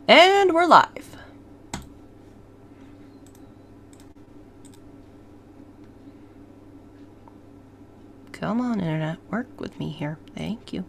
And we're live. Come on, Internet. Work with me here. Thank you.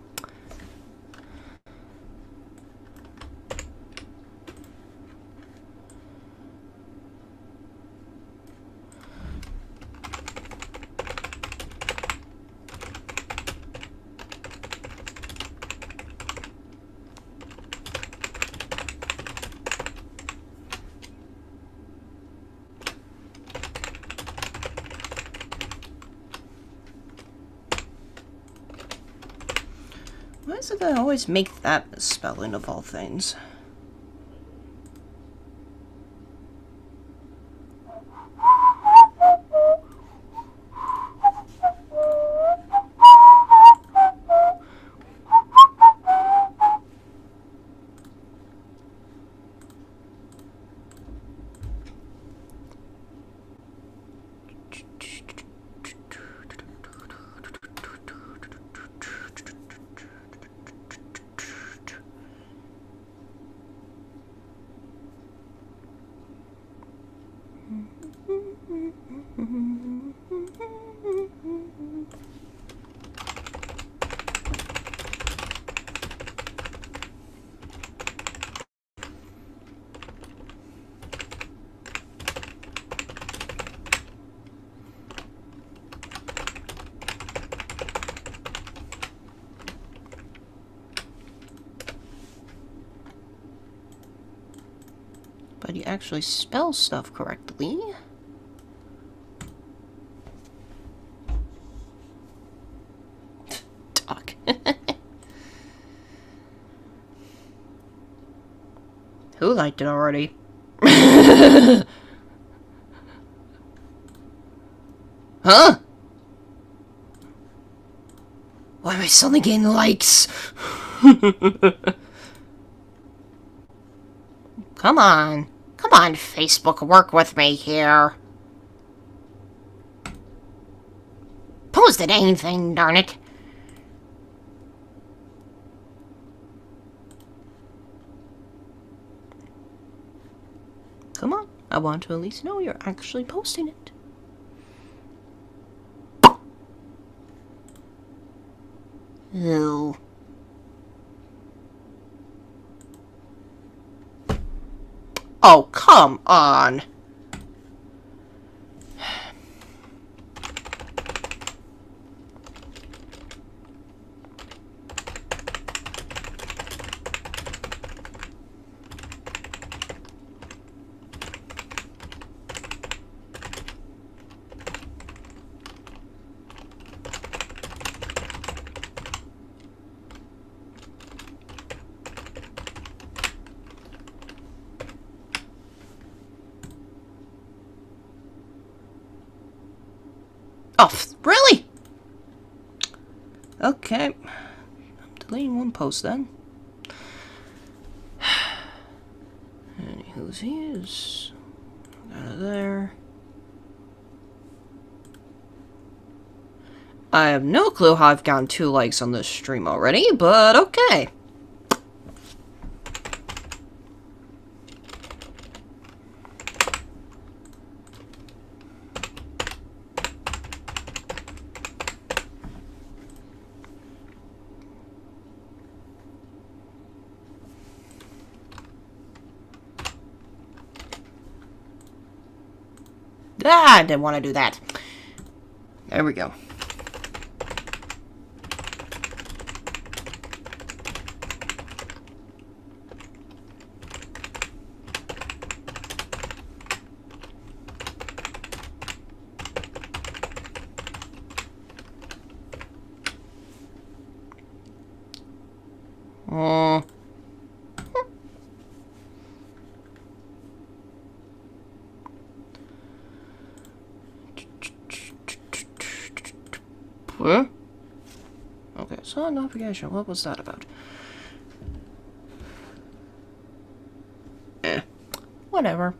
Why is it that I always make that spelling of all things? But he actually spells stuff correctly. Talk. Who liked it already? Huh? Why am I suddenly getting likes? Come on. Come on, Facebook, work with me here. Posted anything, darn it. Come on, I want to at least know you're actually posting it. Ew. Oh, come on. Oh, really? Okay. I'm deleting one post then. Anywho's he is. Out of there. I have no clue how I've gotten 2 likes on this stream already, but okay. Ah, I didn't want to do that. There we go. Huh? Okay, so notification. What was that about? Whatever.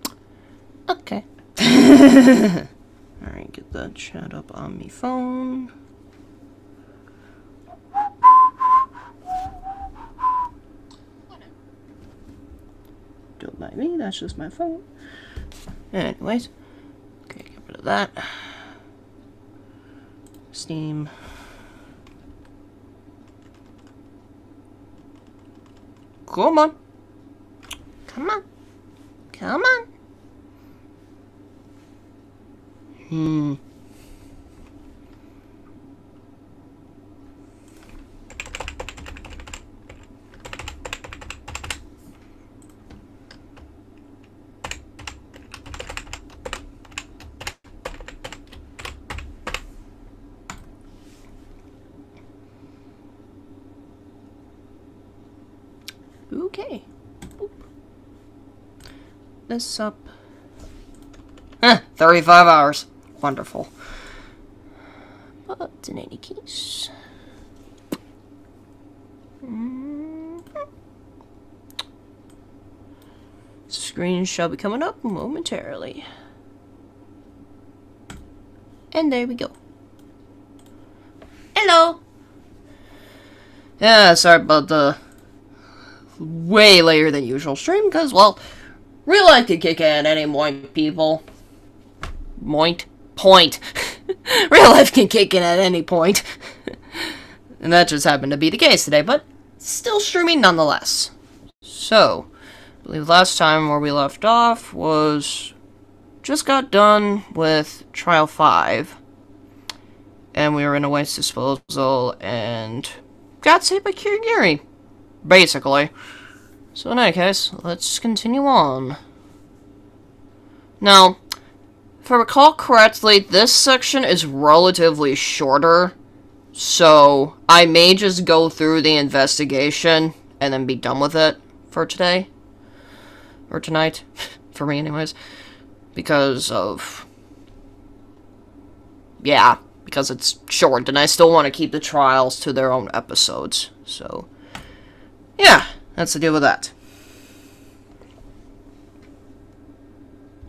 Okay. Alright, get that chat up on me phone. mind me, that's just my phone. Anyways. Okay, get rid of that. Steam. Come on. Come on. Come on. Okay. Boop. This up. 35 hours. Wonderful. But in any case. Screen shall be coming up momentarily. And there we go. Hello! Yeah, sorry about the way later than usual stream, because, well, real life can kick in any point, people. Point? Real life can kick in at any point. And that just happened to be the case today, but still streaming nonetheless. So, I believe last time where we left off was just got done with Trial 5. And we were in a waste disposal and got saved by Kirigiri. Basically. So in any case, let's continue on. Now, if I recall correctly, this section is relatively shorter, so I may just go through the investigation and then be done with it for today. Or tonight. For me anyways. Because of... yeah, because it's short, and I still want to keep the trials to their own episodes, so... yeah, that's the deal with that.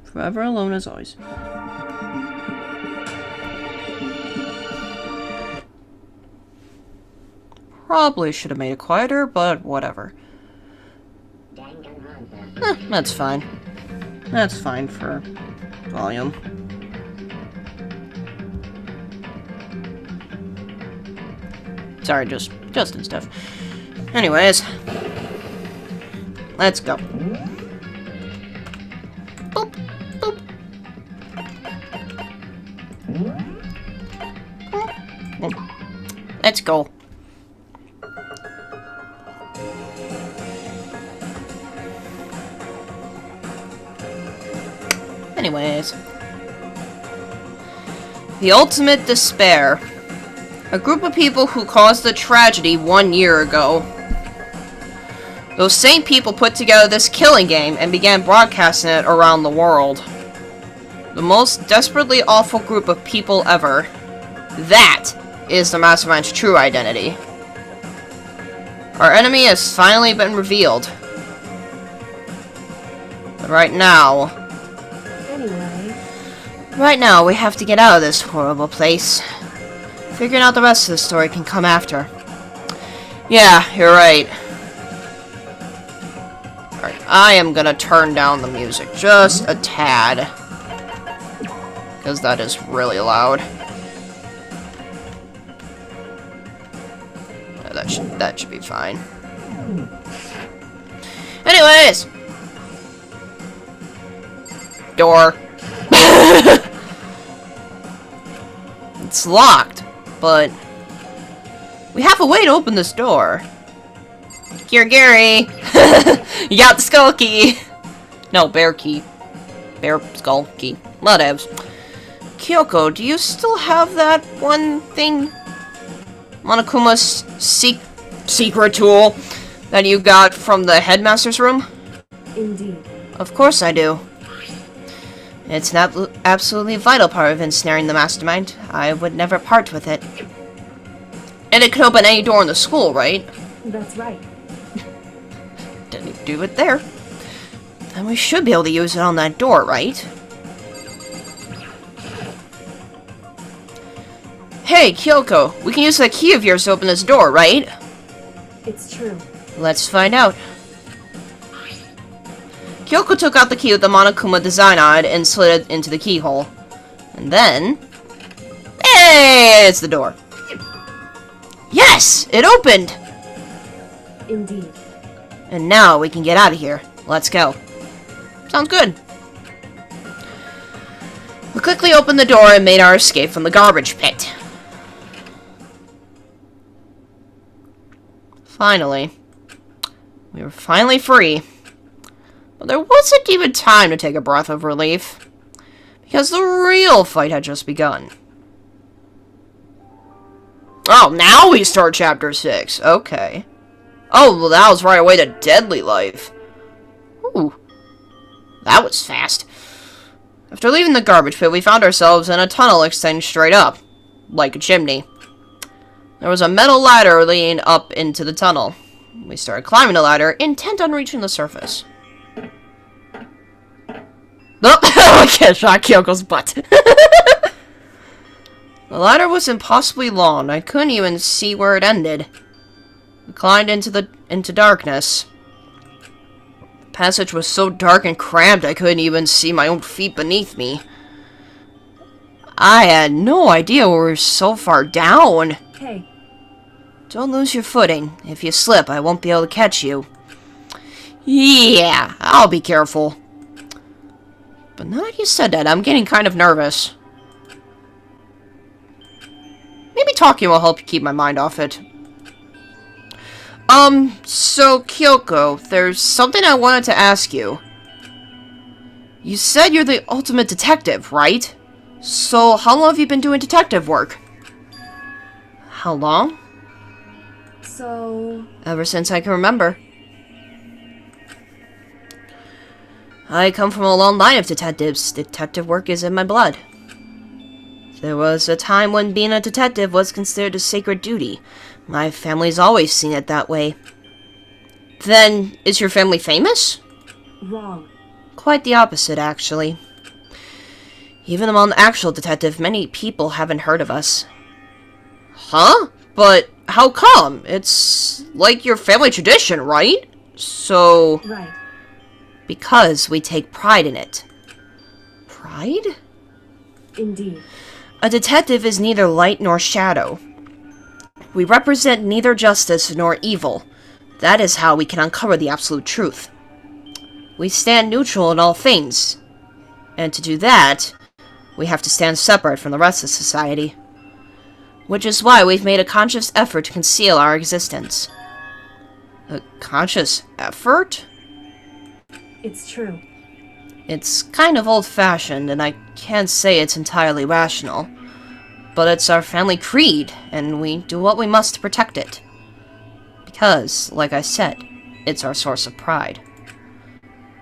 Forever alone as always. Probably should have made it quieter, but whatever. That's fine. That's fine for volume. Sorry, just and stuff. Anyways, let's go. Boop, boop. Let's go. Anyways. The ultimate despair. A group of people who caused the tragedy 1 year ago. Those same people put together this killing game and began broadcasting it around the world. The most desperately awful group of people ever. That is the Mastermind's true identity. Our enemy has finally been revealed. But right now... right now, we have to get out of this horrible place. Figuring out the rest of the story can come after. Yeah, you're right. Alright, I am gonna turn down the music just a tad. Because that is really loud. Yeah, that should be fine. Anyways! Door. It's locked, but we have a way to open this door. Gary, you got the skull key. No, bear key. Bear skull key. Whatevs. Kyoko, do you still have that one thing? Monokuma's secret tool that you got from the headmaster's room? Indeed. Of course I do. It's an absolutely vital part of ensnaring the mastermind. I would never part with it. And it can open any door in the school, right? That's right. Didn't do it there. Then we should be able to use it on that door, right? Hey, Kyoko, we can use that key of yours to open this door, right? It's true. Let's find out. Kyoko took out the key with the Monokuma design on it and slid it into the keyhole. And then... Hey! It's the door. Yes! It opened! Indeed. And now we can get out of here. Let's go. Sounds good. We quickly opened the door and made our escape from the garbage pit. Finally. We were finally free. But there wasn't even time to take a breath of relief. Because the real fight had just begun. Oh, now we start Chapter 6. Okay. Oh, well, that was right away to Deadly Life. Ooh. That was fast. After leaving the garbage pit, we found ourselves in a tunnel extending straight up. Like a chimney. There was a metal ladder leading up into the tunnel. We started climbing the ladder, intent on reaching the surface. Oh, I can't shot Kyoko's butt. The ladder was impossibly long. I couldn't even see where it ended. We climbed into darkness. The passage was so dark and cramped I couldn't even see my own feet beneath me. I had no idea we were so far down. Hey. Don't lose your footing. If you slip, I won't be able to catch you. Yeah, I'll be careful. But now that you said that, I'm getting kind of nervous. Maybe talking will help keep my mind off it. So, Kyoko, there's something I wanted to ask you. You said you're the ultimate detective, right? So, how long have you been doing detective work? How long? So... Ever since I can remember. I come from a long line of detectives. Detective work is in my blood. There was a time when being a detective was considered a sacred duty. My family's always seen it that way. Then, is your family famous? Wrong. Quite the opposite, actually. Even among the actual detective, many people haven't heard of us. Huh? But how come? It's like your family tradition, right? So... Right. Because we take pride in it. Pride? Indeed. A detective is neither light nor shadow. We represent neither justice nor evil. That is how we can uncover the absolute truth. We stand neutral in all things. And to do that, we have to stand separate from the rest of society. Which is why we've made a conscious effort to conceal our existence. A conscious effort? It's true. It's kind of old-fashioned, and I can't say it's entirely rational. But it's our family creed, and we do what we must to protect it. Because, like I said, it's our source of pride.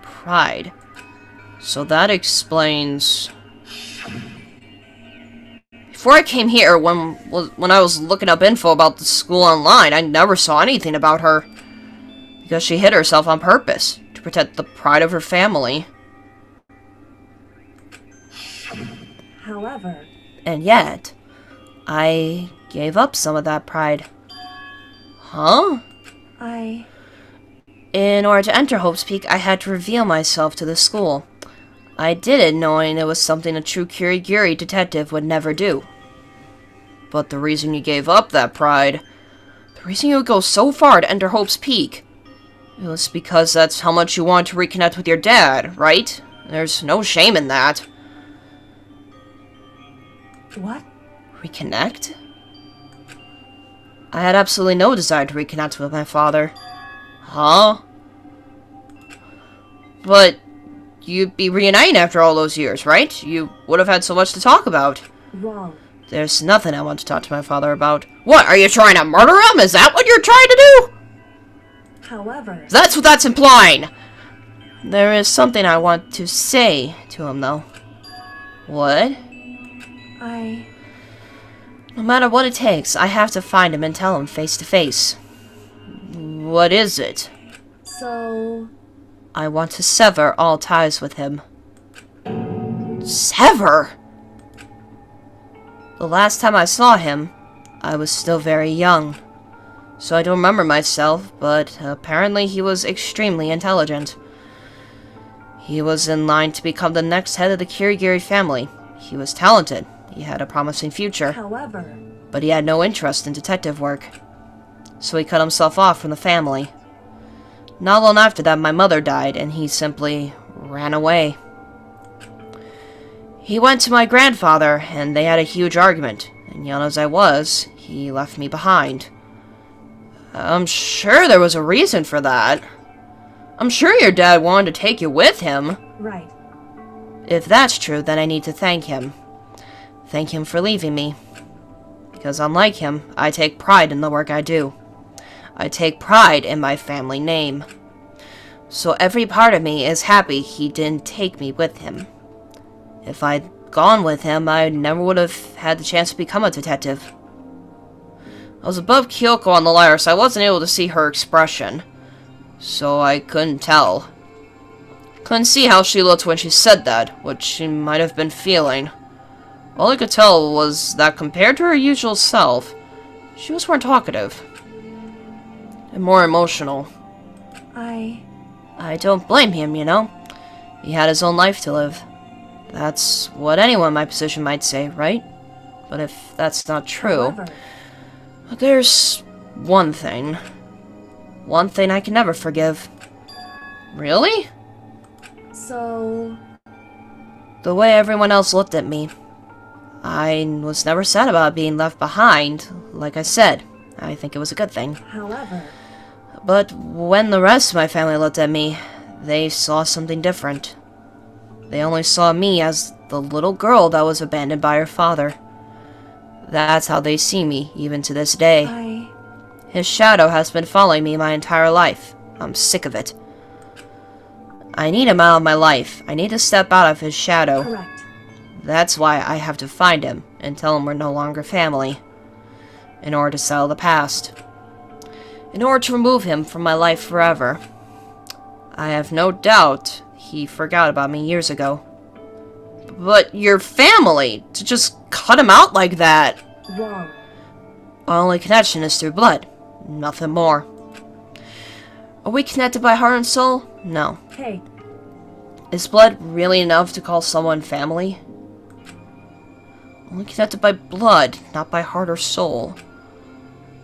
Pride. So that explains... Before I came here, when I was looking up info about the school online, I never saw anything about her. Because she hid herself on purpose, to protect the pride of her family. However... And yet, I gave up some of that pride. Huh? In order to enter Hope's Peak, I had to reveal myself to the school. I did it knowing it was something a true Kirigiri detective would never do. But the reason you gave up that pride, the reason you would go so far to enter Hope's Peak, it was because that's how much you wanted to reconnect with your dad, right? There's no shame in that. What? Reconnect? I had absolutely no desire to reconnect with my father. Huh? But you'd be reuniting after all those years, right? You would have had so much to talk about. Wrong. There's nothing I want to talk to my father about. What, are you trying to murder him? Is that what you're trying to do? However... That's what that's implying! There is something I want to say to him, though. What? No matter what it takes, I have to find him and tell him face to face. What is it? So... I want to sever all ties with him. Sever? The last time I saw him, I was still very young. So I don't remember myself, but apparently he was extremely intelligent. He was in line to become the next head of the Kirigiri family. He was talented. He had a promising future. However, But he had no interest in detective work. So he cut himself off from the family. Not long after that, my mother died, and he simply ran away. He went to my grandfather, and they had a huge argument. And young as I was, he left me behind. I'm sure there was a reason for that. I'm sure your dad wanted to take you with him. right. If that's true, then I need to thank him. Thank him for leaving me. Because unlike him, I take pride in the work I do. I take pride in my family name. So every part of me is happy he didn't take me with him. If I'd gone with him, I never would have had the chance to become a detective. I was above Kyoko on the ladder, so I wasn't able to see her expression. So I couldn't tell. Couldn't see how she looked when she said that, what she might have been feeling. All I could tell was that compared to her usual self, she was more talkative. And more emotional. I don't blame him, you know? He had his own life to live. That's what anyone in my position might say, right? But if that's not true... However, there's one thing. One thing I can never forgive. Really? so... The way everyone else looked at me. I was never sad about being left behind. Like I said, I think it was a good thing. However, But when the rest of my family looked at me, they saw something different. They only saw me as the little girl that was abandoned by her father. That's how they see me, even to this day. His shadow has been following me my entire life. I'm sick of it. I need him out of my life. I need to step out of his shadow. correct. That's why I have to find him and tell him we're no longer family. In order to settle the past. In order to remove him from my life forever. I have no doubt he forgot about me years ago. But your family, to just cut him out like that. Wrong. Our only connection is through blood. Nothing more. Are we connected by heart and soul? No. Hey, Is blood really enough to call someone family? Only connected by blood, not by heart or soul.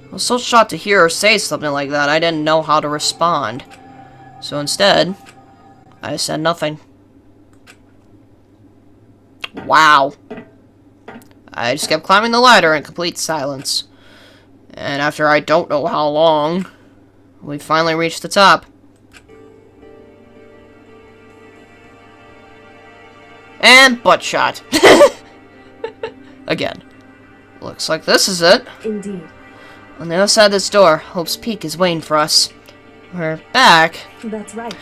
I was so shocked to hear her say something like that, I didn't know how to respond. So instead, I said nothing. Wow. I just kept climbing the ladder in complete silence. And after I don't know how long, we finally reached the top. And butt shot. Again. Looks like this is it. indeed. On the other side of this door, Hope's Peak is waiting for us. We're back. That's right.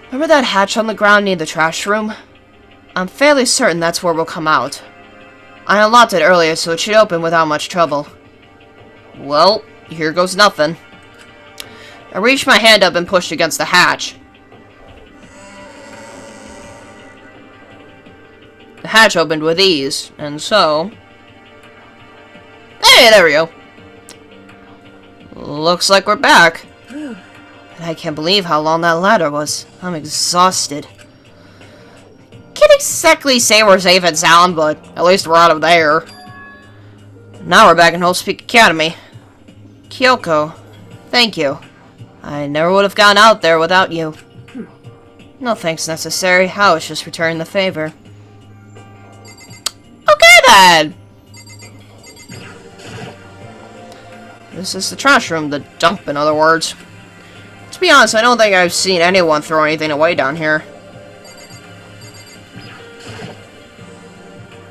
Remember that hatch on the ground near the trash room? I'm fairly certain that's where we'll come out. I unlocked it earlier, so it should open without much trouble. Well, here goes nothing. I reached my hand up and pushed against the hatch. The hatch opened with ease, and so... Hey, there we go. Looks like we're back. Whew. And I can't believe how long that ladder was. I'm exhausted. Can't exactly say we're safe and sound, but at least we're out of there. Now we're back in Hope's Peak Academy. Kyoko, thank you. I never would have gone out there without you. No thanks necessary. I was just returning the favor. Okay then! This is the trash room, the dump in other words. To be honest, I don't think I've seen anyone throw anything away down here.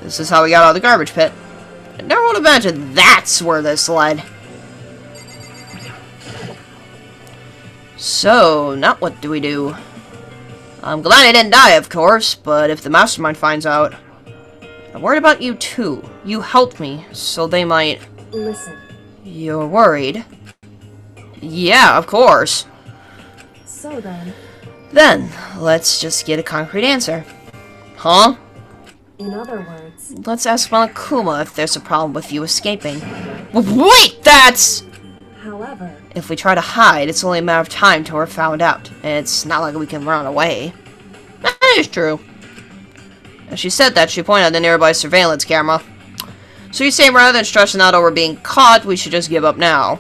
This is how we got out of the garbage pit. I never would have imagined that's where this led. So, now what do we do? I'm glad I didn't die, of course, but if the mastermind finds out... I'm worried about you too. You helped me, so they might... Listen. You're worried? Yeah, of course. So then, Then, let's just get a concrete answer. Huh? in other words, Let's ask Monokuma if there's a problem with you escaping. Wait, that's... however, If we try to hide, it's only a matter of time till we're found out. And it's not like we can run away. is true. As she said that, she pointed at the nearby surveillance camera. So you say rather than stressing out over being caught, we should just give up now?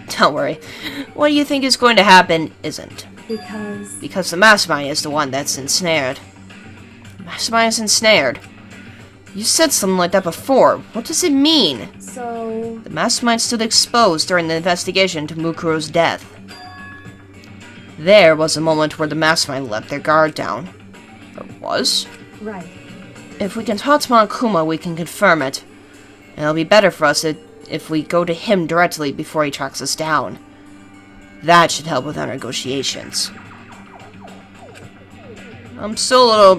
Don't worry. What you think is going to happen isn't. Because the mastermind is the one that's ensnared. The mastermind is ensnared. You said something like that before. What does it mean? So... The mastermind stood exposed during the investigation to Mukuro's death. There was a moment where the mastermind let their guard down. Or was? Right. If we can talk to Monokuma, we can confirm it. And it'll be better for us if we go to him directly before he tracks us down. That should help with our negotiations. I'm still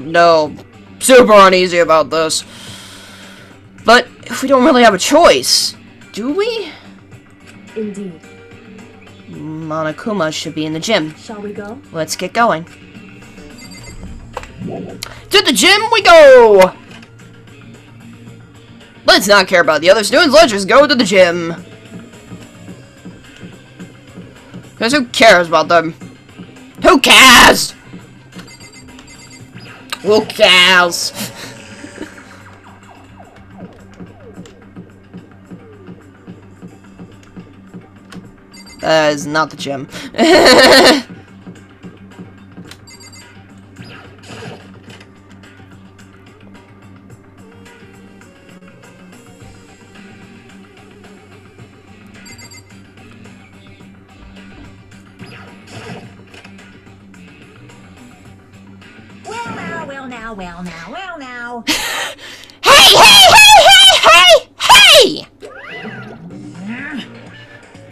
super uneasy about this. But if we don't really have a choice, do we? Indeed. Monokuma should be in the gym. Shall we go? Let's get going. To the gym we go! Let's not care about the other students, let's just go to the gym. Because who cares about them? Who cares? Who cares? That is not the gym. Well now. Hey!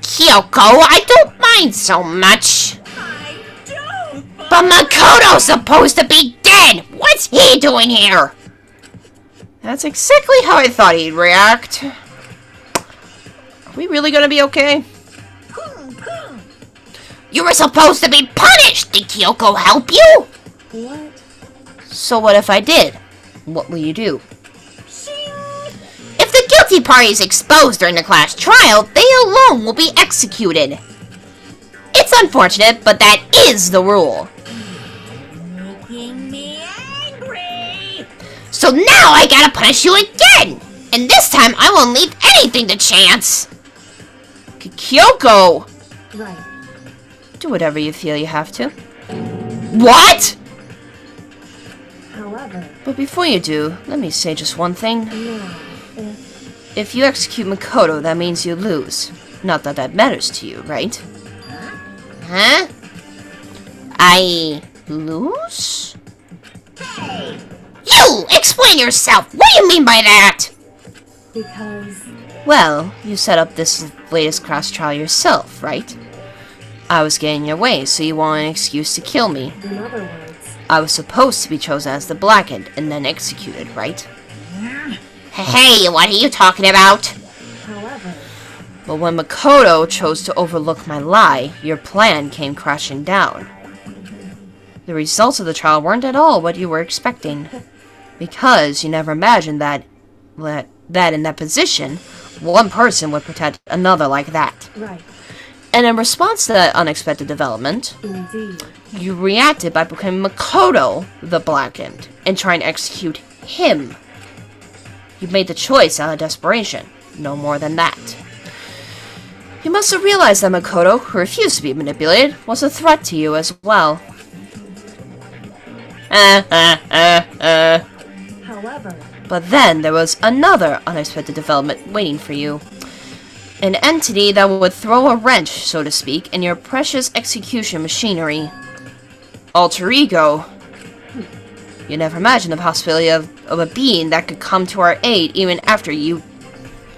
Kyoko, I don't mind so much. I do, But Makoto's supposed to be dead! What's he doing here? That's exactly how I thought he'd react. Are we really gonna be okay? You were supposed to be punished! Did Kyoko help you? What? So what if I did? What will you do? If the guilty party is exposed during the class trial, they alone will be executed. It's unfortunate, but that is the rule. making me angry. So now I gotta punish you again! And this time I won't leave anything to chance! Kyoko! Right. Do whatever you feel you have to. What?! However, But before you do, let me say just one thing. now, If you execute Makoto, that means you lose. Not that that matters to you, right? Huh? I lose? You! Explain yourself! What do you mean by that? because Well, you set up this latest cross trial yourself, right? I was getting in your way, so you want an excuse to kill me. in other words, I was supposed to be chosen as the Blackened and then executed, right? Hey, what are you talking about? however, But when Makoto chose to overlook my lie, your plan came crashing down. The results of the trial weren't at all what you were expecting. Because you never imagined that in that position, one person would protect another like that. right, And in response to that unexpected development, indeed, you reacted by proclaiming Makoto the Blackened and trying to execute him. You made the choice out of desperation, no more than that. You must have realized that Makoto, who refused to be manipulated, was a threat to you as well. however, But then there was another unexpected development waiting for you. An entity that would throw a wrench, so to speak, in your precious execution machinery. Alter ego. You never imagined the possibility of a being that could come to our aid even after you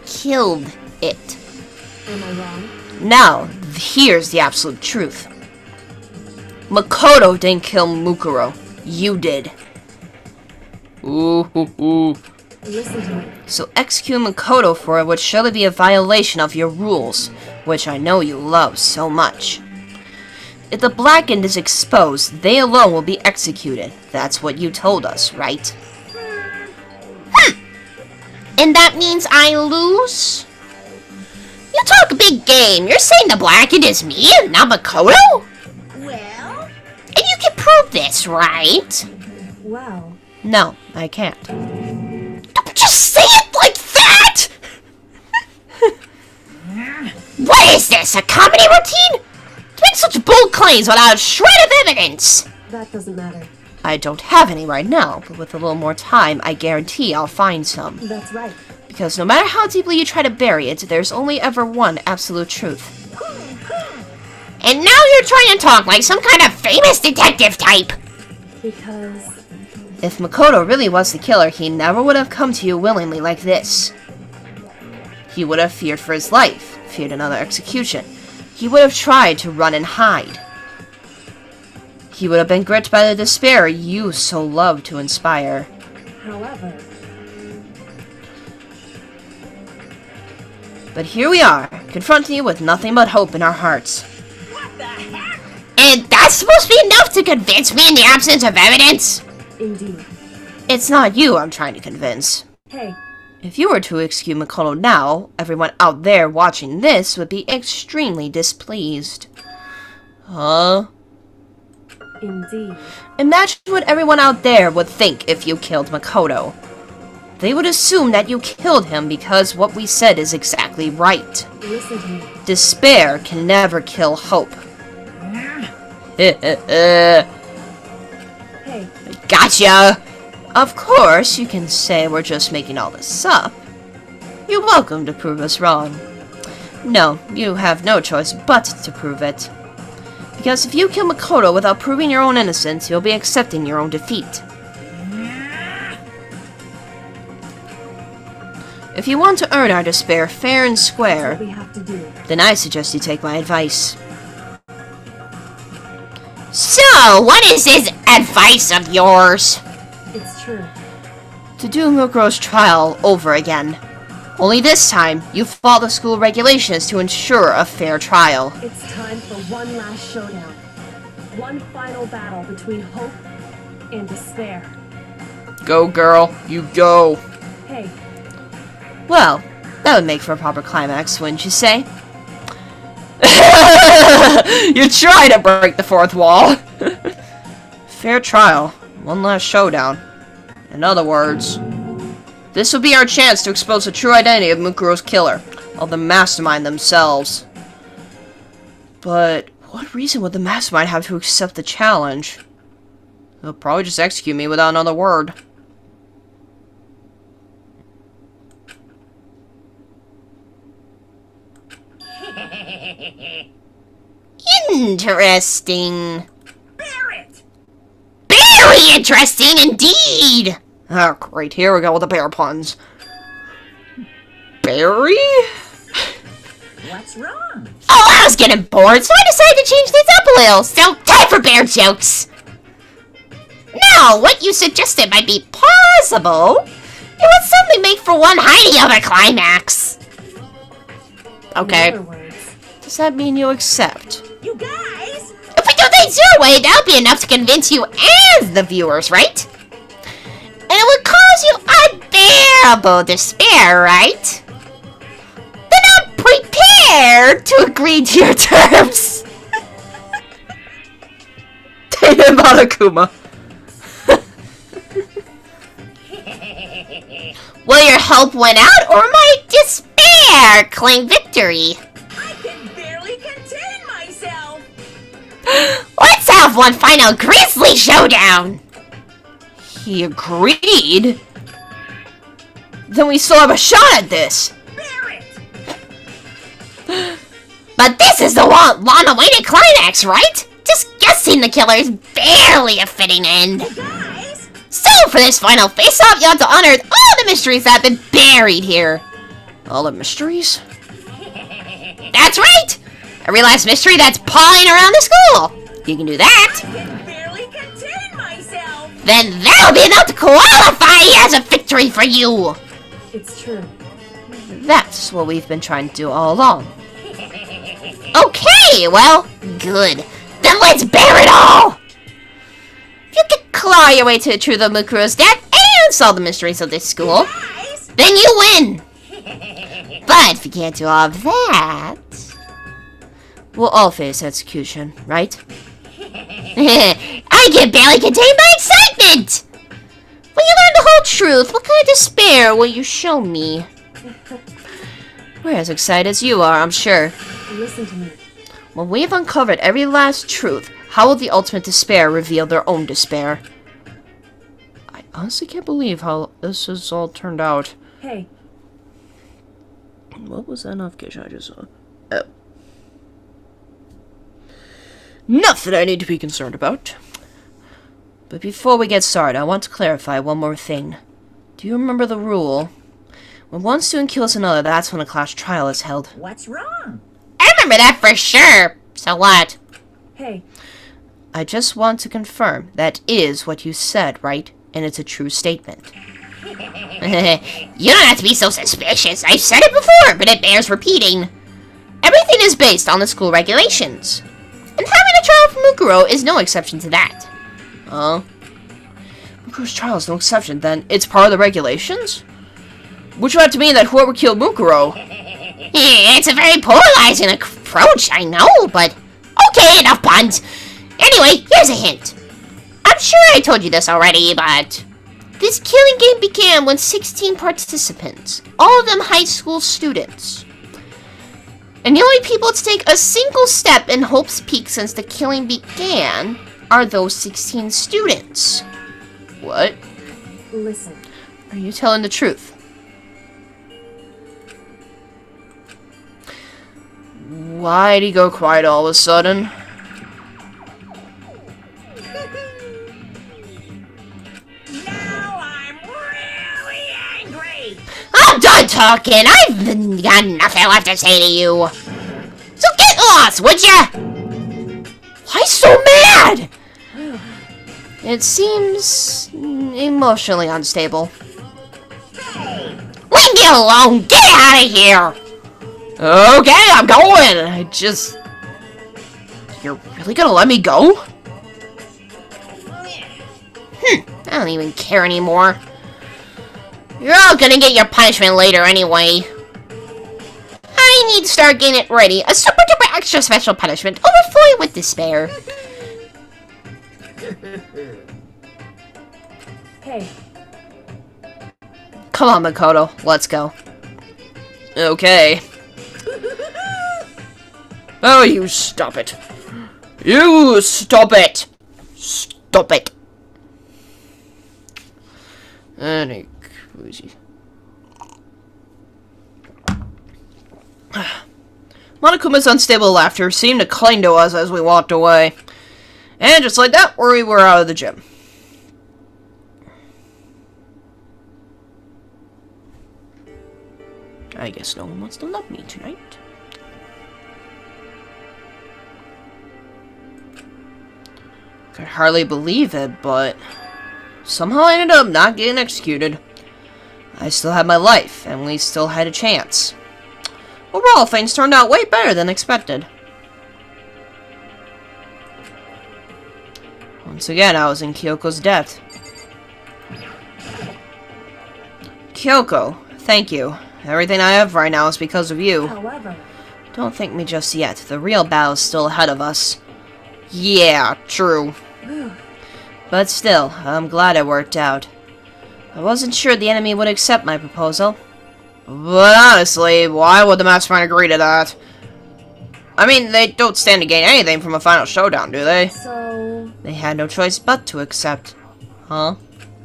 killed it. am I wrong? Now, here's the absolute truth. Makoto didn't kill Mukuro. You did. Ooh. Listen to me. So execute Makoto for it would surely be a violation of your rules, which I know you love so much. If the Blackened is exposed, they alone will be executed. That's what you told us, right? And that means I lose? You talk a big game. You're saying the Blackened is me and not Makoto? Well, And you can prove this, right? Well, No, I can't. Don't just say it like that! What is this, a comedy routine? To make such bold claims without a shred of evidence! that doesn't matter. I don't have any right now, but with a little more time, I guarantee I'll find some. That's right. Because no matter how deeply you try to bury it, there's only ever one absolute truth. And now you're trying to talk like some kind of famous detective type! Because If Makoto really was the killer, he never would have come to you willingly like this. He would have feared for his life, feared another execution. He would have tried to run and hide. He would have been gripped by the despair you so love to inspire. however, But here we are, confronting you with nothing but hope in our hearts. What the heck? And that's supposed to be enough to convince me in the absence of evidence? indeed. It's not you I'm trying to convince. Hey, If you were to execute Makoto now, everyone out there watching this would be extremely displeased. Huh? indeed. Imagine what everyone out there would think if you killed Makoto. They would assume that you killed him because what we said is exactly right. Listen to me. Despair can never kill hope. Hey, Gotcha! Of course, you can say we're just making all this up. You're welcome to prove us wrong. No, you have no choice but to prove it. Because if you kill Makoto without proving your own innocence, you'll be accepting your own defeat. If you want to earn our despair fair and what square, we have to do. then I suggest you take my advice. So, what is this advice of yours? It's true. To do Mukuro's trial over again. Only this time, you follow the school regulations to ensure a fair trial. It's time for one last showdown. One final battle between hope and despair. Go, girl. You go. Hey, Well, that would make for a proper climax, wouldn't you say? You try to break the fourth wall. Fair trial. One last showdown. In other words, this will be our chance to expose the true identity of Mukuro's killer, of the mastermind themselves. But what reason would the mastermind have to accept the challenge? They'll probably just execute me without another word. Interesting. Barrett! Very interesting indeed! Oh, great. Here we go with the bear puns. Barry? What's wrong? Oh, I was getting bored, so I decided to change things up a little. So, time for bear jokes. Now, what you suggested might be possible. It would certainly make for one highly other climax. Okay. in other words, Does that mean you accept? You guys! If we do things your way, that'll be enough to convince you and the viewers, right? And it would cause you unbearable despair, right? Then I'm prepared to agree to your terms. Tatum Monokuma. Will your help win out, or might despair claim victory? I can barely contain myself! Let's have one final grisly showdown! He agreed? Then we still have a shot at this! Barrett! But this is the long-awaited climax, right? Just guessing the killer is barely a fitting end. Guys! So, for this final face-off, you have to unearth all the mysteries that have been buried here. All the mysteries? That's right! Every last mystery that's pawing around the school. You can do that. I can barely contain myself! Then that'll be enough to qualify as a victory for you. it's true. That's what we've been trying to do all along. Okay, well, good. Then let's bear it all! If you can claw your way to the truth of Mukuro's death and solve the mysteries of this school, Guys! then you win! But if you can't do all of that, we'll all face execution, right? I I can barely contain my excitement! When you learn the whole truth, what kind of despair will you show me? We're as excited as you are, I'm sure. Listen to me. When we've uncovered every last truth, how will the ultimate despair reveal their own despair? I honestly can't believe how this has all turned out. Hey. What was that notification I just saw? Oh. Nothing I need to be concerned about. But before we get started, I want to clarify one more thing. Do you remember the rule? When one student kills another, that's when a class trial is held. What's wrong? I remember that for sure. So what? Hey. I just want to confirm that is what you said, right? And it's a true statement. You don't have to be so suspicious. I've said it before, but it bears repeating. Everything is based on the school regulations. And having a trial for Mukuro is no exception to that. Oh? Mukuro's trial is no exception, then it's part of the regulations? Which would have to mean that whoever killed Mukuro... It's a very polarizing approach, I know, but... Okay, enough puns. Anyway, here's a hint. I'm sure I told you this already, but... This killing game began when 16 participants, all of them high school students. And the only people to take a single step in Hope's Peak since the killing began are those 16 students. What? Listen. Are you telling the truth? Why'd he go quiet all of a sudden? Now I'm really angry. I'm done talking! I've got nothing left to say to you! So get lost, would ya? Why so mad? It seems emotionally unstable. Hey, Leave me alone! Get out of here! Okay, I'm going! I just... You're really gonna let me go? I don't even care anymore. You're all gonna get your punishment later anyway. I need to start getting it ready. A super duper extra special punishment, overflowing with despair. Hey. Come on, Makoto, let's go. Okay. Oh, you stop it. You stop it. Stop it. Any crazy. Monokuma's unstable laughter seemed to cling to us as we walked away. And just like that, we were out of the gym. I guess no one wants to love me tonight. Could hardly believe it, but somehow I ended up not getting executed. I still had my life, and we still had a chance. Overall, things turned out way better than expected. Once again, I was in Kyoko's debt. Kyoko, thank you. Everything I have right now is because of you. However... Don't thank me just yet. The real battle is still ahead of us. Yeah, true. But still, I'm glad it worked out. I wasn't sure the enemy would accept my proposal. But honestly, why would the Mastermind agree to that? I mean, they don't stand to gain anything from a final showdown, do they? So... They had no choice but to accept. Huh?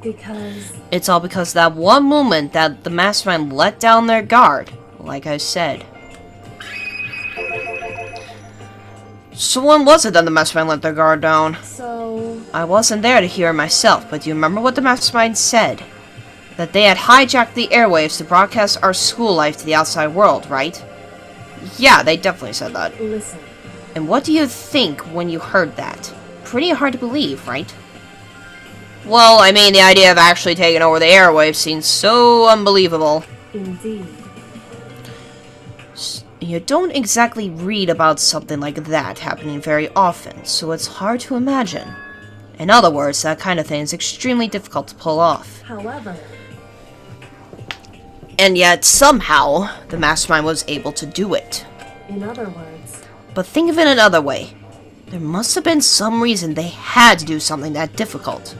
Because... It's all because that one moment that the Mastermind let down their guard, like I said. So when was it that the Mastermind let their guard down? So... I wasn't there to hear it myself, but do you remember what the Mastermind said? That they had hijacked the airwaves to broadcast our school life to the outside world, right? Yeah, they definitely said that. Listen. And what do you think when you heard that? Pretty hard to believe, right? Well, I mean, the idea of actually taking over the airwaves seems so unbelievable. Indeed. You don't exactly read about something like that happening very often, so it's hard to imagine. In other words, that kind of thing is extremely difficult to pull off. However... And yet, somehow, the Mastermind was able to do it. In other words... But think of it another way. There must have been some reason they had to do something that difficult.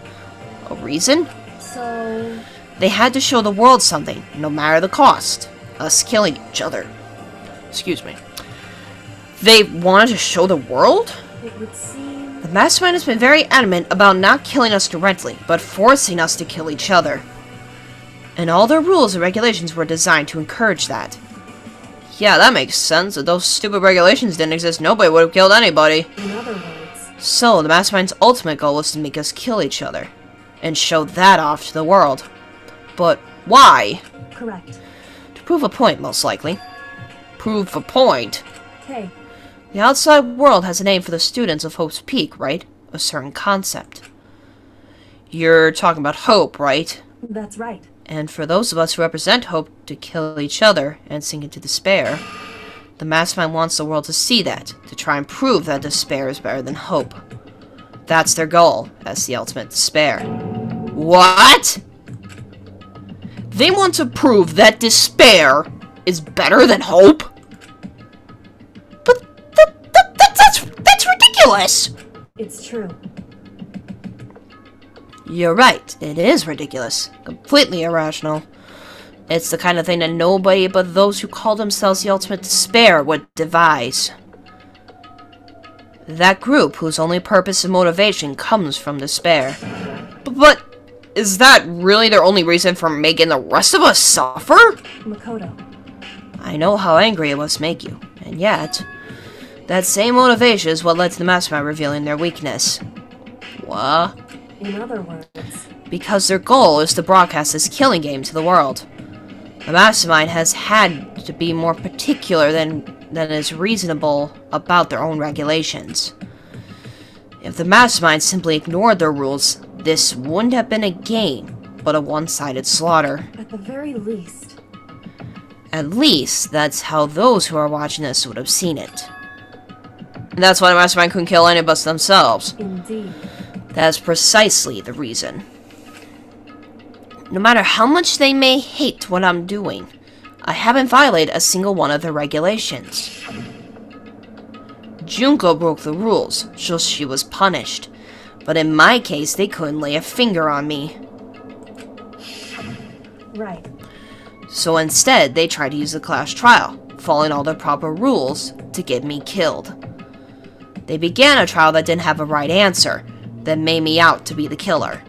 A reason? So... They had to show the world something, no matter the cost. Us killing each other. Excuse me. They wanted to show the world? it would seem... The mastermind has been very adamant about not killing us directly, but forcing us to kill each other. And all their rules and regulations were designed to encourage that. Yeah, that makes sense. If those stupid regulations didn't exist, nobody would have killed anybody. In other words... So, the mastermind's ultimate goal was to make us kill each other. And show that off to the world. But why? Correct. To prove a point, most likely. Prove a point? Hey, The outside world has a name for the students of Hope's Peak, right? A certain concept. You're talking about hope, right? that's right. And for those of us who represent hope to kill each other and sink into despair, the mastermind wants the world to see that, to try and prove that despair is better than hope. That's their goal, as the ultimate despair. What? They want to prove that despair is better than hope? But that's ridiculous! It's true. You're right, it is ridiculous. Completely irrational. It's the kind of thing that nobody but those who call themselves the ultimate despair would devise. That group whose only purpose and motivation comes from despair. But is that really their only reason for making the rest of us suffer? Makoto. I know how angry it must make you, and yet, that same motivation is what led to the mastermind revealing their weakness. What? In other words... Because their goal is to broadcast this killing game to the world. The mastermind has had to be more particular than is reasonable about their own regulations. If the mastermind simply ignored their rules, this wouldn't have been a game, but a one-sided slaughter. At the very least... At least, that's how those who are watching this would have seen it. And that's why the mastermind couldn't kill any of us themselves. Indeed. That's precisely the reason. No matter how much they may hate what I'm doing, I haven't violated a single one of their regulations. Junko broke the rules, so she was punished. But in my case, they couldn't lay a finger on me. Right. So instead, they tried to use the class trial, following all the proper rules, to get me killed. They began a trial that didn't have a right answer, that made me out to be the killer.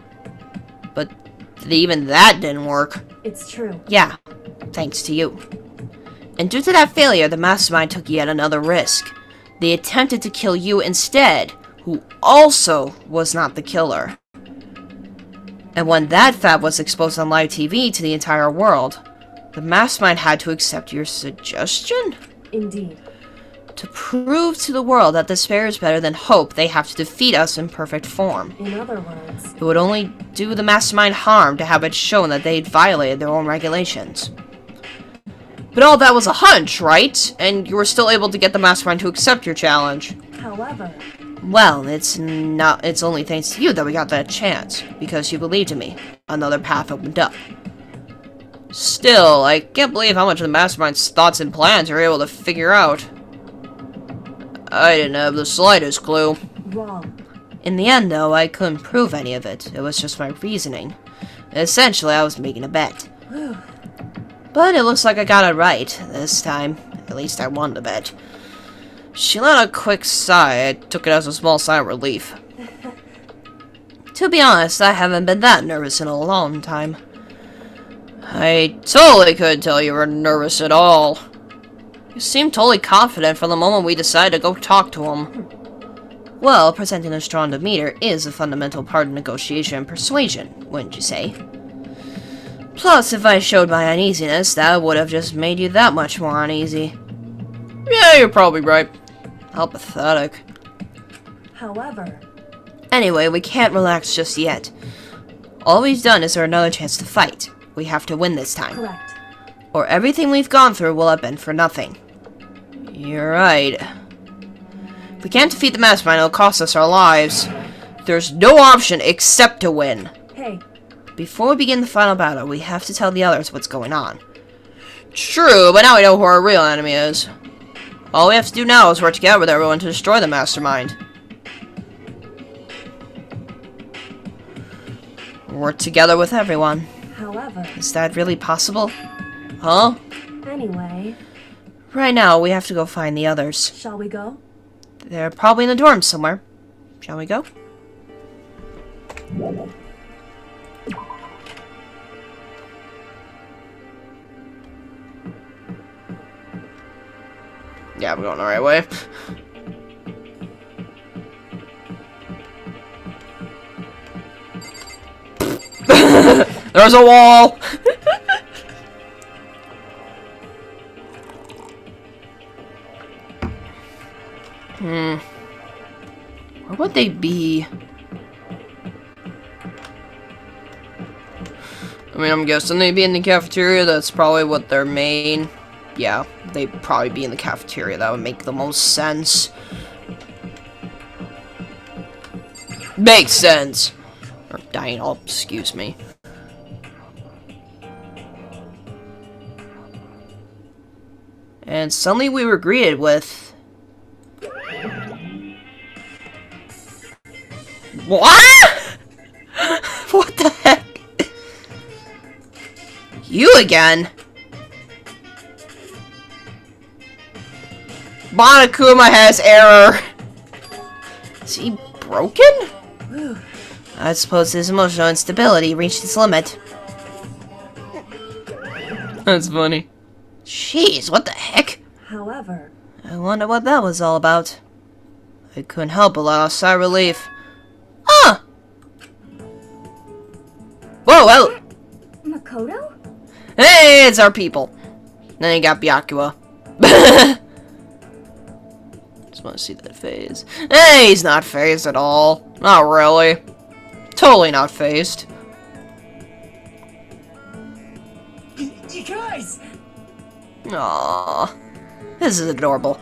But even that didn't work. It's true. Yeah, thanks to you. And due to that failure, the mastermind took yet another risk. They attempted to kill you instead, who also was not the killer. And when that fact was exposed on live TV to the entire world, the mastermind had to accept your suggestion? Indeed. To prove to the world that despair is better than hope, they have to defeat us in perfect form. In other words... It would only do the mastermind harm to have it shown that they'd violated their own regulations. But all that was a hunch, right? And you were still able to get the mastermind to accept your challenge. However... Well, it's only thanks to you that we got that chance, because you believed in me. Another path opened up. Still, I can't believe how much of the mastermind's thoughts and plans you're able to figure out. I didn't have the slightest clue. Wrong. In the end, though, I couldn't prove any of it. It was just my reasoning. Essentially, I was making a bet. But it looks like I got it right this time. At least I won the bet. She let out a quick sigh. I took it as a small sigh of relief. To be honest, I haven't been that nervous in a long time. I totally couldn't tell you were nervous at all. You seemed totally confident from the moment we decided to go talk to him. Well, presenting a strong demeanor is a fundamental part of negotiation and persuasion, wouldn't you say? Plus, if I showed my uneasiness, that would have just made you that much more uneasy. Yeah, you're probably right. How pathetic. However... Anyway, we can't relax just yet. All we've done is earn another chance to fight. We have to win this time. Correct. Or everything we've gone through will have been for nothing. You're right. If we can't defeat the mastermind, it'll cost us our lives. There's no option except to win. Hey. Before we begin the final battle, we have to tell the others what's going on. True, but now we know who our real enemy is. All we have to do now is work together with everyone to destroy the mastermind. Work together with everyone. However... Is that really possible? Huh? Anyway... Right now, we have to go find the others. Shall we go? They're probably in the dorms somewhere. Shall we go? Yeah, we're going the right way. There's a wall! Where would they be? I mean, I'm guessing they'd be in the cafeteria. That's probably what their main... Yeah, they'd probably be in the cafeteria. That would make the most sense. Makes sense! Or dying, oh, excuse me. And suddenly we were greeted with... What? What the heck? You again? Monokuma has error. Is he broken? I suppose his emotional instability reached its limit. That's funny. Jeez, what the heck? However... I wonder what that was all about. I couldn't help but let out a sigh of relief. Ah! Whoa, well... Makoto? Hey, it's our people. Then you got Byakuya. Just want to see that phase. Hey, he's not phased at all. Not really. Totally not phased. You guys! Aww. This is adorable.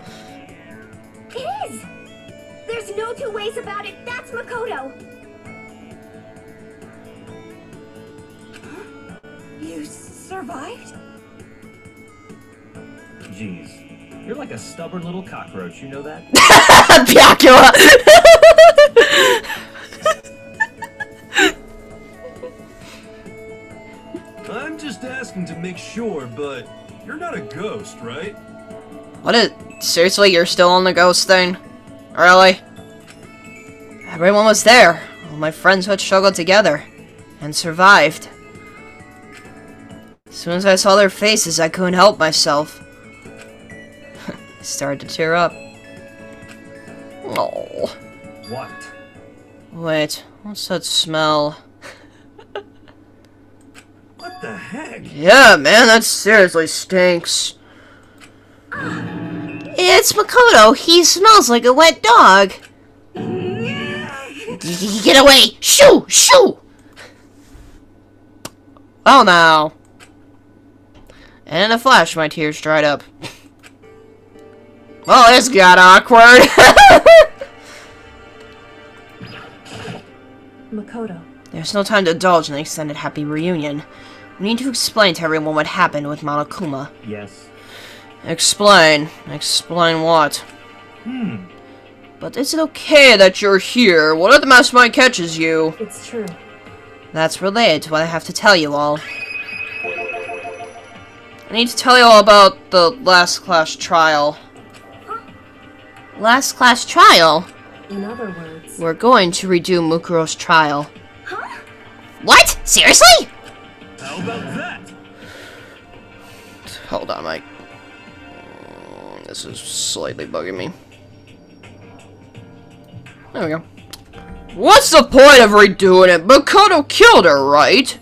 It is! There's no two ways about it. That's Makoto. You survived? Jeez, you're like a stubborn little cockroach, you know that? Byakuya! I'm just asking to make sure, but you're not a ghost, right? What is... Seriously, you're still on the ghost thing? Really? Everyone was there. All my friends who had struggled together. And survived. As soon as I saw their faces, I couldn't help myself. I started to tear up. Oh. What? Wait, what's that smell? What the heck? Yeah, man, that seriously stinks. It's Makoto. He smells like a wet dog. Get away! Shoo! Shoo! Oh no. And in a flash, my tears dried up. Well, this got awkward. Makoto. There's no time to indulge in an extended happy reunion. We need to explain to everyone what happened with Monokuma. Yes. Explain. Explain what? But is it okay that you're here? What if the mastermind catches you? It's true. That's related to what I have to tell you all. I need to tell you all about the last class trial. Last class trial? In other words... We're going to redo Mukuro's trial. Huh? What? Seriously? How about that? Hold on, Mike. This is slightly bugging me. There we go. What's the point of redoing it? Makoto killed her, right?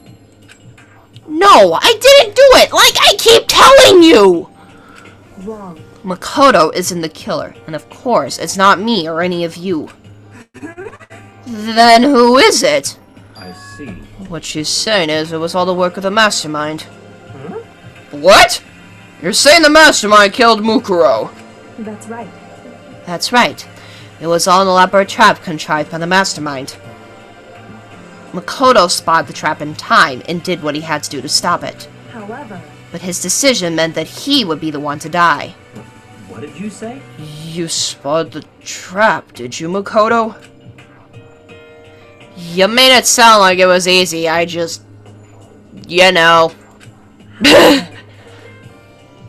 No, I didn't do it! Like I keep telling you! Wrong. Makoto isn't the killer, and of course, it's not me or any of you. Then who is it? I see. What she's saying is it was all the work of the mastermind. What? You're saying the mastermind killed Mukuro? That's right. That's right. It was all an elaborate trap contrived by the mastermind. Makoto spotted the trap in time and did what he had to do to stop it. However... But his decision meant that he would be the one to die. What did you say? You spotted the trap, did you, Makoto? You made it sound like it was easy. I just... You know.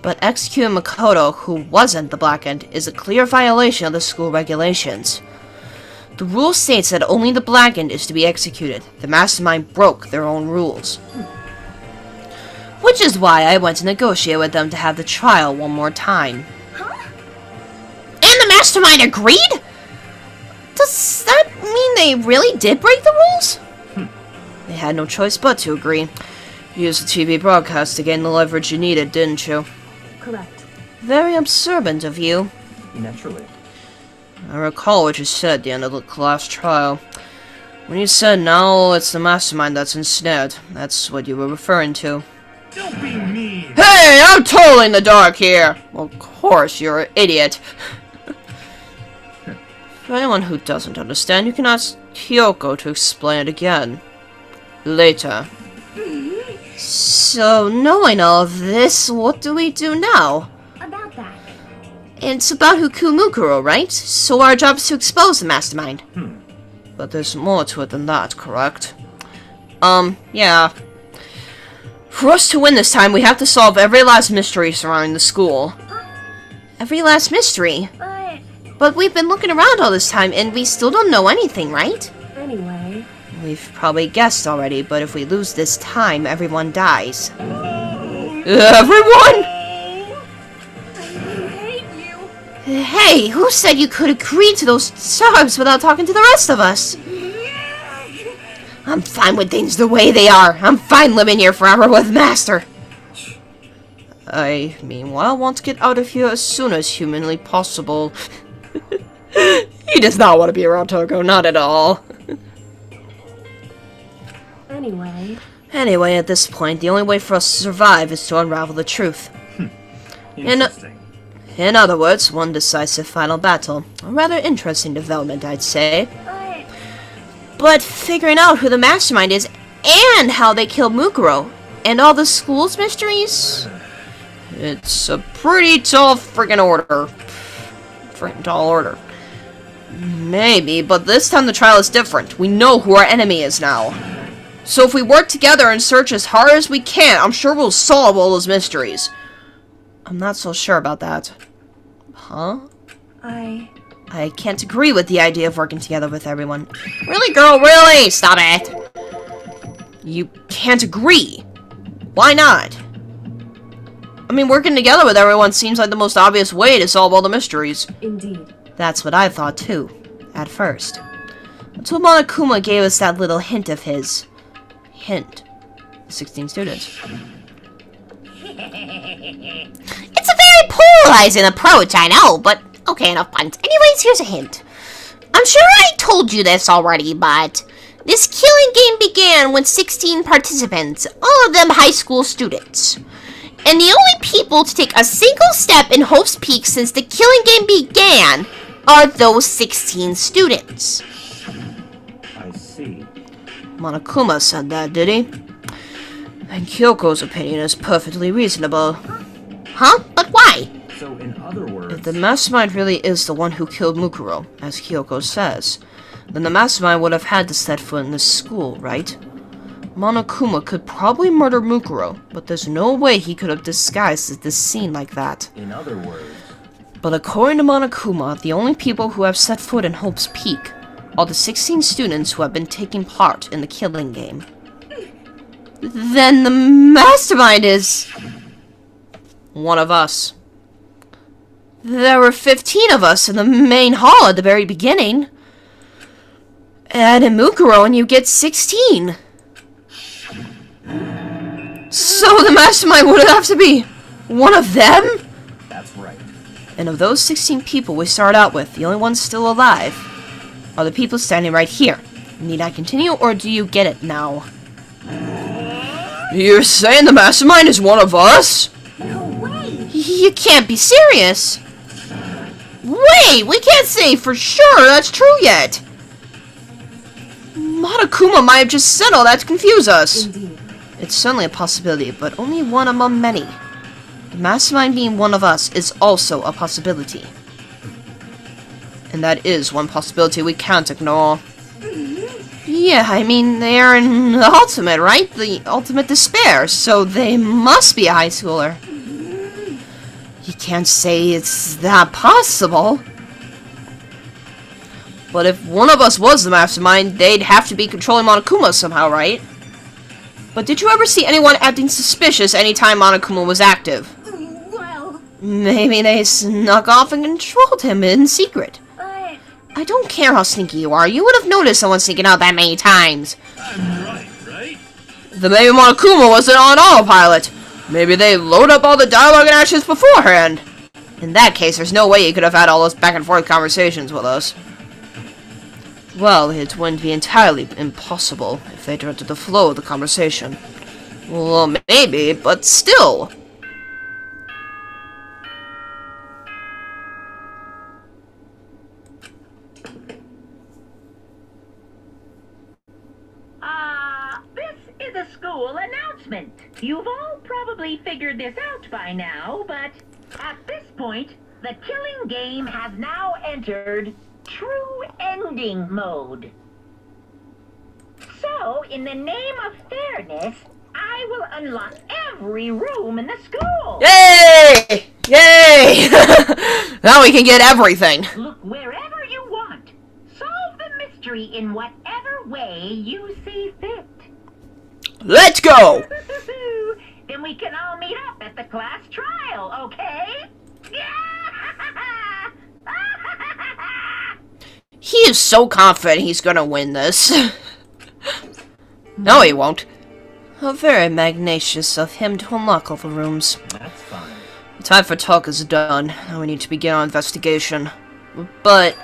But executing Makoto, who wasn't the Blackened, is a clear violation of the school regulations. The rule states that only the Blackened is to be executed. The Mastermind broke their own rules. Which is why I went to negotiate with them to have the trial one more time. Huh? And the Mastermind agreed? Does that mean they really did break the rules? They had no choice but to agree. You used the TV broadcast to gain the leverage you needed, didn't you? Correct. Very observant of you. Naturally. I recall what you said at the end of the last trial. When you said, now it's the Mastermind that's ensnared, that's what you were referring to. Don't be mean. Hey, I'm totally in the dark here! Well, of course, you're an idiot. For anyone who doesn't understand, you can ask Kyoko to explain it again. Later. So, knowing all of this, what do we do now? About that. It's about Hukumukuro, right? So our job is to expose the Mastermind. But there's more to it than that, correct? Yeah. For us to win this time, we have to solve every last mystery surrounding the school. Every last mystery? But we've been looking around all this time, and we still don't know anything, right? Anyway, We've probably guessed already, but if we lose this time, everyone dies. Everyone?! I hate you. Hey, who said you could agree to those terms without talking to the rest of us? I'm fine with things the way they are. I'm fine living here forever with Master. I, meanwhile, want to get out of here as soon as humanly possible. He does not want to be around Togo, not at all. Anyway, At this point, the only way for us to survive is to unravel the truth. Interesting. In other words, one decisive final battle. A rather interesting development, I'd say. But figuring out who the Mastermind is, and how they killed Mukuro, and all the school's mysteries... It's a pretty tall freaking order. Freaking tall order. Maybe, but this time the trial is different. We know who our enemy is now. So if we work together and search as hard as we can, I'm sure we'll solve all those mysteries. I'm not so sure about that. Huh? I can't agree with the idea of working together with everyone. Really, girl? Really? Stop it! You can't agree. Why not? I mean, working together with everyone seems like the most obvious way to solve all the mysteries. indeed. That's what I thought too, at first. Until Monokuma gave us that little hint of his. Hint. 16 students. It's a very polarizing approach, I know, but okay, enough puns. Anyways, here's a hint. I'm sure I told you this already, but this killing game began with 16 participants, all of them high school students. And the only people to take a single step in Hope's Peak since the killing game began are those 16 students. I see. Monokuma said that, did he? And Kyoko's opinion is perfectly reasonable. Huh? But why? So, in other words... If the Mastermind really is the one who killed Mukuro, as Kyoko says, then the Mastermind would have had to set foot in this school, right? Monokuma could probably murder Mukuro, but there's no way he could have disguised this scene like that. In other words... But according to Monokuma, the only people who have set foot in Hope's Peak are the 16 students who have been taking part in the killing game. Then the Mastermind is... one of us. There were 15 of us in the main hall at the very beginning. Add in Mukuro and you get 16. So the Mastermind would have to be one of them? That's right. And of those 16 people we start out with, the only ones still alive are the people standing right here. Need I continue, or do you get it now? You're saying the Mastermind is one of us? No way! You can't be serious! Wait, we can't say for sure that's true yet! Monokuma might have just said all that to confuse us. Indeed. It's certainly a possibility, but only one among many. The Mastermind being one of us is also a possibility. And that is one possibility we can't ignore. Yeah, I mean, they are in the ultimate, right? The ultimate despair, so they must be a high schooler. You can't say it's not possible. But if one of us was the mastermind, they'd have to be controlling Monokuma somehow, right? But did you ever see anyone acting suspicious anytime Monokuma was active? Well, Maybe they snuck off and controlled him in secret. I don't care how sneaky you are, you would have noticed someone sneaking out that many times. I'm right? Then maybe Monokuma wasn't on autopilot. Maybe they load up all the dialogue and actions beforehand. In that case, there's no way he could have had all those back and forth conversations with us. Well, it wouldn't be entirely impossible if they directed the flow of the conversation. Well, maybe, but still. This is a school announcement. You've all probably figured this out by now, but at this point, the killing game has now entered true ending mode. So, in the name of fairness, I will unlock every room in the school. Yay! Yay! Now we can get everything. Look wherever you want. Solve the mystery in whatever way you see fit. Let's go! Then we can all meet up at the class trial, okay? He is so confident he's gonna win this. No, he won't. How very magnanimous of him to unlock all the rooms. That's fine. The time for talk is done. Now we need to begin our investigation. But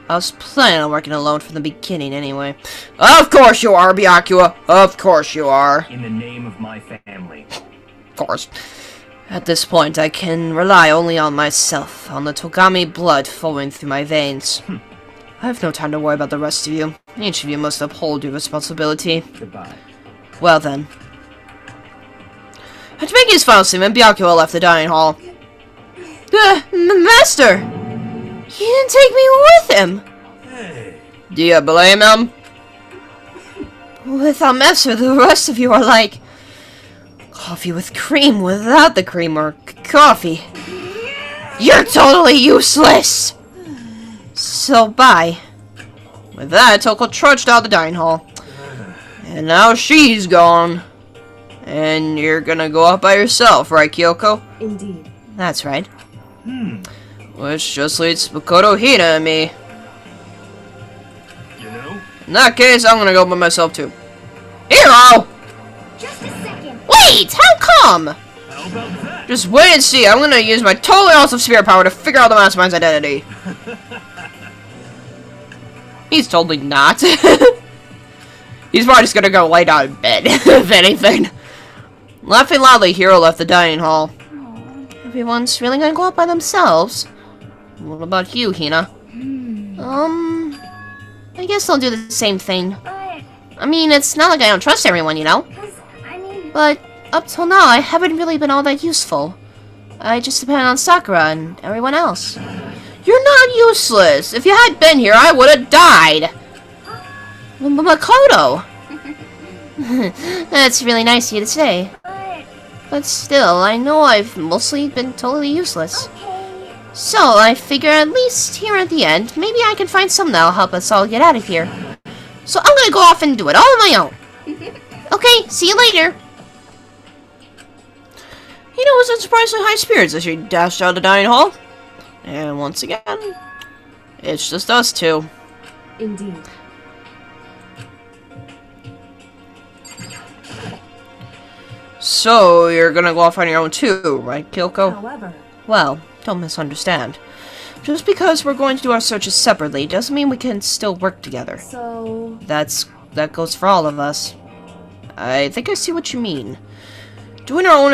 I was planning on working alone from the beginning anyway. Of course you are, Byakuya! Of course you are. In the name of my family. Of course. At this point, I can rely only on myself, on the Togami blood flowing through my veins. I have no time to worry about the rest of you. Each of you must uphold your responsibility. Goodbye. Well then. After making his final statement, Byakuya left the dining hall. Master! He didn't take me with him! Hey. Do you blame him? Without Master, the rest of you are like coffee with cream without the cream, or coffee. You're totally useless! So, bye. With that, Toko trudged out the dining hall. And now she's gone. And you're gonna go out by yourself, right, Kyoko? Indeed. That's right. Which just leaves Makoto, Hina, and me. You know? In that case, I'm gonna go by myself too. Hero! just a second. Wait! How come? How about that? Just wait and see. I'm gonna use my totally awesome spirit power to figure out the mastermind's identity. He's totally not. He's probably just gonna go lay down in bed, if anything. Laughing loudly, Hiro left the dining hall. Everyone's really gonna go out by themselves. What about you, Hina? I guess I'll do the same thing. But, I mean, it's not like I don't trust everyone, you know? I mean, But up till now, I haven't really been all that useful. I just depend on Sakura and everyone else. You're not useless! If you had been here, I would have died! Makoto! That's really nice of you to say. But still, I know I've mostly been totally useless. okay. So, I figure at least here at the end, maybe I can find someone that'll help us all get out of here. So I'm gonna go off and do it all on my own. Okay, see you later. Hina was in surprisingly high spirits as she dashed out of the dining hall. And once again, it's just us two. Indeed. So, you're gonna go off on your own too, right, Kyoko? However, Well, don't misunderstand. Just because we're going to do our searches separately doesn't mean we can still work together. so... That goes for all of us. I think I see what you mean. Doing our own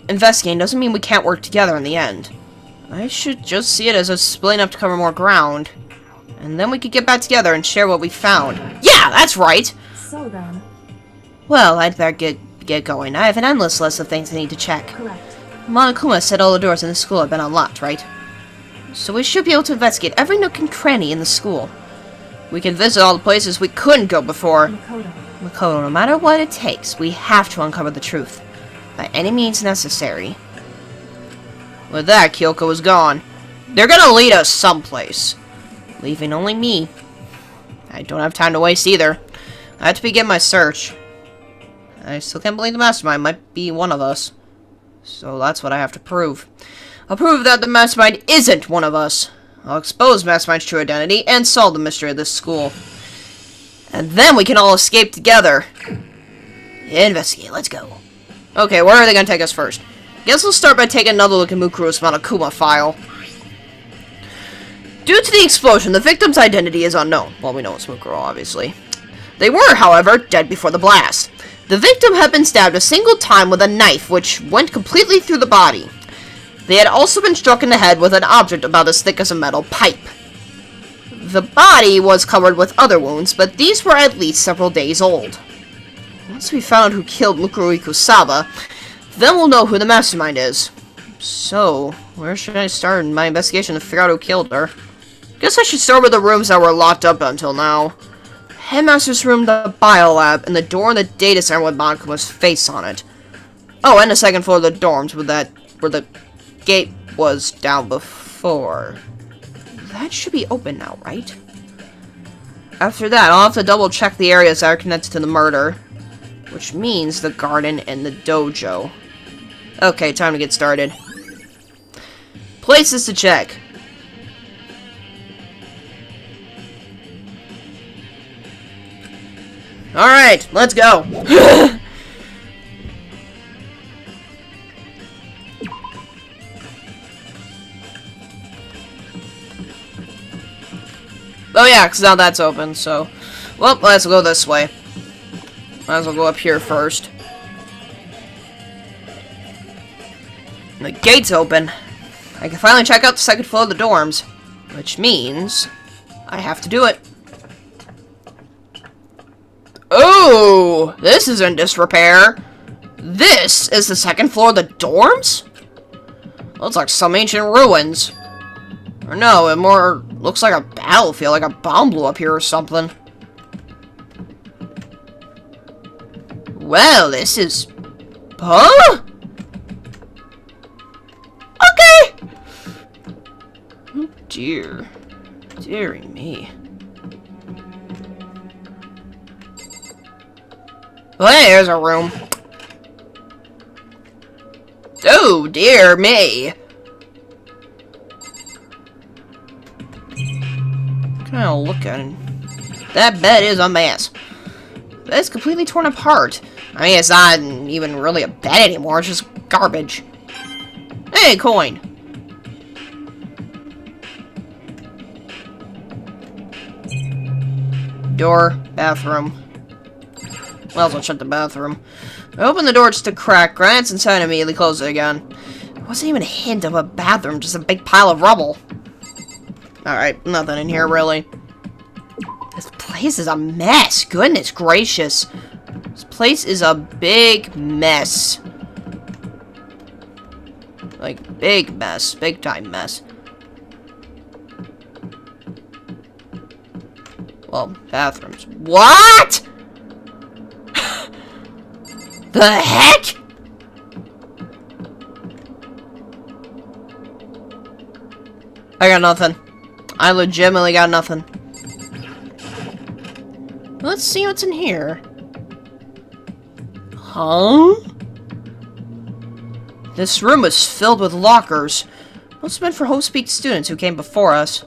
investigating doesn't mean we can't work together in the end. I should just see it as us splitting up to cover more ground. And then we could get back together and share what we found. Yeah, that's right! So then, Well, I'd better get going. I have an endless list of things I need to check. correct. Monokuma said all the doors in the school have been unlocked, right? So we should be able to investigate every nook and cranny in the school. We can visit all the places we couldn't go before. Makoto. No matter what it takes, we have to uncover the truth. By any means necessary. With that, Kyoko is gone. They're gonna lead us someplace. Leaving only me. I don't have time to waste either. I have to begin my search. I still can't believe the Mastermind might be one of us. So that's what I have to prove. I'll prove that the Mastermind isn't one of us. I'll expose Mastermind's true identity and solve the mystery of this school. And then we can all escape together. Investigate, let's go. Okay, where are they gonna take us first? Guess we'll start by taking another look at Mukuro's Monokuma file. Due to the explosion, the victim's identity is unknown. Well, we know it's Mukuro, obviously. They were, however, dead before the blast. The victim had been stabbed a single time with a knife, which went completely through the body. They had also been struck in the head with an object about as thick as a metal pipe. The body was covered with other wounds, but these were at least several days old. Once we found who killed Mukuro Ikusawa, then we'll know who the Mastermind is. So, where should I start in my investigation to figure out who killed her? Guess I should start with the rooms that were locked up until now. Headmaster's room, the biolab, and the door in the data center with Monakuma's face on it. Oh, and the second floor of the dorms where the gate was down before. That should be open now, right? After that, I'll have to double check the areas that are connected to the murder. Which means the garden and the dojo. Okay, time to get started. Places to check. Alright, let's go. Oh yeah, because now that's open, so... Well, let's go this way. Might as well go up here first. The gate's open. I can finally check out the second floor of the dorms. Which means... I have to do it. Oh! This is in disrepair. This is the second floor of the dorms? Looks like some ancient ruins. Or no, it more looks like a battlefield, like a bomb blew up here or something. Well, this is... Huh? Okay! Oh dear. Deary me. Well, there's a room. Oh, dear me. Kind of look at it. That bed is a mess. It's completely torn apart. I mean, it's not even really a bed anymore. It's just garbage. Hey, coin. Door, bathroom. Well, I'll shut the bathroom. I opened the door just a crack, glanced inside, and immediately closed it again. There wasn't even a hint of a bathroom, just a big pile of rubble. Alright, nothing in here, really. This place is a mess. Goodness gracious. This place is a big mess. Like, big mess. Big time mess. Well, bathrooms. What?! The heck?! I got nothing. I legitimately got nothing. Let's see what's in here. Huh? This room was filled with lockers. Must have been for Hope-Speak students who came before us.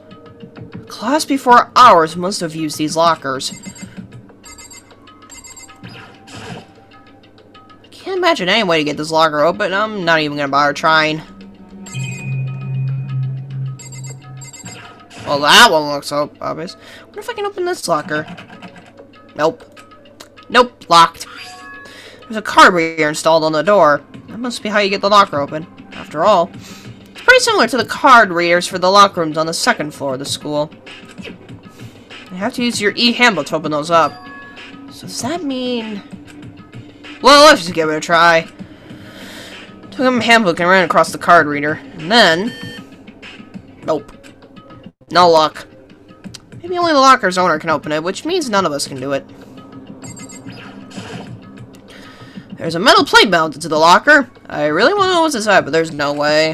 The class before ours must have used these lockers. I can't imagine any way to get this locker open. I'm not even gonna bother trying. Well, that one looks so obvious. I wonder if I can open this locker. Nope. Nope, locked. There's a card reader installed on the door. That must be how you get the locker open. After all, it's pretty similar to the card readers for the locker rooms on the second floor of the school. You have to use your e-handbook to open those up. So does that mean... Well, let's just give it a try. Took him a handbook and ran across the card reader. And then... Nope. No luck. Maybe only the locker's owner can open it, which means none of us can do it. There's a metal plate mounted to the locker. I really want to know what's inside, but there's no way.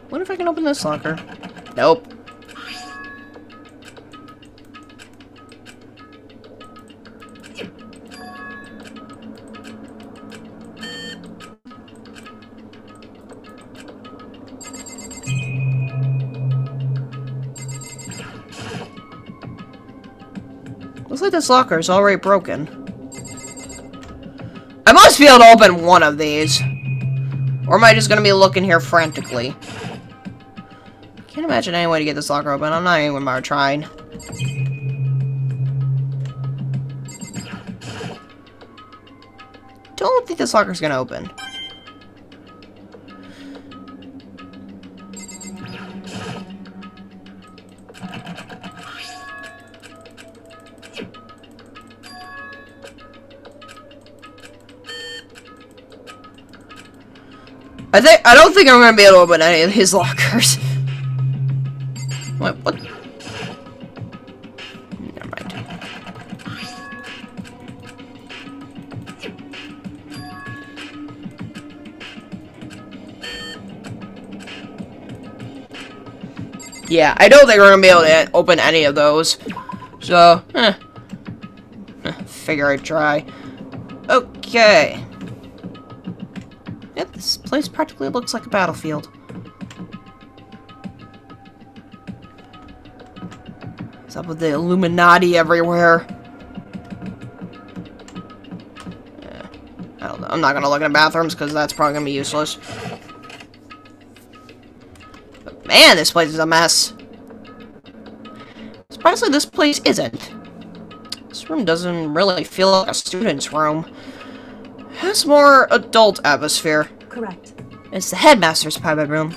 What if I can open this locker? Nope. Looks like this locker is already broken. I must be able to open one of these. Or am I just gonna be looking here frantically? Can't imagine any way to get this locker open. I'm not even gonna try. Don't think this locker's gonna open. I don't think I'm gonna be able to open any of his lockers. What? Never mind. Yeah, I don't think we're gonna be able to open any of those. So, figure I'd try. Okay. Yep, this place practically looks like a battlefield. What's up with the Illuminati everywhere? I don't know. I'm not gonna look in bathrooms because that's probably gonna be useless. But man, this place is a mess. Surprisingly, this place isn't. This room doesn't really feel like a student's room. It has more adult atmosphere. Correct. It's the headmaster's private room.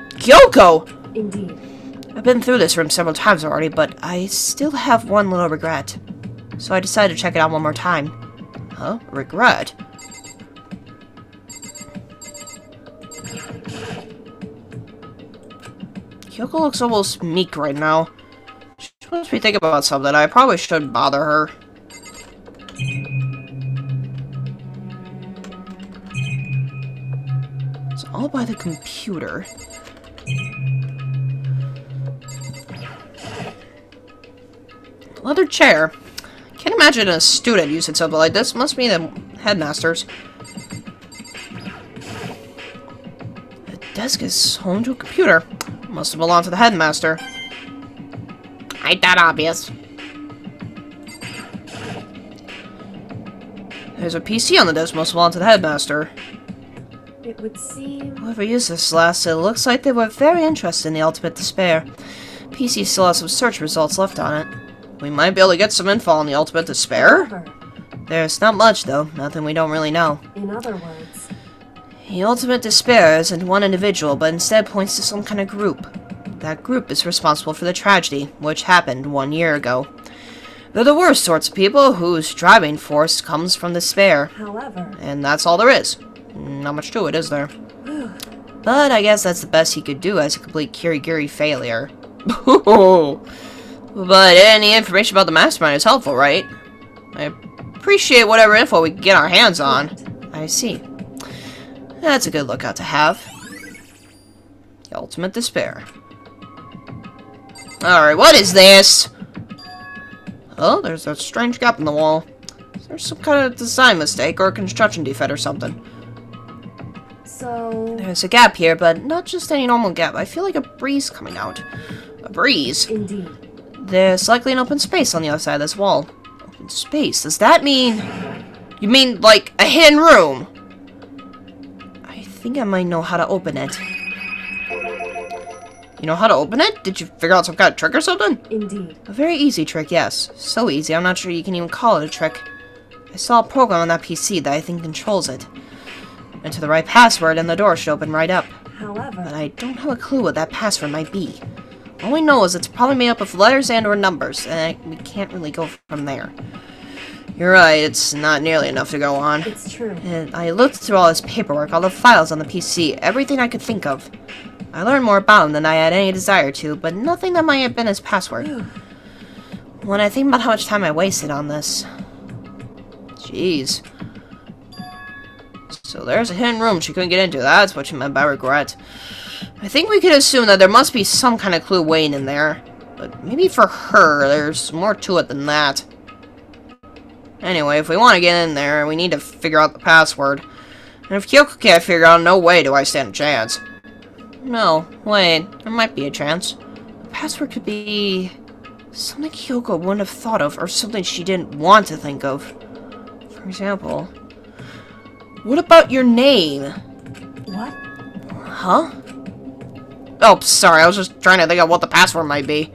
Kyoko! Indeed. I've been through this room several times already, but I still have one little regret. So I decided to check it out one more time. Huh? Regret? Kyoko looks almost meek right now. She must be thinking about something. I probably shouldn't bother her. It's all by the computer. Leather chair. Can't imagine a student using something like this. Must be the headmaster's. The desk is home to a computer. Must have belonged to the headmaster. Ain't that obvious? There's a PC on the desk. Must belong to the headmaster. It would seem... Whoever used this last, it looks like they were very interested in the ultimate despair. PC still has some search results left on it. We might be able to get some info on the ultimate despair? However, There's not much, though. Nothing we don't really know. in other words, The ultimate despair isn't one individual, but instead points to some kind of group. That group is responsible for the tragedy, which happened 1 year ago. They're the worst sorts of people whose driving force comes from despair. however, And that's all there is. Not much to it, is there? But I guess that's the best he could do as a complete Kirigiri failure. But any information about the mastermind is helpful, right? I appreciate whatever info we can get our hands on. I see. That's a good lookout to have. The ultimate despair. Alright, what is this? Oh, there's a strange gap in the wall. Is there some kind of design mistake or a construction defect or something? so... There's a gap here, but not just any normal gap. I feel like a breeze coming out. A breeze? Indeed. There's likely an open space on the other side of this wall. Open space? Does that mean... You mean, like, a hidden room? I think I might know how to open it. You know how to open it? Did you figure out some kind of trick or something? Indeed. A very easy trick, yes. So easy, I'm not sure you can even call it a trick. I saw a program on that PC that I think controls it. Enter the right password and the door should open right up. But However, I don't have a clue what that password might be. All we know is it's probably made up of letters and or numbers, and we can't really go from there. You're right, it's not nearly enough to go on. It's true. And I looked through all his paperwork, all the files on the PC, everything I could think of. I learned more about him than I had any desire to, but nothing that might have been his password. When I think about how much time I wasted on this... Jeez. So there's a hidden room she couldn't get into. That's what she meant by regret. I think we could assume that there must be some kind of clue waiting in there. But maybe for her, there's more to it than that. Anyway, if we want to get in there, we need to figure out the password. And if Kyoko can't figure out, no way do I stand a chance. No, wait, there might be a chance. The password could be... something Kyoko wouldn't have thought of, or something she didn't want to think of. For example... What about your name? What? Huh? Oh, sorry, I was just trying to think of what the password might be.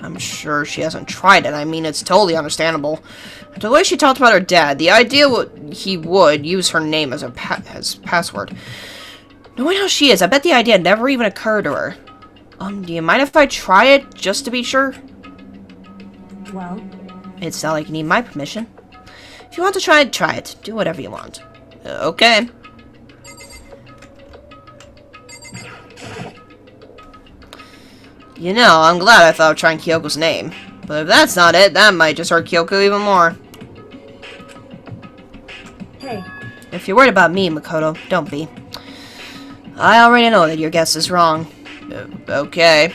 I'm sure she hasn't tried it. I mean, it's totally understandable. The way she talked about her dad, the idea he would use her name as as password. Knowing how she is, I bet the idea never even occurred to her. Do you mind if I try it, just to be sure? Well? It's not like you need my permission. If you want to try it, try it. Do whatever you want. Okay. You know, I'm glad I thought of trying Kyoko's name. But if that's not it, that might just hurt Kyoko even more. Hey. If you're worried about me, Makoto, don't be. I already know that your guess is wrong. Okay.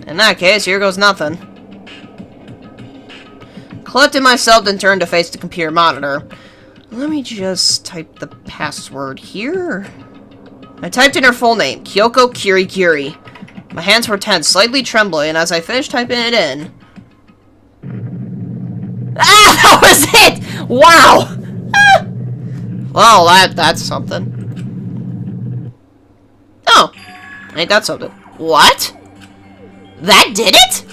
In that case, here goes nothing. Collected myself, then turned to face the computer monitor. Let me just type the password here. I typed in her full name, Kyoko Kirikiri. My hands were tense, slightly trembling, and as I finished typing it in... Ah! That was it! Wow! Ah. Well, that's something. Oh. Ain't that something? What? That did it?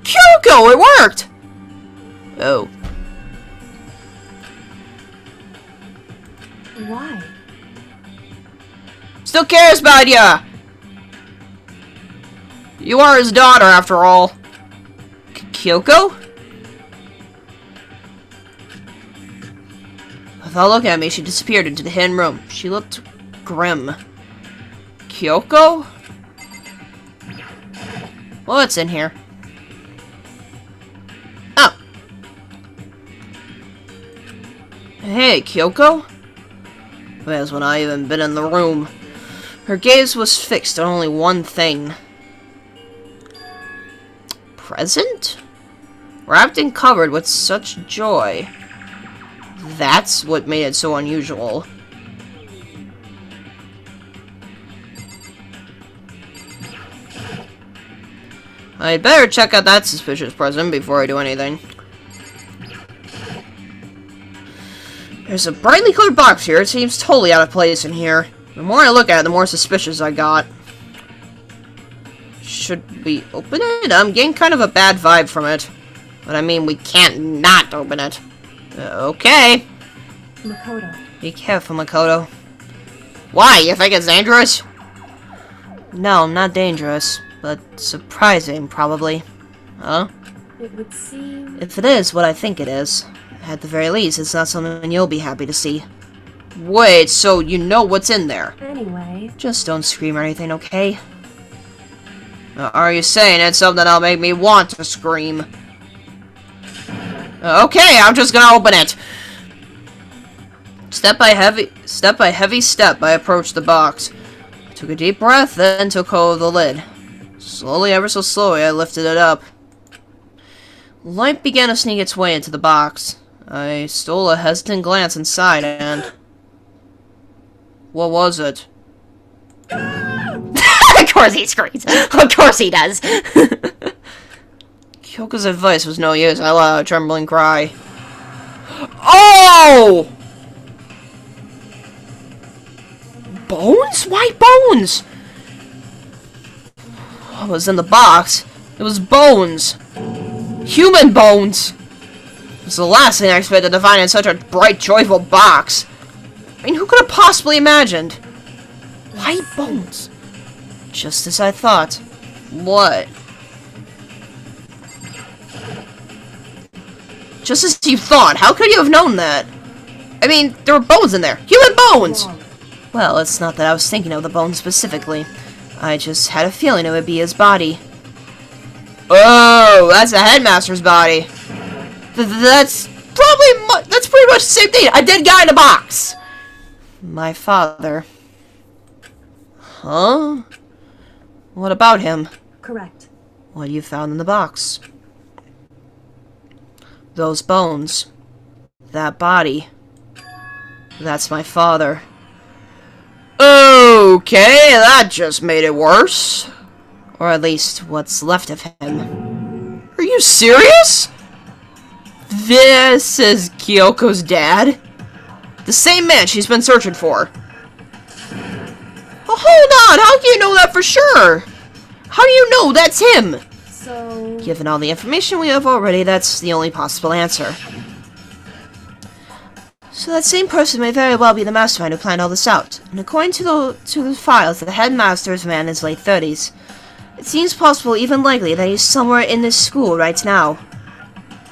Kyoko, it worked! Oh. Why? Still cares about ya! You are his daughter, after all. Kyoko? Without looking at me, she disappeared into the hidden room. She looked grim. Kyoko? What's in here? Oh. Hey, Kyoko? That's when I even been in the room. Her gaze was fixed on only one thing. Present? Wrapped and covered with such joy. That's what made it so unusual. I'd better check out that suspicious present before I do anything. There's a brightly colored box here. It seems totally out of place in here. The more I look at it, the more suspicious I got. Should we open it? I'm getting kind of a bad vibe from it. But I mean, we can't not open it. Okay. Makoto. Be careful, Makoto. Why? You think it's dangerous? No, not dangerous. But surprising, probably. Huh? It would seem... If it is what I think it is, at the very least, it's not something you'll be happy to see. Wait, so you know what's in there? Anyway... Just don't scream or anything, okay? Are you saying it's something that'll make me want to scream? Okay, I'm just gonna open it! Step by heavy step, I approached the box. Took a deep breath, then took hold of the lid. Slowly, ever so slowly, I lifted it up. Light began to sneak its way into the box. I stole a hesitant glance inside, and... what was it? Of course he screams. Of course he does. Kyoko's advice was no use. I let out a trembling cry. Oh! Bones? Why bones? What was in the box? It was bones. Human bones! It was the last thing I expected to find in such a bright, joyful box. I mean, who could have possibly imagined? Why bones? Just as I thought. What? Just as you thought. How could you have known that? I mean, there were bones in there. Human bones! Well, it's not that I was thinking of the bones specifically. I just had a feeling it would be his body. Oh, that's the headmaster's body. That's pretty much the same thing. A dead guy in a box. My father. Huh? What about him? Correct. What you found in the box? Those bones. That body. That's my father. Okay, that just made it worse. Or at least what's left of him. Are you serious? This is Kyoko's dad? The same man she's been searching for. Oh, hold on! How do you know that for sure? How do you know that's him? So... Given all the information we have already, that's the only possible answer. So that same person may very well be the mastermind who planned all this out. And according to the files, the headmaster is a man in his late 30s. It seems possible, even likely, that he's somewhere in this school right now.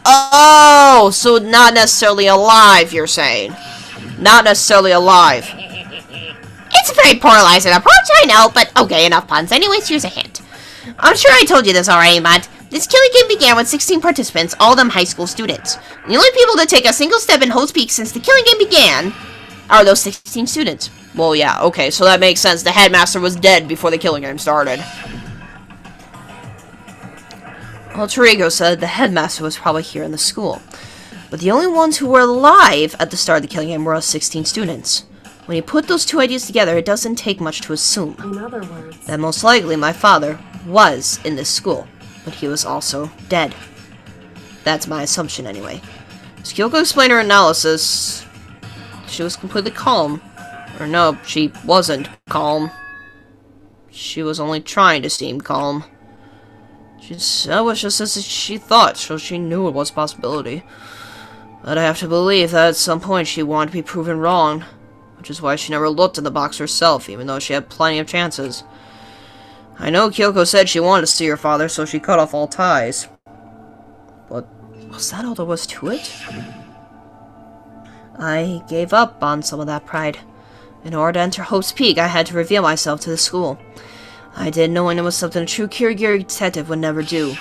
Oh, so not necessarily alive, you're saying? Not necessarily alive. It's a very polarizing approach, I know, but okay, enough puns. Anyways, here's a hint. I'm sure I told you this already, but this killing game began with 16 participants, all of them high school students. And the only people to take a single step in Hope's Peak since the killing game began are those 16 students. Well, yeah, okay, so that makes sense. The headmaster was dead before the killing game started. Alter Ego said the headmaster was probably here in the school. But the only ones who were alive at the start of the killing game were us 16 students. When you put those two ideas together, it doesn't take much to assume In other words... that most likely my father was in this school, but he was also dead. That's my assumption anyway. As Kyoko explained her analysis, she was completely calm. Or no, she wasn't calm. She was only trying to seem calm. That was just as she thought, so she knew it was a possibility. But I have to believe that at some point she wanted to be proven wrong, which is why she never looked in the box herself, even though she had plenty of chances. I know Kyoko said she wanted to see her father, so she cut off all ties. But was that all there was to it? I gave up on some of that pride. In order to enter Hope's Peak, I had to reveal myself to the school. I did, knowing it was something a true Kirigiri detective would never do.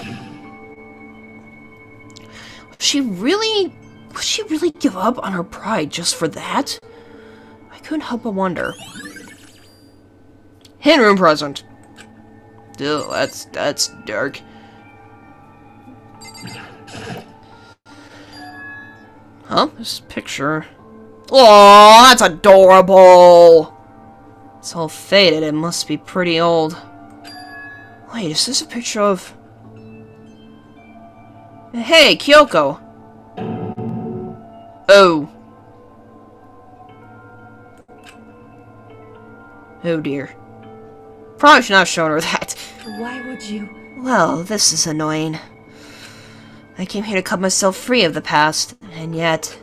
Would she really give up on her pride just for that? I couldn't help but wonder. Hidden room present. Ew, that's dark. Huh? This picture. Oh, that's adorable! It's all faded. It must be pretty old. Wait, is this a picture of... Hey, Kyoko! Oh. Oh dear. Probably should not have shown her that. Why would you... Well, this is annoying. I came here to cut myself free of the past, and yet...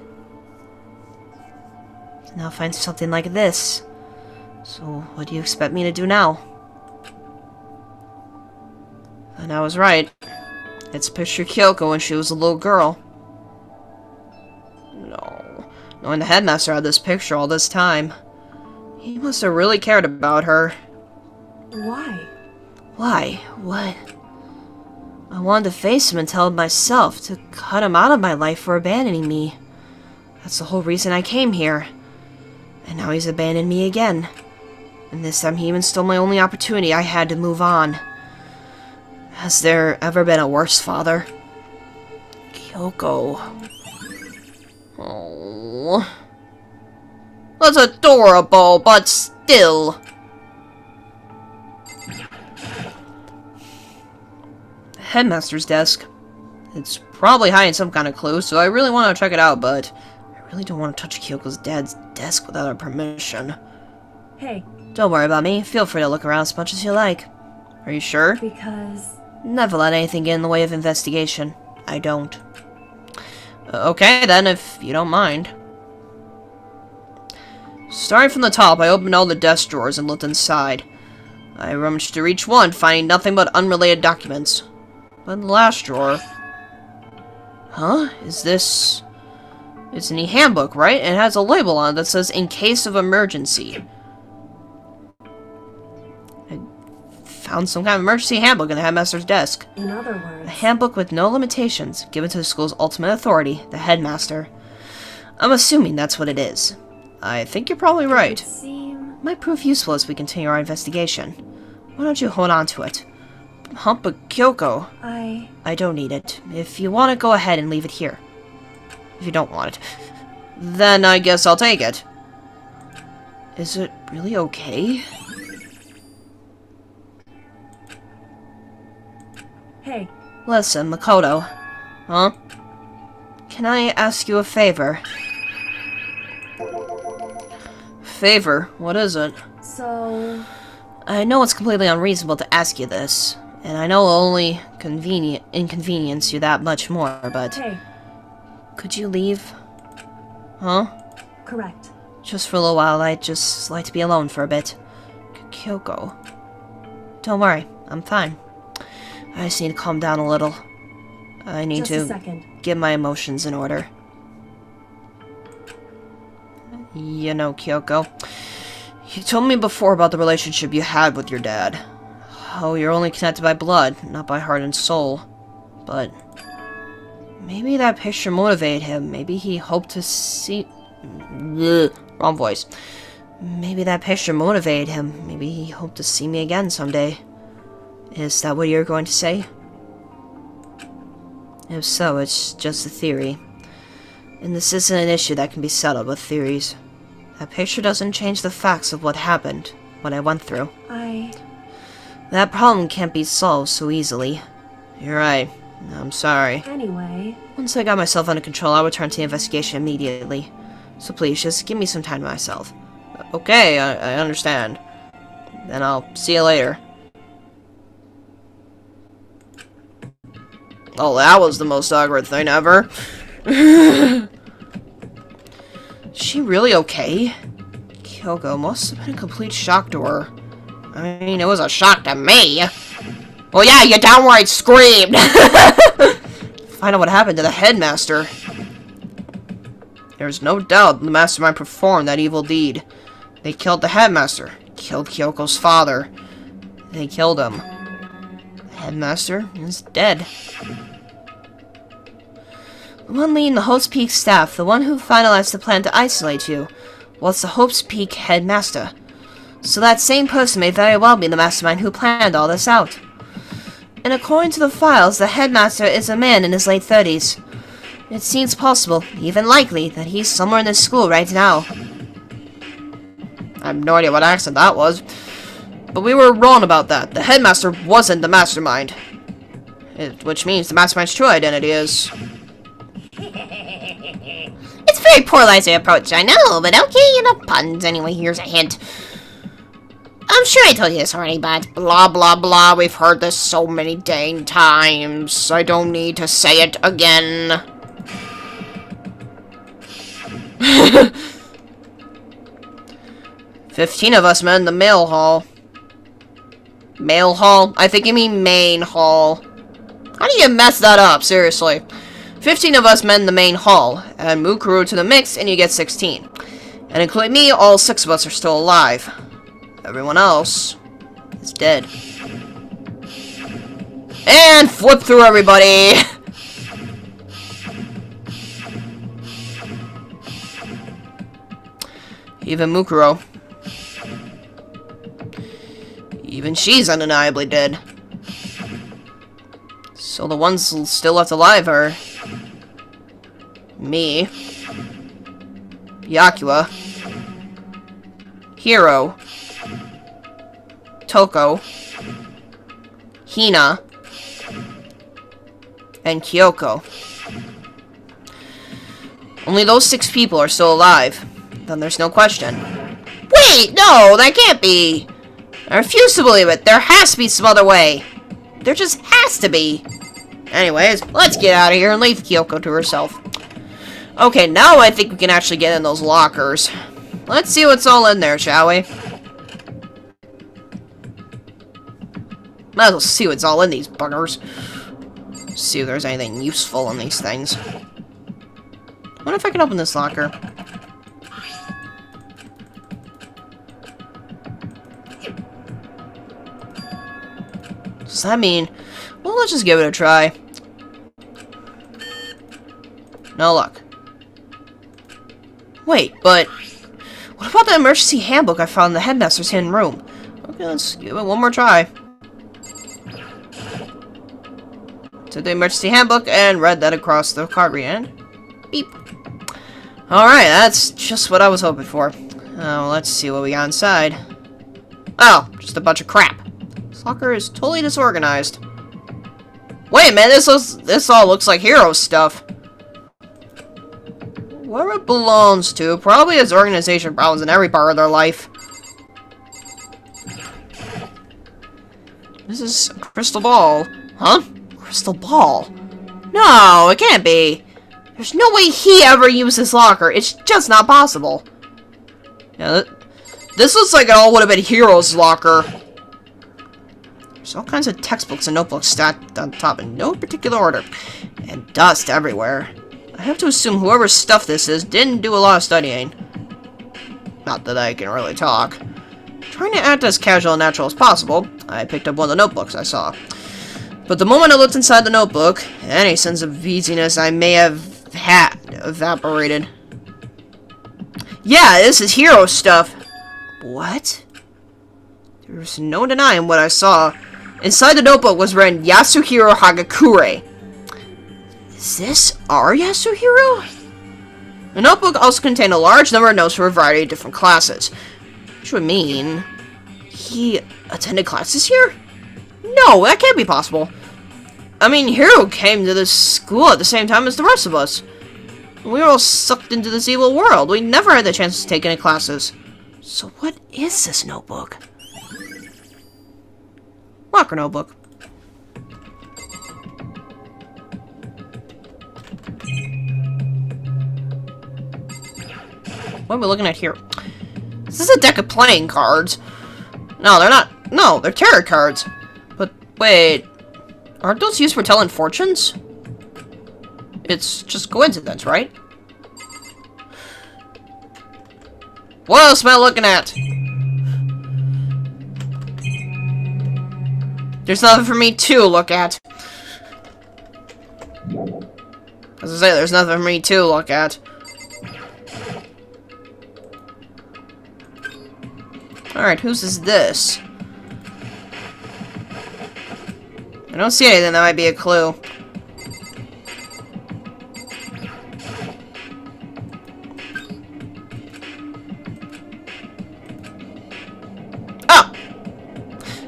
now find something like this. So, what do you expect me to do now? And I was right. It's a picture of Kyoko when she was a little girl. No. Knowing the headmaster had this picture all this time. He must have really cared about her. Why? Why? What? I wanted to face him and tell him myself, to cut him out of my life for abandoning me. That's the whole reason I came here. And now he's abandoned me again. And this time he even stole my only opportunity I had to move on. Has there ever been a worse father? Kyoko. Oh. That's adorable, but still. The headmaster's desk. It's probably hiding some kind of clue, so I really want to check it out, but I really don't want to touch Kyoko's dad's desk without her permission. Hey. Don't worry about me. Feel free to look around as much as you like. Are you sure? Because... Never let anything get in the way of investigation. I don't. Okay, then, if you don't mind. Starting from the top, I opened all the desk drawers and looked inside. I rummaged through each one, finding nothing but unrelated documents. But in the last drawer... Huh? Is this... It's an e-handbook, right? It has a label on it that says, in case of emergency. I found some kind of emergency handbook in the headmaster's desk. In other A words, handbook with no limitations, given to the school's ultimate authority, the headmaster. I'm assuming that's what it is. I think you're probably right. it seem... Might prove useful as we continue our investigation. Why don't you hold on to it? Hump a Kyoko. I don't need it. If you want it, go ahead and leave it here. If you don't want it, then I guess I'll take it. Is it really okay? Hey, Listen, Makoto. Huh? Can I ask you a favor? Favor? What is it? so... I know it's completely unreasonable to ask you this, and I know it'll only inconvenience you that much more, but... Hey, Could you leave? Huh? correct. Just for a little while, I'd just like to be alone for a bit. Kyoko. Don't worry, I'm fine. I just need to calm down a little. I need Just a to second. get my emotions in order. You know, Kyoko, you told me before about the relationship you had with your dad. How you're only connected by blood, not by heart and soul. But... maybe that picture motivated him. Maybe he hoped to see... Ugh, wrong voice. Maybe that picture motivated him. Maybe he hoped to see me again someday. Is that what you're going to say? If so, it's just a theory. And this isn't an issue that can be settled with theories. That picture doesn't change the facts of what happened, what I went through. That problem can't be solved so easily. You're right. I'm sorry. Anyway, Once I got myself under control, I'll return to the investigation immediately. So please, just give me some time to myself. Okay, I understand. Then I'll see you later. Oh, that was the most awkward thing ever. Is she really okay? Kyoko must have been a complete shock to her. I mean, it was a shock to me. Well, yeah, you downright screamed. Find out what happened to the headmaster. There's no doubt the mastermind performed that evil deed. They killed the headmaster. Killed Kyoko's father. They killed him. The headmaster is dead. The one leading the Hope's Peak staff, the one who finalized the plan to isolate you, was the Hope's Peak headmaster. So that same person may very well be the mastermind who planned all this out. And according to the files, the headmaster is a man in his late 30s. It seems possible, even likely, that he's somewhere in this school right now. I have no idea what accent that was. But we were wrong about that. The headmaster wasn't the mastermind. Which means the mastermind's true identity is... It's a very polarizing approach, I know, but okay, enough puns. Anyway, here's a hint. I'm sure I told you this already, but blah blah blah, we've heard this so many dang times. I don't need to say it again. 15 of us met in the mail hall. Mail hall? I think you mean main hall. How do you mess that up, seriously? 15 of us met in the main hall. Add Mukuru to the mix, and you get 16. And including me, all 6 of us are still alive. Everyone else is dead. And flip through everybody! Even Mukuro. Even she's undeniably dead. So the ones still left alive are... me. Yakua. Hiro. Toko. Hina. And Kyoko. Only those 6 people are still alive. Then there's no question. Wait, no, that can't be. I refuse to believe it. There has to be some other way. There just has to be. Anyways, let's get out of here and leave Kyoko to herself. Okay, now I think we can actually get in those lockers. Let's see what's all in there, shall we? Might as well see what's all in these buggers. See if there's anything useful in these things. I wonder if I can open this locker. Does that mean... Well, let's just give it a try. No luck. Wait, but... What about the emergency handbook I found in the headmaster's hidden room? Okay, let's give it one more try. Took the emergency handbook and read that across the card reader and beep. Alright, that's just what I was hoping for. Let's see what we got inside. Oh, just a bunch of crap. This locker is totally disorganized. Wait, man, this all looks like hero stuff. Whoever it belongs to probably has organization problems in every part of their life. This is a crystal ball. Huh? Crystal ball? No, it can't be. There's no way he ever used this locker. It's just not possible. Yeah, this looks like it all would have been Hero's locker. There's all kinds of textbooks and notebooks stacked on top in no particular order. And dust everywhere. I have to assume whoever stuff this is didn't do a lot of studying. Not that I can really talk. Trying to act as casual and natural as possible, I picked up one of the notebooks I saw. But the moment I looked inside the notebook, any sense of easiness I may have had evaporated. Yeah, this is hero stuff. What? There's no denying what I saw. Inside the notebook was written Yasuhiro Hagakure. Is this our Yasuhiro? The notebook also contained a large number of notes for a variety of different classes. Which would mean... he attended classes here? No, that can't be possible. I mean, Hiro came to this school at the same time as the rest of us. We were all sucked into this evil world. We never had the chance to take any classes. So what is this notebook? Locker notebook. What are we looking at here? This is a deck of playing cards. No, they're not. No, they're tarot cards. But wait, aren't those used for telling fortunes? It's just coincidence, right? What else am I looking at? There's nothing for me to look at. As I say, there's nothing for me to look at. Alright, whose is this? I don't see anything that might be a clue. Oh!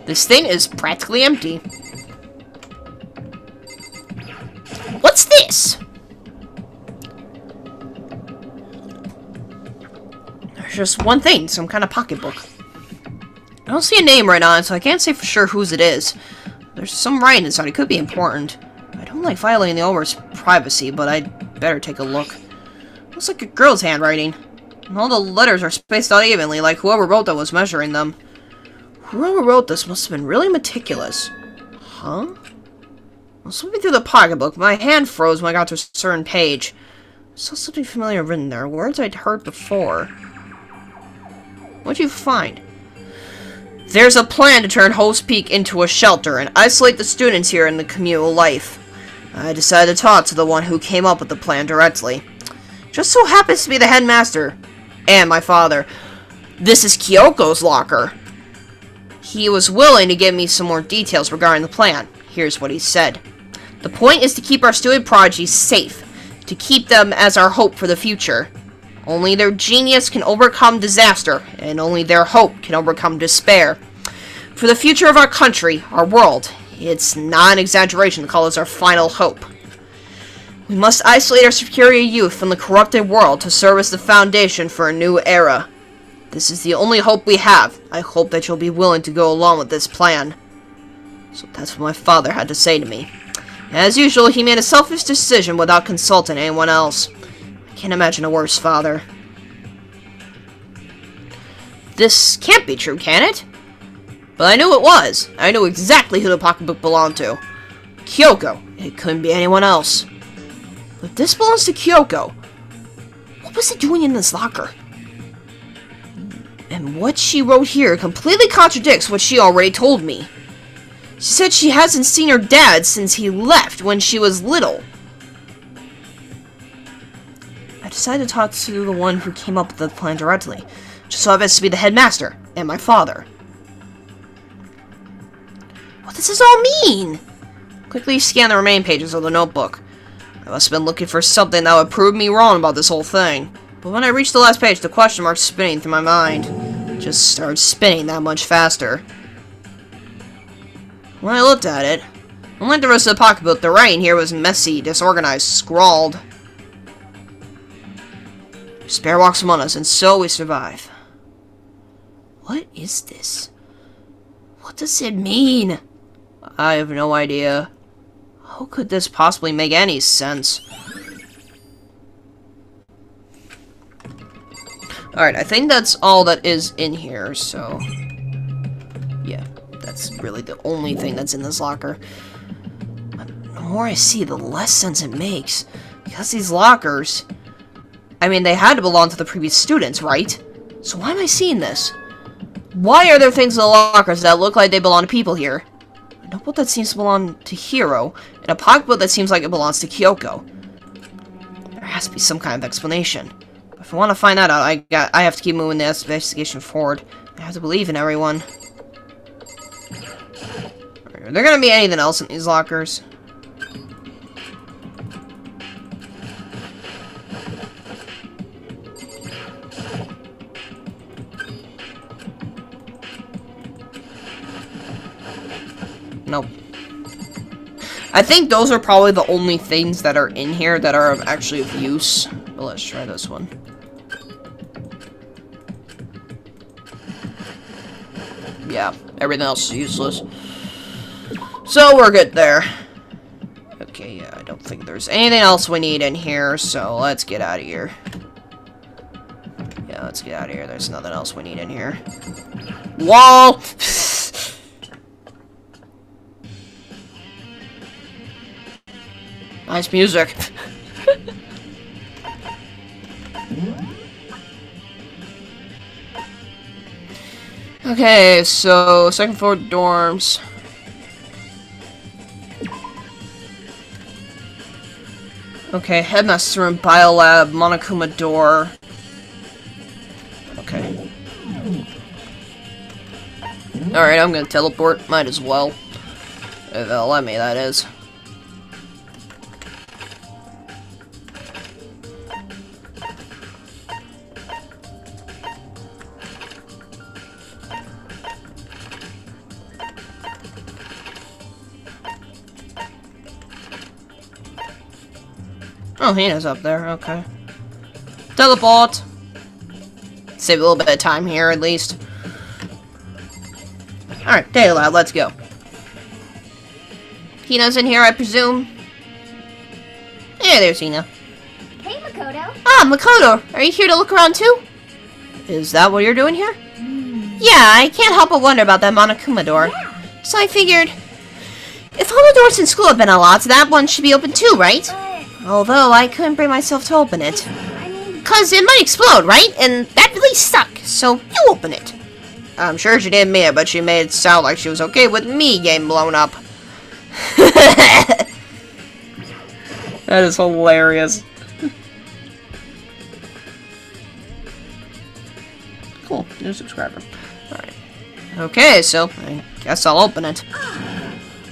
This thing is practically empty. What's this? There's just one thing, some kind of pocketbook. I don't see a name right on it, so I can't say for sure whose it is. There's some writing inside. It could be important. I don't like violating the owner's privacy, but I'd better take a look. Looks like a girl's handwriting. And all the letters are spaced out evenly, like whoever wrote them was measuring them. Whoever wrote this must have been really meticulous. Huh? I was flipping through the pocketbook. My hand froze when I got to a certain page. I saw something familiar written there. Words I'd heard before. What'd you find? There's a plan to turn Host Peak into a shelter and isolate the students here in the communal life. I decided to talk to the one who came up with the plan directly. Just so happens to be the headmaster. And my father. This is Kyoko's locker. He was willing to give me some more details regarding the plan. Here's what he said. The point is to keep our student prodigies safe. To keep them as our hope for the future. Only their genius can overcome disaster, and only their hope can overcome despair. For the future of our country, our world, it's not an exaggeration to call us our final hope. We must isolate our superior youth from the corrupted world to serve as the foundation for a new era. This is the only hope we have. I hope that you'll be willing to go along with this plan. So that's what my father had to say to me. As usual, he made a selfish decision without consulting anyone else. Can't imagine a worse father. This can't be true, can it? But I knew it was. I knew exactly who the pocketbook belonged to. Kyoko. It couldn't be anyone else. But this belongs to Kyoko. What was it doing in this locker? And what she wrote here completely contradicts what she already told me. She said she hasn't seen her dad since he left when she was little. I decided to talk to the one who came up with the plan directly. Just so happens to be the headmaster and my father. What does this all mean? Quickly scan the remaining pages of the notebook. I must have been looking for something that would prove me wrong about this whole thing. But when I reached the last page, the question mark spinning through my mind just started spinning that much faster. When I looked at it, unlike the rest of the pocketbook, the writing here was messy, disorganized, scrawled. Despair walks among us, and so we survive. What is this? What does it mean? I have no idea. How could this possibly make any sense? Alright, I think that's all that is in here, so... yeah, that's really the only thing that's in this locker. But the more I see, the less sense it makes. Because these lockers... I mean, they had to belong to the previous students, right? So why am I seeing this? Why are there things in the lockers that look like they belong to people here? A notebook that seems to belong to Hiro, and a pocketbook that seems like it belongs to Kyoko. There has to be some kind of explanation. But if I want to find that out, I have to keep moving the investigation forward. I have to believe in everyone. Are there gonna be anything else in these lockers? Nope. I think those are probably the only things that are in here that are actually of use. But let's try this one. Yeah, everything else is useless. So we're good there. Okay, yeah, I don't think there's anything else we need in here, so let's get out of here. Yeah, let's get out of here. There's nothing else we need in here. Wall! Nice music. Okay, so second floor dorms. Okay, headmaster room, biolab, Monokuma door. Okay. Alright, I'm gonna teleport. Might as well. If they'll let me, that is. Oh, Hina's up there, okay. Teleport! Save a little bit of time here, at least. Alright, Data Lab, let's go. Hina's in here, I presume? Yeah, there's Hina. Hey, Makoto. Ah, Makoto, are you here to look around too? Is that what you're doing here? Yeah, I can't help but wonder about that Monokuma door. Yeah. So I figured, if all the doors in school have been unlocked, that one should be open too, right? Although I couldn't bring myself to open it. Cause it might explode, right? And that really suck, so you open it. I'm sure she didn't mean it, but she made it sound like she was okay with me getting blown up. That is hilarious. Cool, new subscriber. Alright. Okay, so I guess I'll open it.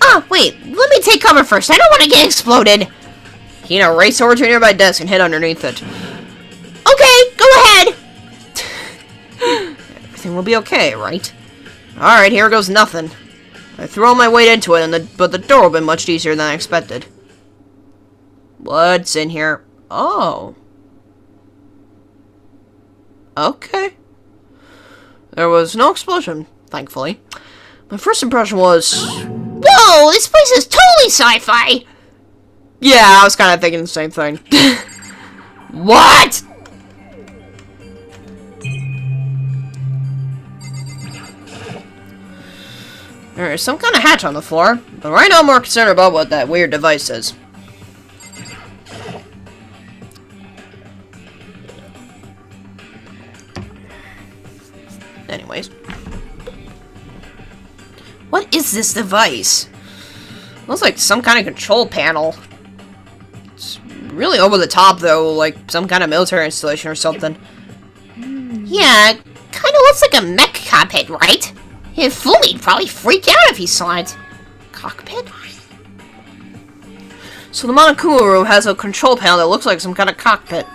Ah, wait, let me take cover first. I don't want to get exploded. Hina, race over to a nearby desk and hit underneath it. Okay, go ahead. Everything will be okay, right? Alright, here goes nothing. I threw all my weight into it, but the door opened much easier than I expected. What's in here? Oh. Okay. There was no explosion, thankfully. My first impression was... Whoa, this place is totally sci-fi. Yeah, I was kind of thinking the same thing. What? There's some kind of hatch on the floor, but right now I'm more concerned about what that weird device is. Anyways. What is this device? Looks like some kind of control panel. It's really over the top, though, like some kind of military installation or something. Yeah, kind of looks like a mech cockpit, right? If Fumi'd probably freak out if he saw it. Cockpit? So the Monokuma room has a control panel that looks like some kind of cockpit.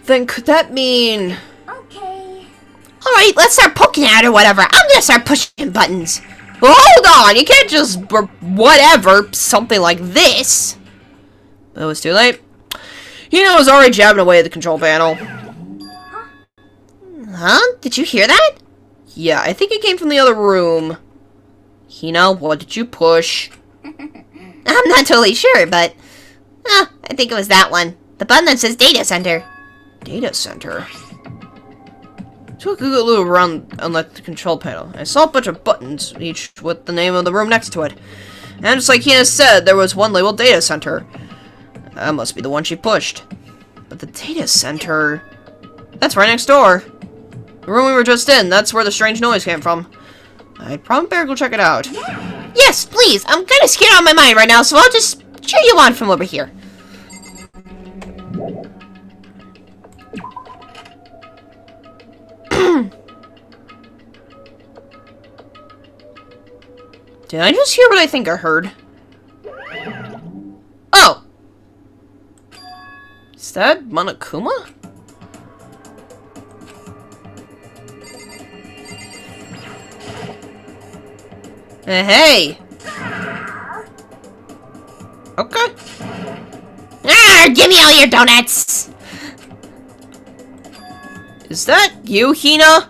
Then could that mean... Okay. Alright, let's start poking at it or whatever. I'm gonna start pushing buttons. Well, hold on! You can't just... whatever, something like this. But it was too late. Hina was already jabbing away at the control panel. Huh? Did you hear that? Yeah, I think it came from the other room. Hina, what did you push? I'm not totally sure, but... I think it was that one. The button that says Data Center. Data center? Took a good look around on the control panel. I saw a bunch of buttons, each with the name of the room next to it. And just like Hina said, there was one labeled Data Center. That must be the one she pushed. But the Data Center... That's right next door. The room we were just in, that's where the strange noise came from. I'd probably better go check it out. Yes, please. I'm kind of scared out of my mind right now, so I'll just cheer you on from over here. Did I just hear what I think I heard? Oh! Is that Monokuma? Hey! Okay. Give me all your donuts! Is that you, Hina?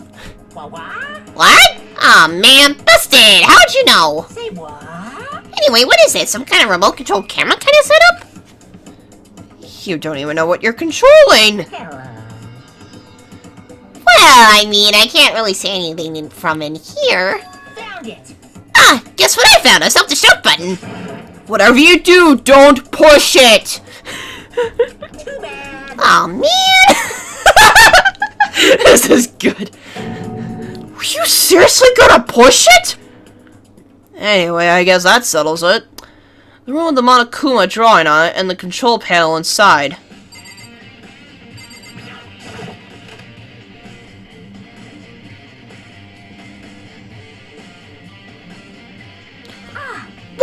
What? Aw, man, busted! How'd you know? Say what? Anyway, what is it? Some kind of remote control camera kind of setup? You don't even know what you're controlling! Well, I mean, I can't really see anything from in here. Found it. Ah, guess what I found? A self-destruct button. Whatever you do, don't push it! Too bad. Oh man! This is good. Were you seriously gonna push it? Anyway, I guess that settles it. The room with the Monokuma drawing on it and the control panel inside.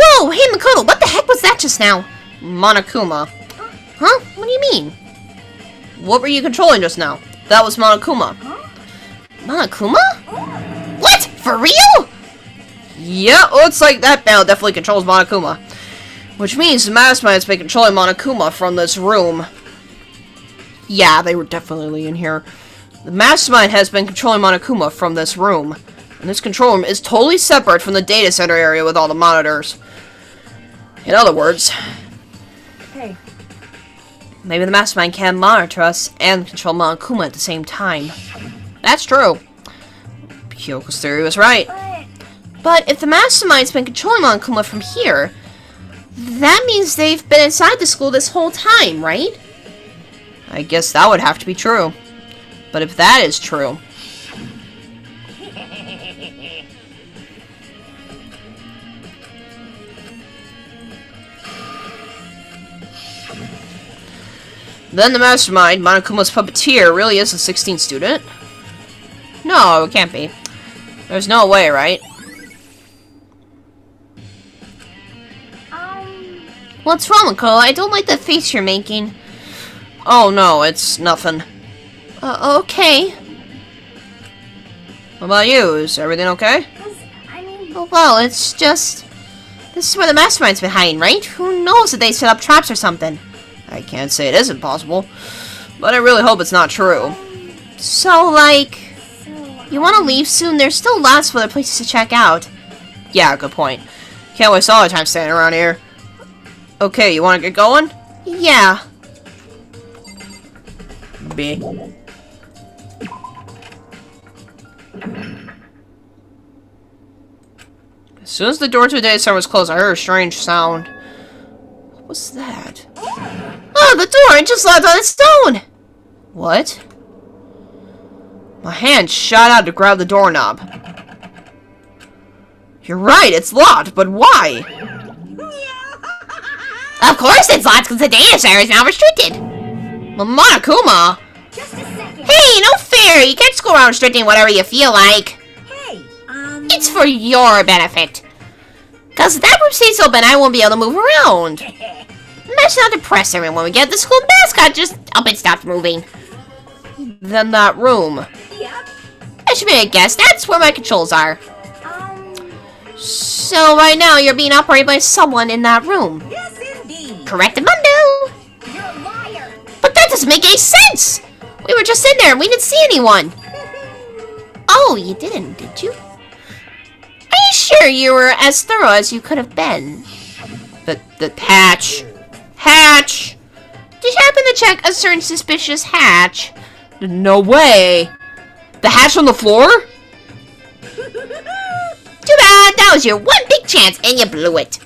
Whoa, hey Makoto, what the heck was that just now? Monokuma. Huh? What do you mean? What were you controlling just now? That was Monokuma. Monokuma? What? For real? Yeah, looks like that panel definitely controls Monokuma. Which means the Mastermind's been controlling Monokuma from this room. Yeah, they were definitely in here. The Mastermind has been controlling Monokuma from this room. And this control room is totally separate from the data center area with all the monitors. In other words, Hey, maybe the Mastermind can monitor us and control Monokuma at the same time. That's true. Kyoko's theory was right. But if the Mastermind's been controlling Monokuma from here, that means they've been inside the school this whole time, right? I guess that would have to be true. But if that is true... then the Mastermind, Monokuma's puppeteer, really is a 16th student? No, it can't be. There's no way, right? What's wrong, Makoto? I don't like the face you're making. Oh no, it's nothing. Okay. What about you? Is everything okay? Oh, well, it's just... This is where the Mastermind's been hiding, right? Who knows if they set up traps or something? I can't say it isn't possible, but I really hope it's not true. So, like... You want to leave soon? There's still lots of other places to check out. Yeah, good point. Can't waste all the time standing around here. Okay, you want to get going? Yeah. B. As soon as the door to the data center was closed, I heard a strange sound. What was that? Oh, the door! It just locked on its own! What? My hand shot out to grab the doorknob. You're right, it's locked, but why? Of course it's locked because the data center is now restricted. Monokuma! Just a second. Hey, no fair. You can't just go around restricting whatever you feel like. Hey, It's for your benefit. Because if that room stays open, I won't be able to move around. Imagine how depressing when we get the school mascot just up and stopped moving. Then that room. Yep. That should be a guess. That's where my controls are. So right now you're being operated by someone in that room. Yes, indeed. Correct-amundo. You're a liar. But that doesn't make any sense. We were just in there and we didn't see anyone. Oh, you didn't, did you? Are you sure you were as thorough as you could have been? The hatch. Hatch! Did you happen to check a certain suspicious hatch? No way! The hatch on the floor? Too bad. That was your one big chance and you blew it.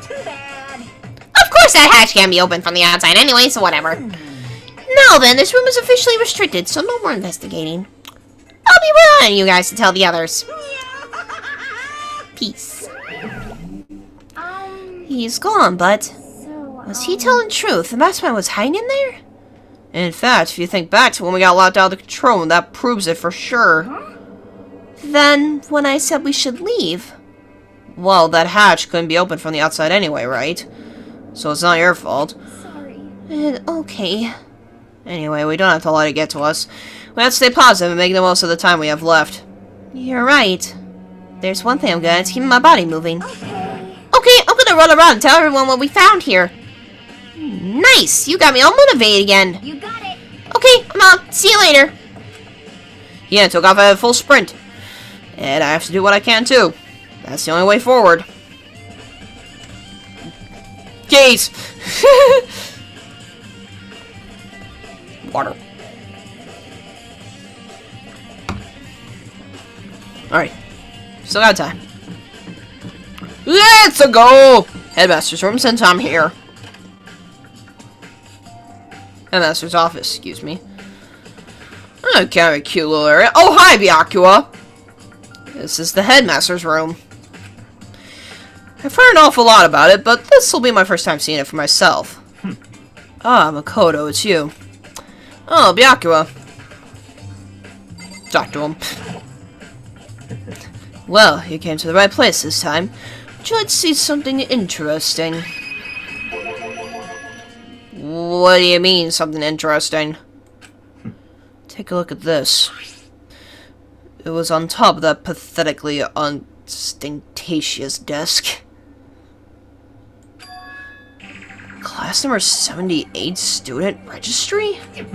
Too bad. Of course that hatch can't be opened from the outside anyway, so whatever. Now then, this room is officially restricted, so no more investigating. I'll be relying on you guys to tell the others. Peace. He's gone, but was he telling the truth? The mastermind was hiding in there? In fact, if you think back to when we got locked out of the control room, that proves it for sure. Then, when I said we should leave... Well, that hatch couldn't be opened from the outside anyway, right? So it's not your fault. Sorry. Okay. Anyway, we don't have to let it get to us. We have to stay positive and make the most of the time we have left. You're right. There's one thing I'm good at, it's keeping my body moving. Okay. Okay, I'm gonna run around and tell everyone what we found here. Nice! You got me all motivated again. You got it. Okay, I'm out. See you later. Yeah, took off at a full sprint. And I have to do what I can too. That's the only way forward. Jeez! Water. Alright. Still got time. Let's go! Headmaster's room, since I'm here. Headmaster's office, excuse me. Oh, kind of a cute little area. Oh, hi, Byakuya! This is the headmaster's room. I've heard an awful lot about it, but this will be my first time seeing it for myself. Ah, Makoto, it's you. Oh, Byakuya. Talk to him. Well, you came to the right place this time. Would you like to see something interesting? What do you mean, something interesting? Take a look at this. It was on top of that pathetically ostentatious desk. Class number 78 student registry? It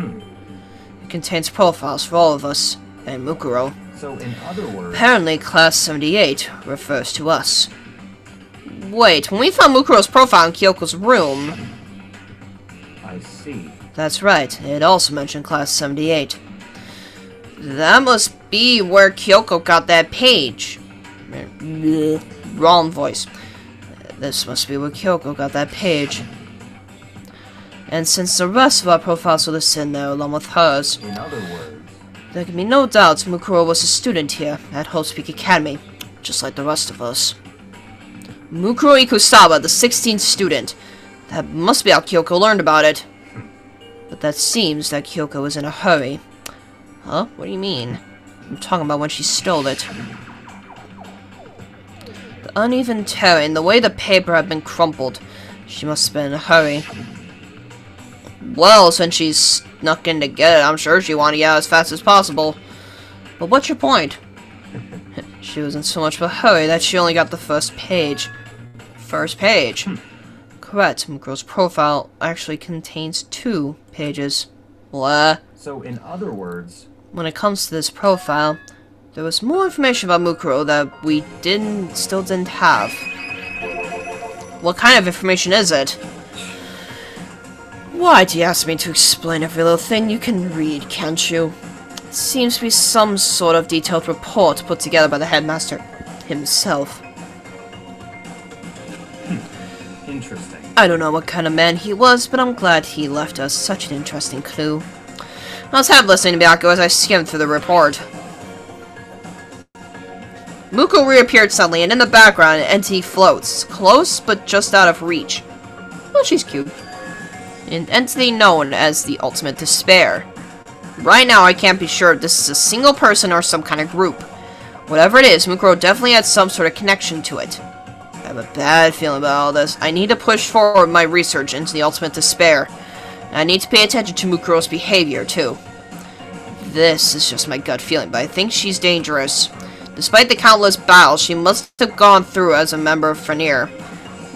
contains profiles for all of us, and Mukuro. So, in other words... Apparently, Class 78 refers to us. Wait, when we found Mukuro's profile in Kyoko's room... I see. That's right, it also mentioned Class 78. That must be where Kyoko got that page. Wrong voice. This must be where Kyoko got that page. And since the rest of our profiles were listed in there along with hers, In other words... there can be no doubt Mukuro was a student here at Hope Peak Academy, just like the rest of us. Mukuro Ikusawa, the 16th student. That must be how Kyoko learned about it. But that seems that Kyoko was in a hurry. Huh? What do you mean? I'm talking about when she stole it. The uneven tearing, the way the paper had been crumpled. She must have been in a hurry. Well, since she snuck in to get it, I'm sure she wanted to get out as fast as possible. But what's your point? She was in so much of a hurry that she only got the first page. First page? Correct, Mukuro's profile actually contains 2 pages. What? So, in other words... When it comes to this profile, there was more information about Mukuro that we still didn't have. What kind of information is it? Why do you ask me to explain every little thing? You can read, can't you? It seems to be some sort of detailed report put together by the headmaster. himself. Interesting. I don't know what kind of man he was, but I'm glad he left us such an interesting clue. I was half listening to Byakuya as I skimmed through the report. Muko reappeared suddenly, and in the background, an entity floats. Close, but just out of reach. Well, she's cute. An entity known as the Ultimate Despair. Right now, I can't be sure if this is a single person or some kind of group. Whatever it is, Mukuro definitely had some sort of connection to it. I have a bad feeling about all this. I need to push forward my research into the Ultimate Despair. And I need to pay attention to Mukuro's behavior, too. This is just my gut feeling, but I think she's dangerous. Despite the countless battles she must have gone through as a member of Fenrir,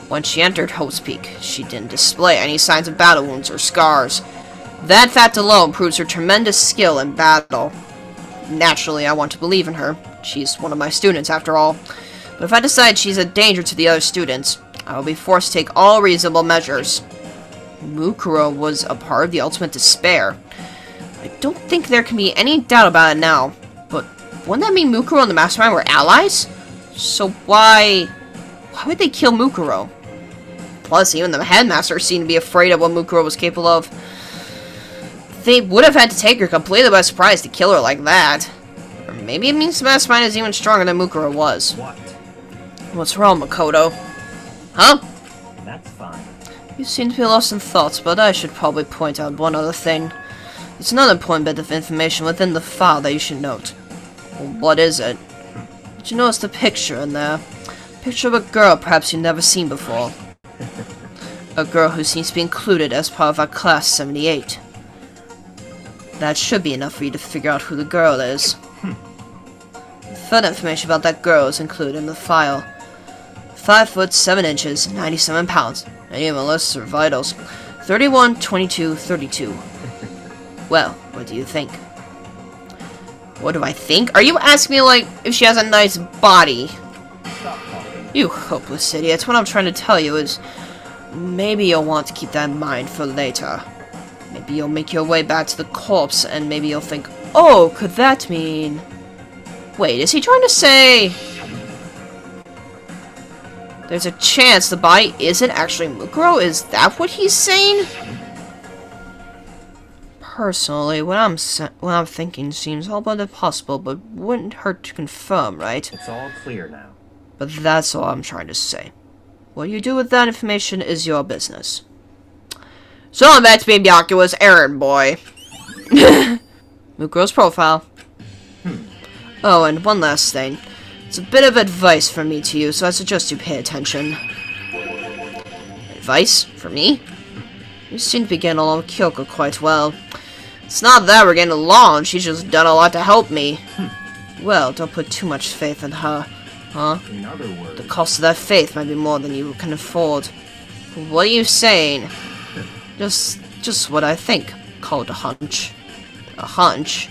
when she entered Hope's Peak, she didn't display any signs of battle wounds or scars. That fact alone proves her tremendous skill in battle. Naturally, I want to believe in her. She's one of my students, after all. But if I decide she's a danger to the other students, I will be forced to take all reasonable measures. Mukuro was a part of the Ultimate Despair. I don't think there can be any doubt about it now. But wouldn't that mean Mukuro and the Mastermind were allies? So why would they kill Mukuro? Plus, even the headmaster seemed to be afraid of what Mukuro was capable of. They would have had to take her completely by surprise to kill her like that. Or maybe it means the Mastermind is even stronger than Mukuro was. What? What's wrong, Makoto? Huh? That's fine. You seem to be lost in thoughts, but I should probably point out one other thing. It's another important bit of information within the file that you should note. Well, what is it? Did you notice the picture in there? Picture of a girl perhaps you've never seen before. A girl who seems to be included as part of our class 78. That should be enough for you to figure out who the girl is. Further information about that girl is included in the file. 5 foot 7 inches, 97 pounds, and even lists her vitals. 31, 22, 32. Well, what do you think? What do I think? Are you asking me, like, if she has a nice body? Stop talking. You hopeless idiot. What I'm trying to tell you is, maybe you'll want to keep that in mind for later. Maybe you'll make your way back to the corpse, and maybe you'll think, oh, could that mean... Wait, is he trying to say... There's a chance the body isn't actually Mukuro? Is that what he's saying? Personally, what I'm thinking seems all but impossible, but wouldn't hurt to confirm, right? It's all clear now. But that's all I'm trying to say. What you do with that information is your business. So I'm back to being Byakuya's errand boy. Mukuro's profile. Oh, and one last thing. It's a bit of advice from me to you, so I suggest you pay attention. Advice? For me? You seem to be getting along with Kyoko quite well. It's not that we're getting along, she's just done a lot to help me. Well, don't put too much faith in her. Huh? In other words, The cost of that faith might be more than you can afford. What are you saying? Just what I think. Call it a hunch. A hunch?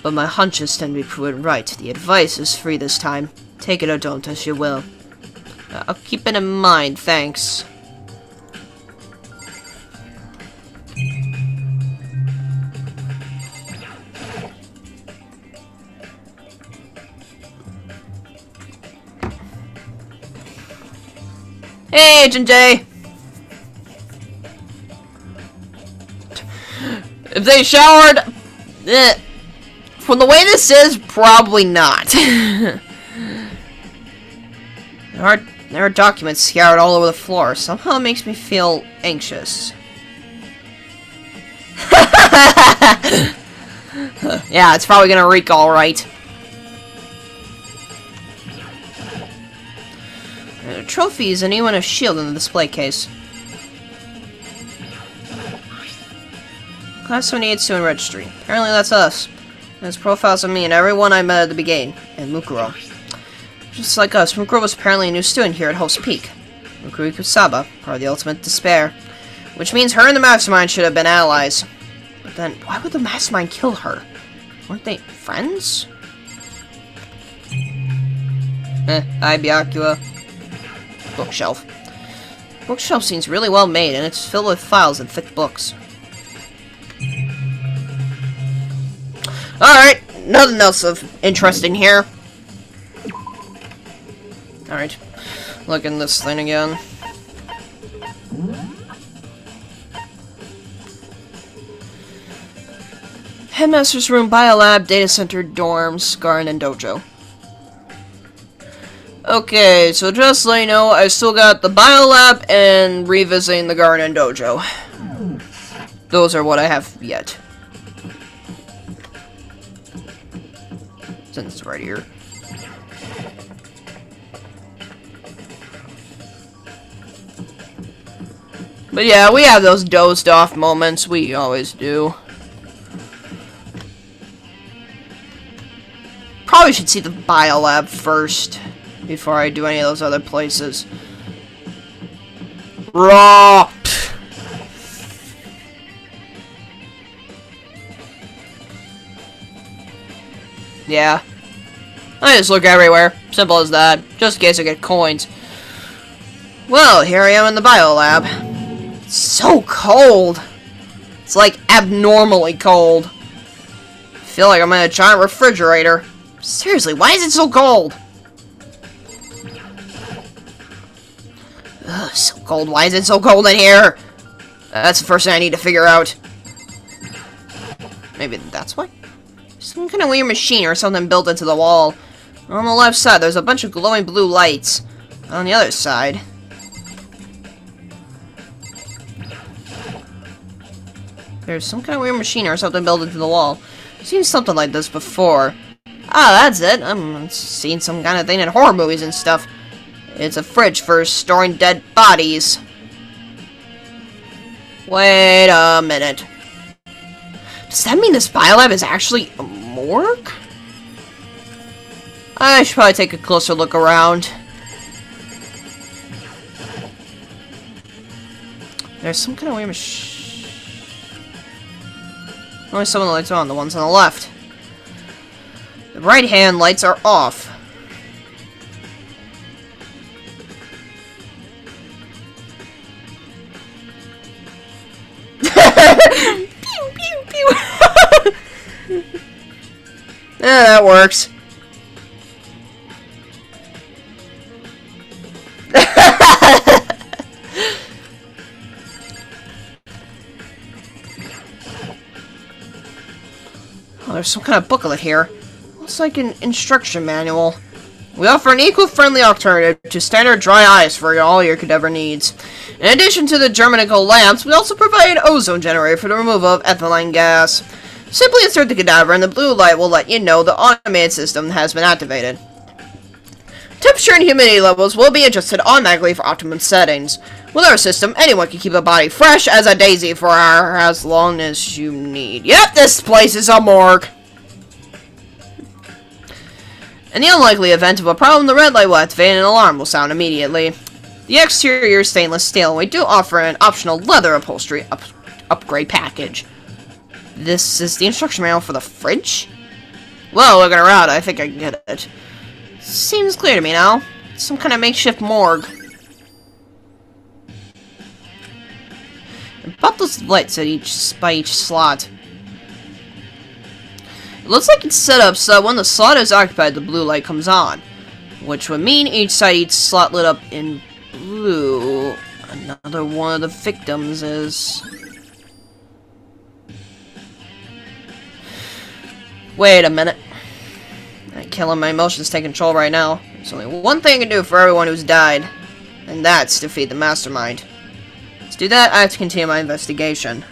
But my hunches tend to be proven right. The advice is free this time. Take it or don't, as you will. I'll keep it in mind, thanks. Hey, Agent J! If they showered... From the way this is, probably not. there are documents scattered all over the floor. Somehow it makes me feel anxious. Yeah, it's probably gonna reek alright. Trophies and even a shield in the display case. Class 78 student registry. Apparently that's us. There's profiles of me and everyone I met at the beginning, and Mukuro. Just like us, Mukuro was apparently a new student here at Hope's Peak. Mukuro Kusaba, part of the Ultimate Despair. Which means her and the Mastermind should have been allies. But then, why would the Mastermind kill her? Weren't they friends? Hi, Byakuya. Bookshelf. Bookshelf seems really well made, and it's filled with files and thick books. Alright, nothing else of interest in here. Alright. Look in this thing again. Headmaster's room, biolab, data center, dorms, garden, and dojo. Okay, so just so you know, I still got the biolab and revisiting the garden and dojo. Those are what I have yet. Since it's right here. But yeah, we have those dozed off moments. We always do. Probably should see the biolab first before I do any of those other places. Raw. Yeah. I just look everywhere. Simple as that. Just in case I get coins. Well, here I am in the biolab. It's so cold. It's like abnormally cold. I feel like I'm in a giant refrigerator. Seriously, why is it so cold? Ugh, so cold. Why is it so cold in here? That's the first thing I need to figure out. Maybe that's why? Some kind of weird machine or something built into the wall. On the left side, there's a bunch of glowing blue lights. On the other side... there's some kind of weird machine or something built into the wall. I've seen something like this before. Ah, that's it. I'm seeing some kind of thing in horror movies and stuff. It's a fridge for storing dead bodies. Wait a minute. Does that mean this biolab is actually a morgue? I should probably take a closer look around. There's some kind of weird machine. Only some of the lights are on, the ones on the left. The right-hand lights are off. Pew, pew, pew. Yeah, that works. Oh, there's some kind of booklet here. Looks like an instruction manual. We offer an eco-friendly alternative to standard dry ice for all your cadaver needs. In addition to the Germanical lamps, we also provide an ozone generator for the removal of ethylene gas. Simply insert the cadaver and the blue light will let you know the automated system has been activated. Temperature and humidity levels will be adjusted automatically for optimum settings. With our system, anyone can keep a body fresh as a daisy for as long as you need. Yep, this place is a morgue. In the unlikely event of a problem, the red light will activate and an alarm will sound immediately. The exterior is stainless steel, and we do offer an optional leather upholstery upgrade package. This is the instruction manual for the fridge? Well, looking around, I think I can get it. Seems clear to me now. Some kind of makeshift morgue. About those lights at by each slot. It looks like it's set up so that when the slot is occupied, the blue light comes on. Which would mean each slot lit up in blue. Another one of the victims is... Wait a minute. I'm killing my emotions, take control right now. There's only one thing I can do for everyone who's died. And that's defeat the mastermind. To do that, I have to continue my investigation.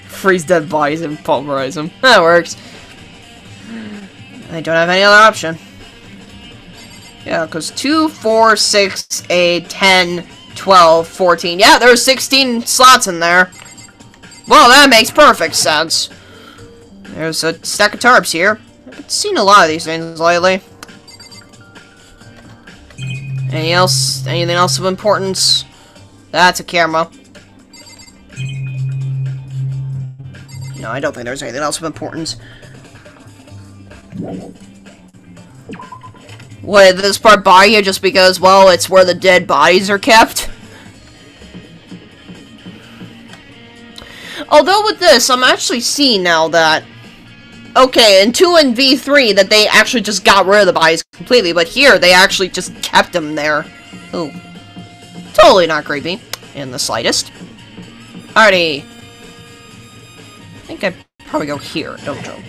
Freeze dead bodies and pulverize them. That works. I don't have any other option. Yeah, because 2, 4, 6, 8, 10, 12, 14. Yeah, there were 16 slots in there. Well, that makes perfect sense. There's a stack of tarps here. I've seen a lot of these things lately. Anything else of importance? That's a camera. No, I don't think there's anything else of importance. Wait, this part by here just because, well, it's where the dead bodies are kept? Although with this, I'm actually seeing now that okay, in 2 and V3 that they actually just got rid of the bodies completely, but here they actually just kept them there. Oh. Totally not creepy. In the slightest. Alrighty. I think I'd probably go here. Don't jump.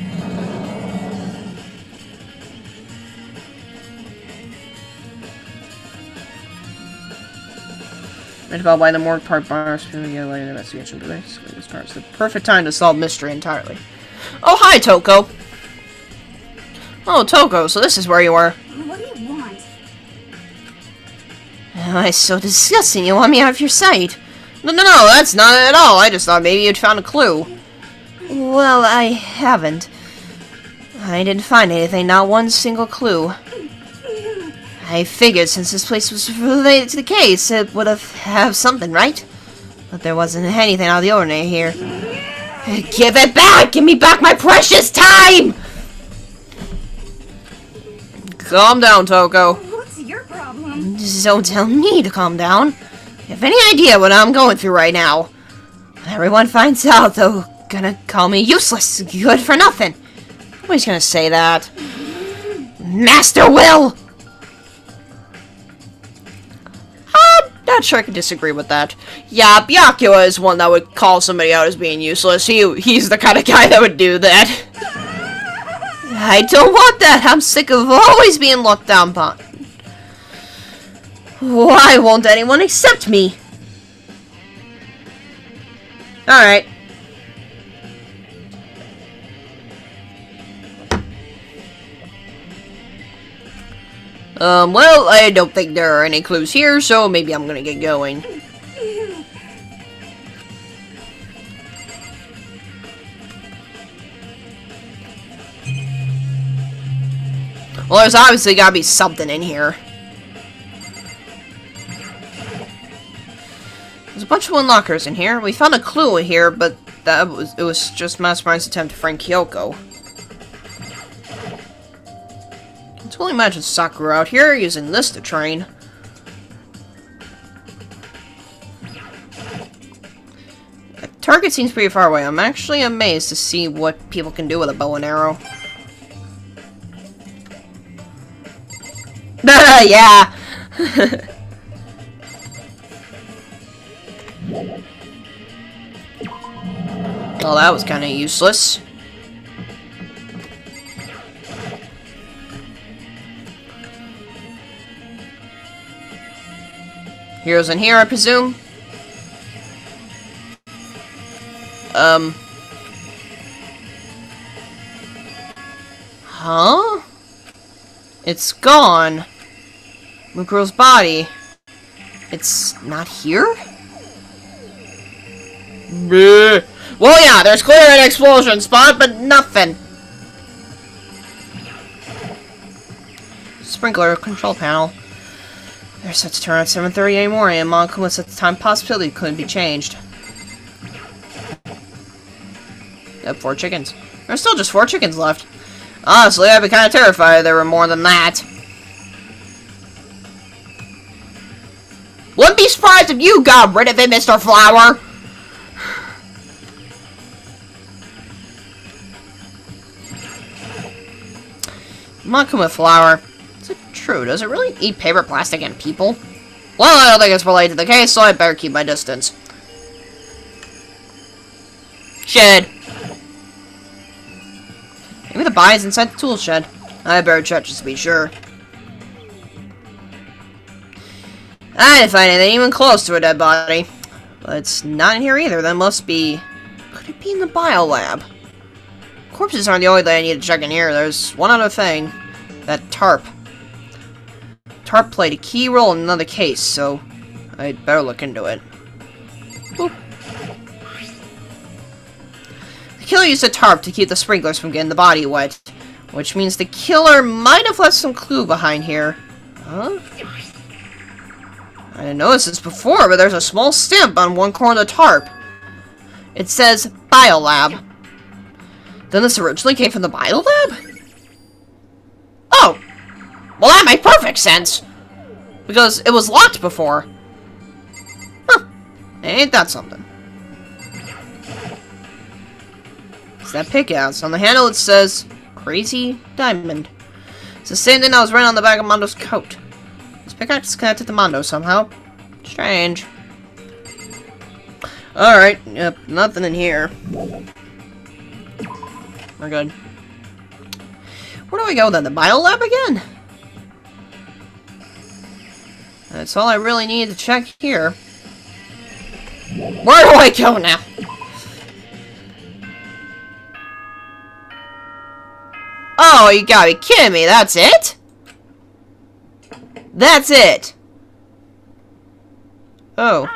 Right about why the morgue part bars later investigation, but basically this part's the perfect time to solve mystery entirely. Oh, hi, Toko. Oh, Toko, so this is where you are. What do you want? Oh, it's so disgusting. You want me out of your sight? No, that's not it at all. I just thought maybe you'd found a clue. Well, I haven't. I didn't find anything, not one single clue. I figured since this place was related to the case, it would have something, right? But there wasn't anything out of the ordinary here. Give it back! Give me back my precious time! Calm down, Toko. What's your problem? Just don't tell me to calm down. You have any idea what I'm going through right now? When everyone finds out, they're gonna call me useless, good for nothing. Nobody's gonna say that. Master will! Not sure I can disagree with that. Yeah, Byakuya is one that would call somebody out as being useless. He's the kind of guy that would do that. I don't want that. I'm sick of always being looked down upon. Why won't anyone accept me? Alright. Well, I don't think there are any clues here, so maybe I'm gonna get going. Well, there's obviously gotta be something in here. There's a bunch of unlockers in here. We found a clue here, but it was just Mastermind's attempt to find Kyoko. I can totally imagine Sakura out here using this to train. The target seems pretty far away. I'm actually amazed to see what people can do with a bow and arrow. Yeah! Well, that was kind of useless. Heroes in here, I presume? Huh? It's gone. Mukuro's body. It's not here? Bleh. Well, yeah, there's clearly an explosion spot, but nothing. Sprinkler control panel. They're set to turn on 7:30 a.m. and Monokuma at the time possibility couldn't be changed. Yep, 4 chickens. There's still just 4 chickens left. Honestly, I'd be kind of terrified if there were more than that. Wouldn't be surprised if you got rid of it, Mr. Flower! Monokuma Flower. Is it true? Does it really eat paper, plastic, and people? Well, I don't think it's related to the case, so I better keep my distance. Shed. Maybe the body's inside the tool shed. I better check just to be sure. I didn't find anything even close to a dead body. But it's not in here either. That must be... Could it be in the biolab? Corpses aren't the only thing I need to check in here. There's one other thing. That tarp. Tarp played a key role in another case, so I'd better look into it. Boop. The killer used a tarp to keep the sprinklers from getting the body wet, which means the killer might have left some clue behind here. Huh? I didn't notice this before, but there's a small stamp on one corner of the tarp. It says Biolab. Then this originally came from the Biolab? Oh! Well, that made perfect sense! Because it was locked before. Huh. Ain't that something? It's that pickaxe. On the handle it says, Crazy Diamond. It's the same thing that was written on the back of Mondo's coat. This pickaxe is connected to Mondo somehow. Strange. Alright, yep, nothing in here. We're good. Where do we go then? The biolab again? That's all I really need to check here. Where do I go now? Oh, you gotta be kidding me. That's it? That's it. Oh.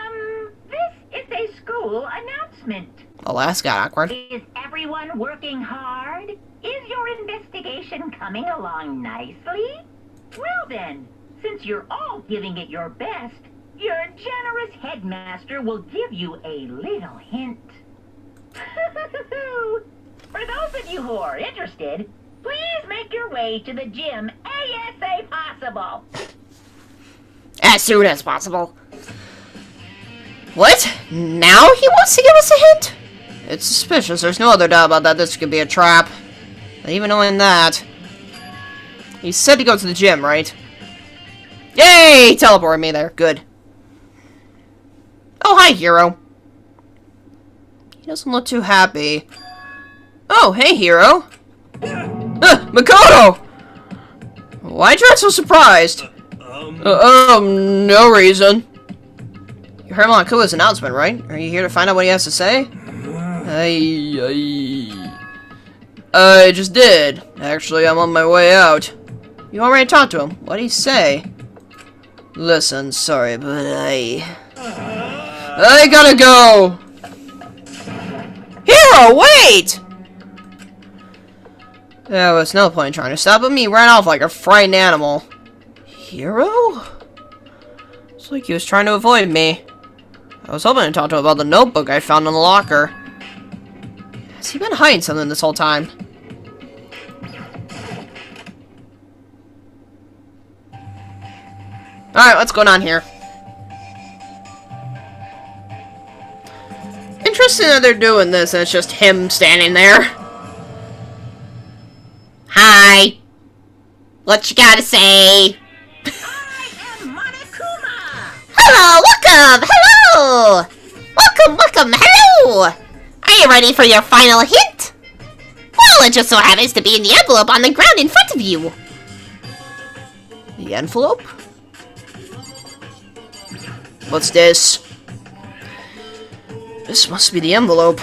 This is a school announcement. Well, that's got awkward. Is everyone working hard? Is your investigation coming along nicely? Well then, since you're all giving it your best, your generous headmaster will give you a little hint. For those of you who are interested, please make your way to the gym ASAP possible. As soon as possible. What? Now he wants to give us a hint? It's suspicious. There's no other doubt about that. This could be a trap. But even knowing that, he said to go to the gym, right? Yay! He teleported me there. Good. Oh, hi, Hero. He doesn't look too happy. Oh, hey, Hero. Makoto! Why'd you act so surprised? No reason. You heard Makoto's announcement, right? Are you here to find out what he has to say? I just did. Actually, I'm on my way out. You already talked to him. What'd he say? Listen, sorry, but I gotta go! Hero, wait! There was no point in trying to stop him. He ran off like a frightened animal. Hero? It's like he was trying to avoid me. I was hoping to talk to him about the notebook I found in the locker. Has he been hiding something this whole time? Alright, what's going on here? Interesting that they're doing this and it's just him standing there. Hi. What you gotta say? Hello, welcome, hello! Welcome, hello! Are you ready for your final hint? Well, it just so happens to be in the envelope on the ground in front of you. The envelope? What's this? This must be the envelope.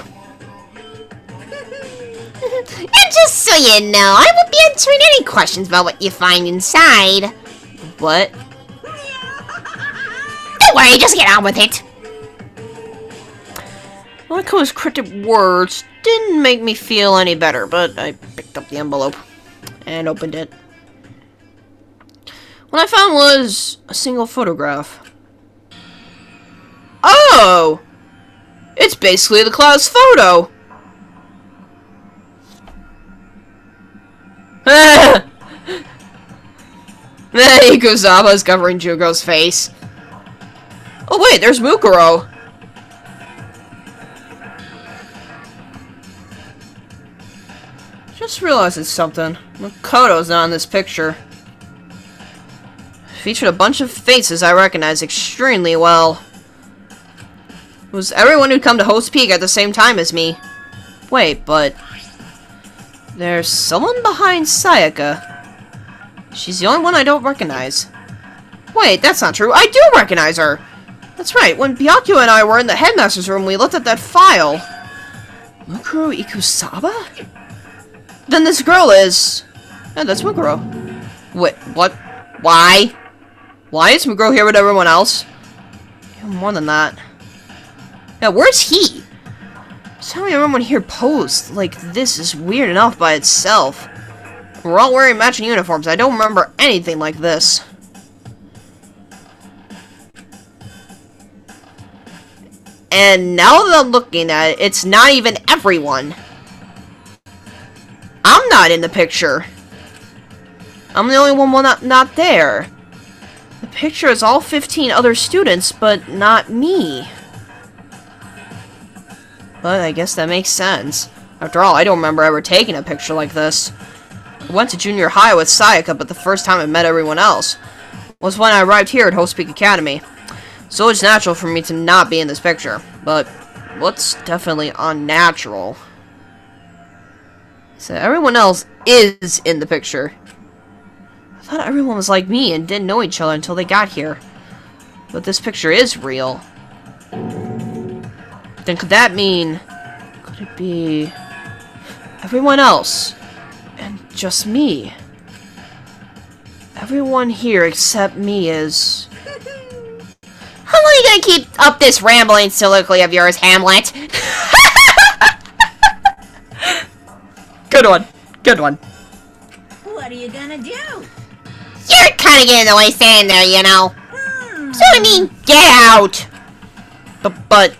And just so you know, I won't be answering any questions about what you find inside. What? Don't worry, just get on with it. Makoto's cryptic words didn't make me feel any better, but I picked up the envelope and opened it. What I found was a single photograph. Oh! It's basically the class photo! Ikuzaba's covering Jugo's face. Oh wait, there's Mukuro! Just realized something. Makoto's not in this picture. Featured a bunch of faces I recognize extremely well. It was everyone who'd come to Host Peak at the same time as me. Wait, but... there's someone behind Sayaka. She's the only one I don't recognize. Wait, that's not true. I do recognize her! That's right, when Byakuya and I were in the headmaster's room, we looked at that file. Mukuro Ikusaba? Then this girl is... yeah, that's Mukuro. Wait, what? Why? Why is Mukuro here with everyone else? Yeah, more than that. Yeah, where's he? Tell me everyone here posed like this is weird enough by itself. We're all wearing matching uniforms. I don't remember anything like this. And now that I'm looking at it, it's not even everyone. I'm not in the picture. I'm the only one not there. The picture is all 15 other students, but not me. But I guess that makes sense. After all, I don't remember ever taking a picture like this. I went to junior high with Sayaka, but the first time I met everyone else was when I arrived here at Host Peak Academy. So it's natural for me to not be in this picture. But what's definitely unnatural is that everyone else is in the picture. I thought everyone was like me and didn't know each other until they got here. But this picture is real. Then could that mean... could it be... everyone else? And just me? Everyone here except me is... How long are you gonna keep up this rambling soliloquy of yours, Hamlet? Good one. Good one. What are you gonna do? You're kinda getting in the way standing there, you know. So I mean, get out! But...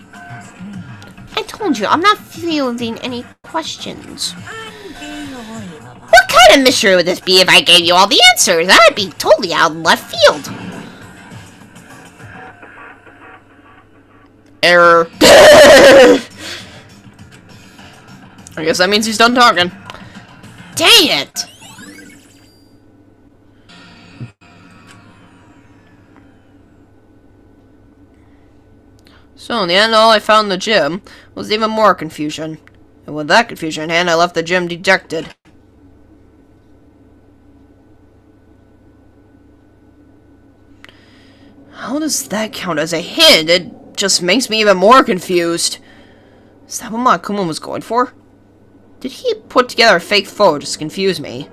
I told you, I'm not fielding any questions. What kind of mystery would this be if I gave you all the answers? I'd be totally out in left field. Error. I guess that means he's done talking. Dang it! So, in the end, all I found in the gym was even more confusion. And with that confusion in hand, I left the gym dejected. How does that count as a hint? It just makes me even more confused. Is that what Makuma was going for? Did he put together a fake photo just to confuse me?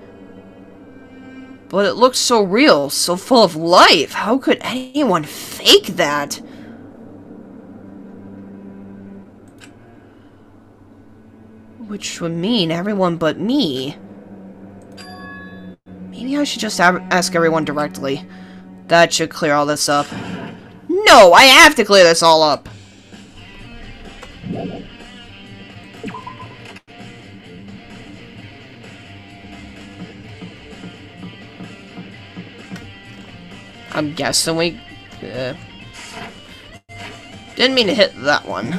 But it looks so real, so full of life. How could anyone fake that? Which would mean everyone but me. Maybe I should just ask everyone directly. That should clear all this up. No, I have to clear this all up. I'm guessing we... didn't mean to hit that one.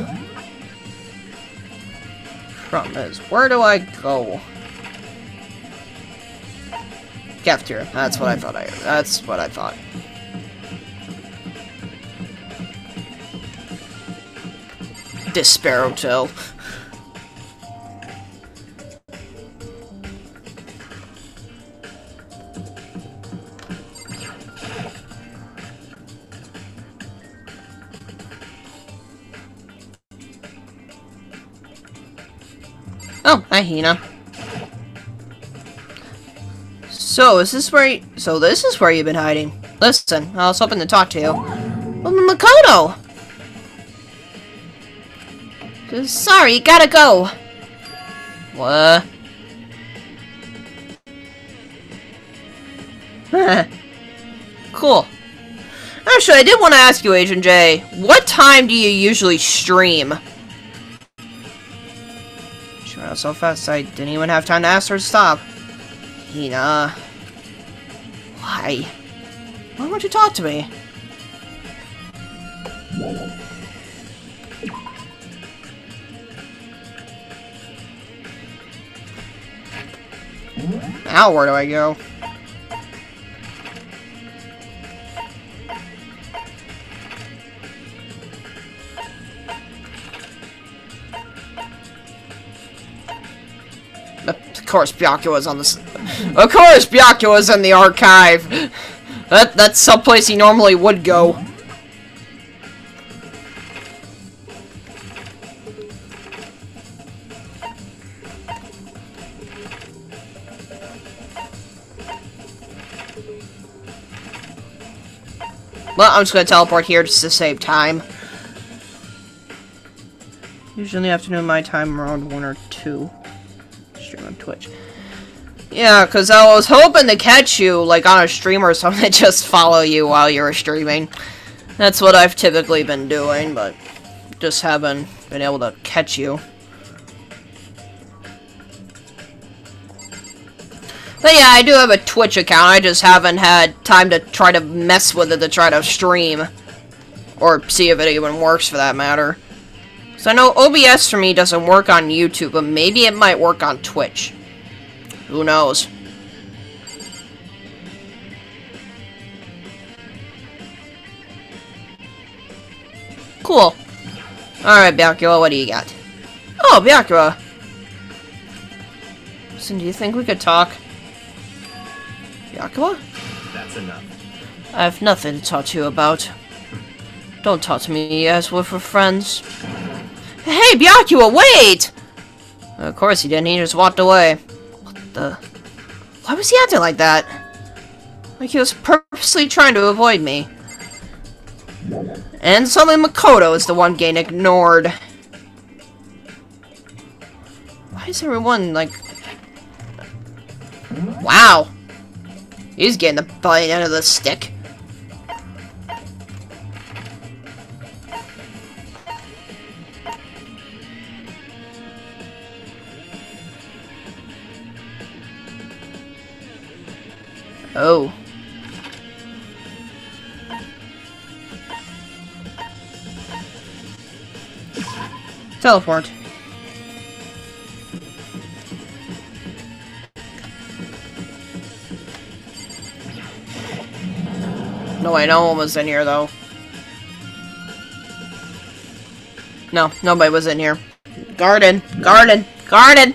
Problem is, where do I go? Cafeteria. That's what I thought. That's what I thought. Despair Hotel. Oh, hi, Hina. So, this is where you've been hiding. Listen, I was hoping to talk to you. Well, Makoto! Sorry, you gotta go. What? Cool. Actually, I did want to ask you, Agent J, what time do you usually stream? She went out so fast I didn't even have time to ask her to stop. Hina. Why? Why won't you talk to me? Now where do I go? Of course, Byakuya's on this. Of course, Byakuya's in the archive. That's someplace he normally would go. Well, I'm just gonna teleport here just to save time. Usually in the afternoon, my time around 1 or 2. Stream on Twitch. Yeah, because I was hoping to catch you, like, on a stream or something, to just follow you while you were streaming. That's what I've typically been doing, but just haven't been able to catch you. But yeah, I do have a Twitch account, I just haven't had time to try to mess with it to try to stream. Or see if it even works, for that matter. So I know OBS for me doesn't work on YouTube, but maybe it might work on Twitch. Who knows? Cool. Alright, Byakuya, what do you got? Oh, Byakuya. Listen, do you think we could talk? Byakuya? That's enough. I have nothing to talk to you about. Don't talk to me as if we're friends. Hey, Byakuya, wait! Of course he didn't, he just walked away. What the... Why was he acting like that? Like he was purposely trying to avoid me. And suddenly Makoto is the one getting ignored. Why is everyone, like... Wow! He's getting the butt end of the stick. Oh. Teleport. No way, no one was in here, though. No, nobody was in here. Garden! Garden! Garden!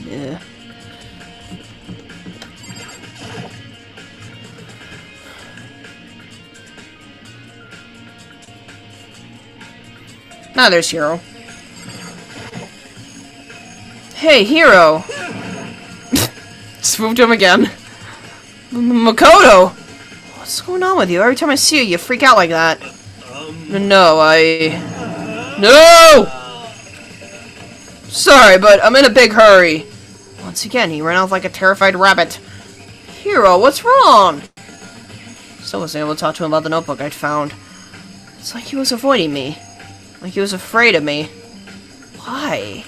Yeah. Now there's Hero. Hey, Hero! Just moved him again. Makoto! What's going on with you? Every time I see you, you freak out like that. No, No! Sorry, but I'm in a big hurry. Once again, he ran off like a terrified rabbit. Hero, what's wrong? Still wasn't able to talk to him about the notebook I'd found. It's like he was avoiding me. Like he was afraid of me. Why?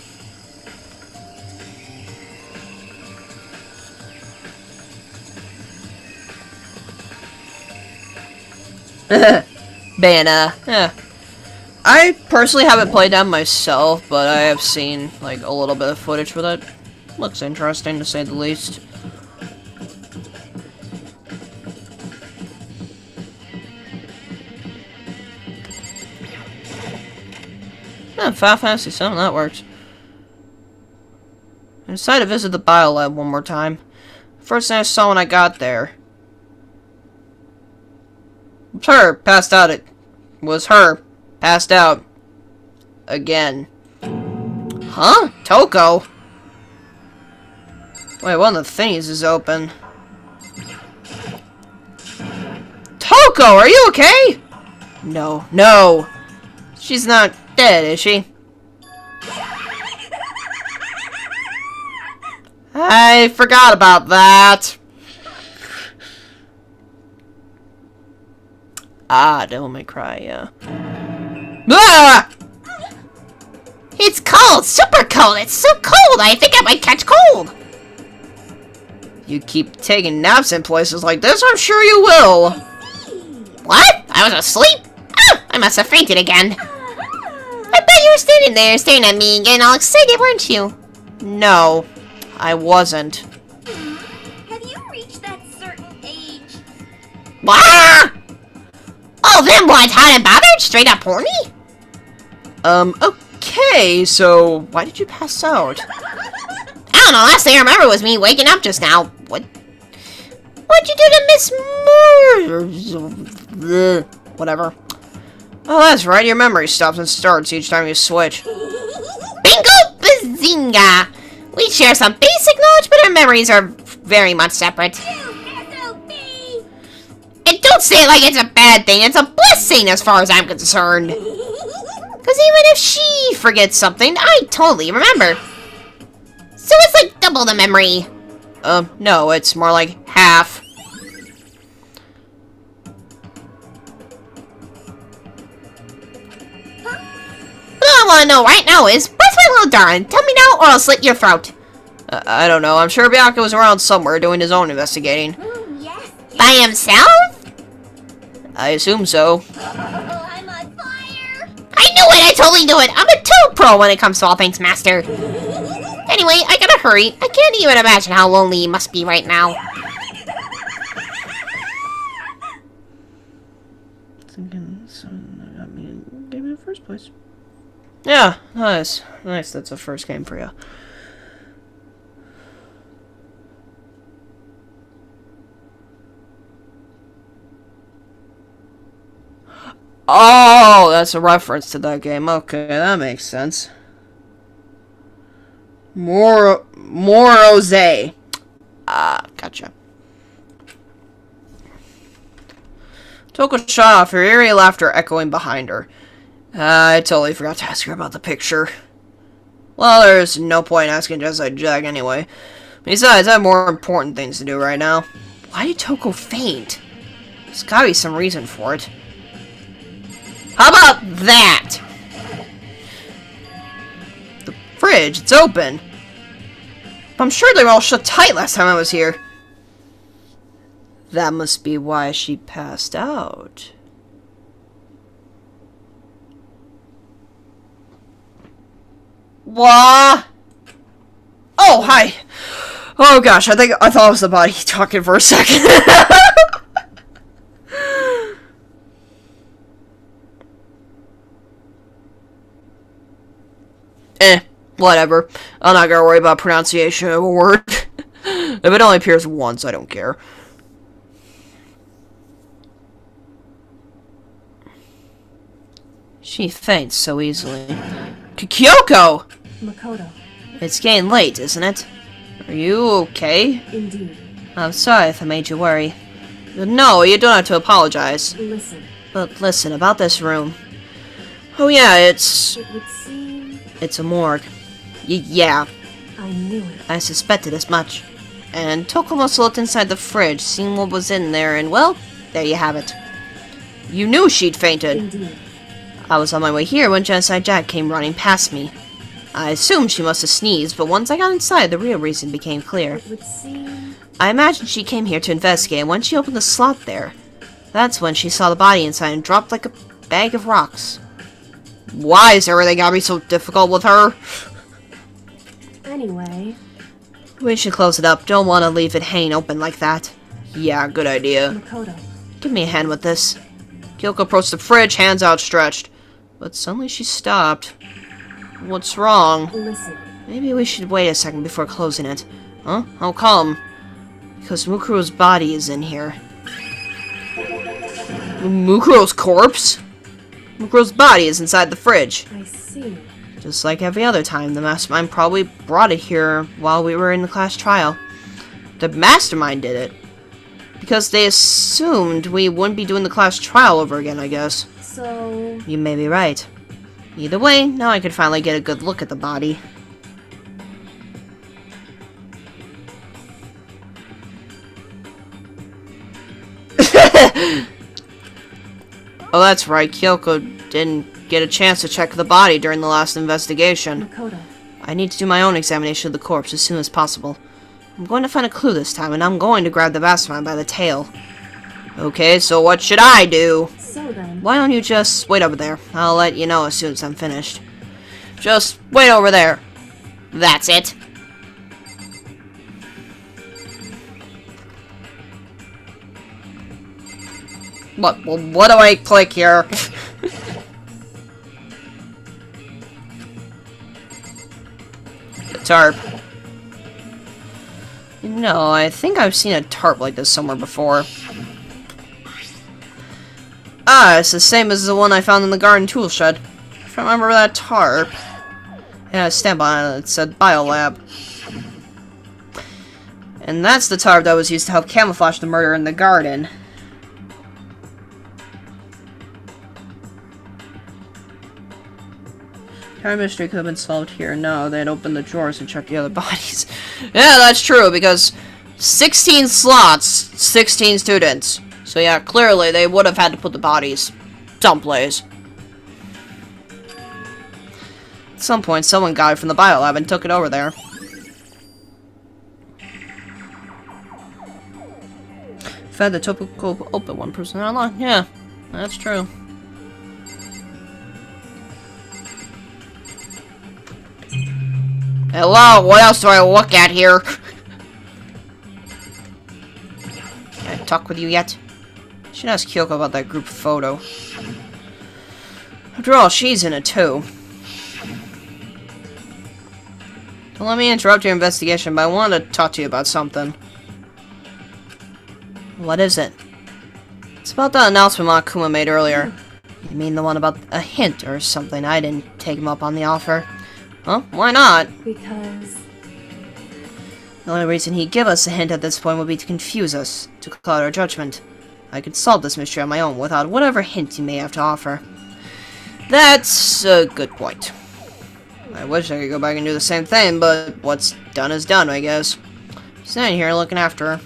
Banna. Yeah. I personally haven't played that myself, but I have seen like a little bit of footage for that. Looks interesting to say the least. Yeah, Final Fantasy 7, that works. I decided to visit the biolab one more time. First thing I saw when I got there. It was her, passed out. It was her, passed out. Again. Huh? Toko? Wait, one of the thingies is open. Toko, are you okay? No, no. She's not dead, is she? I forgot about that. Ah, Devil May Cry, yeah. Ah! It's cold! Super cold! It's so cold! I think I might catch cold! You keep taking naps in places like this, I'm sure you will. What? I was asleep? Ah, I must have fainted again. I bet you were standing there staring at me and getting all excited, weren't you? No, I wasn't. Have you reached that certain age? What? Oh, then what? Hot and bothered? Straight up horny? Okay, so why did you pass out? I don't know, last thing I remember was me waking up just now. What'd you do to Miss Moore? Whatever. Oh, that's right, your memory stops and starts each time you switch. Bingo bazinga! We share some basic knowledge, but our memories are very much separate. And don't say it like it's a bad thing, it's a blessing as far as I'm concerned. Because even if she forgets something, I totally remember. So it's like double the memory. No, it's more like half. What I want to know right now is, where's my little darling? Tell me now or I'll slit your throat. I don't know, I'm sure Byakuya was around somewhere doing his own investigating. Yes. By himself? I assume so. Oh, I'm on fire! I knew it! I totally knew it! I'm a total pro when it comes to all things master. Anyway, I gotta hurry. I can't even imagine how lonely you must be right now. Game in the first place. Yeah, nice. Nice, that's a first game for you. Oh, that's a reference to that game. Okay, that makes sense. Morose. Gotcha. Toko shot off, her eerie laughter echoing behind her. I totally forgot to ask her about the picture. Well, there's no point asking just like Jack anyway. Besides, I have more important things to do right now. Why did Toko faint? There's gotta be some reason for it. How about that? The fridge, it's open. I'm sure they were all shut tight last time I was here. That must be why she passed out. What? Oh, hi. Oh gosh, I thought it was the body talking for a second. Whatever. I'm not gonna worry about pronunciation of a word. If it only appears once, I don't care. She faints so easily. Kyoko! Makoto. It's getting late, isn't it? Are you okay? Indeed. I'm sorry if I made you worry. No, you don't have to apologize. Listen. But listen, about this room. Oh yeah, It would seem... it's a morgue. Yeah, I knew it. I suspected as much. And Toko must have looked inside the fridge, seen what was in there, and well, there you have it. You knew she'd fainted. Indeed. I I was on my way here when Genocide Jack came running past me. I assumed she must have sneezed, but once I got inside, the real reason became clear. It would seem... I imagined she came here to investigate, and when she opened the slot there, that's when she saw the body inside and dropped like a bag of rocks. Why is everything gotta be so difficult with her? Anyway... We should close it up. Don't want to leave it hanging open like that. Yeah, good idea. Makoto. Give me a hand with this. Kyoko approached the fridge, hands outstretched. But suddenly she stopped. What's wrong? Listen. Maybe we should wait a second before closing it. Huh? How come? Because Mukuro's body is in here. Mukuro's corpse? Mukuro's body is inside the fridge. I see. Just like every other time, the mastermind probably brought it here while we were in the class trial. The mastermind did it. Because they assumed we wouldn't be doing the class trial over again, I guess. So... You may be right. Either way, now I can finally get a good look at the body. Oh, that's right. Kyoko didn't get a chance to check the body during the last investigation. Makoto. I need to do my own examination of the corpse as soon as possible. I'm going to find a clue this time, and I'm going to grab the mastermind by the tail. Okay, so what should I do? So then... Why don't you just wait over there? I'll let you know as soon as I'm finished. Just wait over there. That's it. What do I click here? The tarp. No, I think I've seen a tarp like this somewhere before. Ah, it's the same as the one I found in the garden tool shed. If I remember that tarp. Yeah, a stamp on it. It said Biolab. And that's the tarp that was used to help camouflage the murder in the garden. Our mystery could have been solved here. No, they'd opened the drawers and checked the other bodies. Yeah, that's true, because 16 slots, 16 students. So yeah, clearly they would have had to put the bodies someplace. At some point, someone got it from the biolab and took it over there. Fed the typical open one person online. Yeah, That's true. Hello, what else do I look at here? Can I talk with you yet? Should ask Kyoko about that group photo. After all, she's in it too. Don't let me interrupt your investigation, but I wanted to talk to you about something. What is it? It's about the announcement Akuma made earlier. You mean the one about a hint or something? I didn't take him up on the offer. Huh? Why not? Because... The only reason he'd give us a hint at this point would be to confuse us, to cloud our judgment. I could solve this mystery on my own without whatever hint he may have to offer. That's a good point. I wish I could go back and do the same thing, but what's done is done, I guess. Standing here looking after her.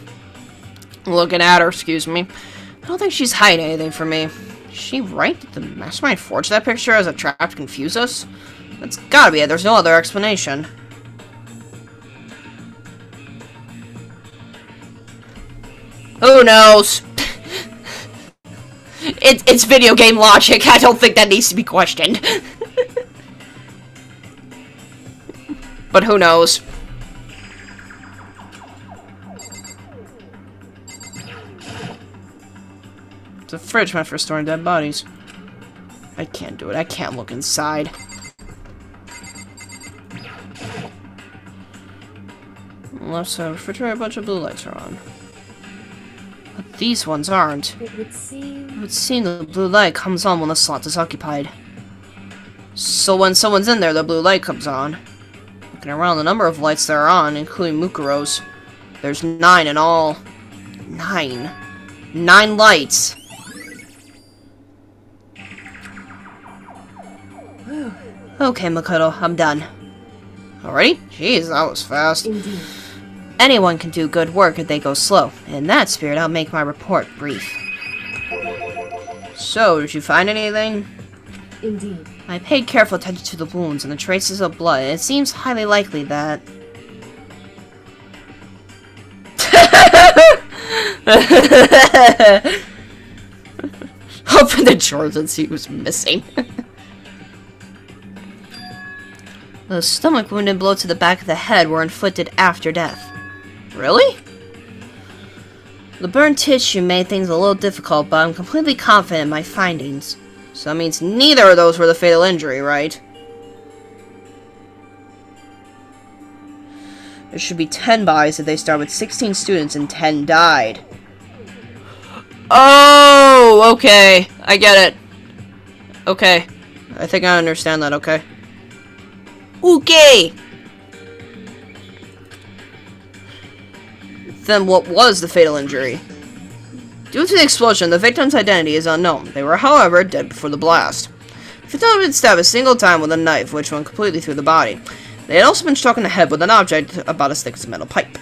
Looking at her, excuse me. I don't think she's hiding anything from me. Is she right? Did the mastermind forge that picture as a trap to confuse us? That's gotta be it. There's no other explanation. Who knows? It's video game logic. I don't think that needs to be questioned. But who knows? It's a fridge meant for storing dead bodies. I can't do it. I can't look inside. On the left side of the refrigerator, a bunch of blue lights are on. But these ones aren't. It would seem the blue light comes on when the slot is occupied. So when someone's in there, the blue light comes on. Looking around, the number of lights that are on, including Mukuro's, there's 9 in all. 9. 9 lights. Okay, Makoto, I'm done. Alrighty? Jeez, that was fast. Indeed. Anyone can do good work if they go slow. In that spirit, I'll make my report brief. So, did you find anything? Indeed. I paid careful attention to the wounds and the traces of blood, and it seems highly likely that... Open the drawers and see who's missing. The stomach wound and blow to the back of the head were inflicted after death. Really? The burned tissue made things a little difficult, but I'm completely confident in my findings. So that means neither of those were the fatal injury, right? There should be 10 bodies if they start with 16 students and 10 died. Oh, okay. I get it. Okay. I think I understand that, okay. Okay! Then what was the fatal injury? Due to the explosion, the victim's identity is unknown. They were, however, dead before the blast. The victim had been stabbed a single time with a knife, which went completely through the body. They had also been struck in the head with an object about as thick as a metal pipe.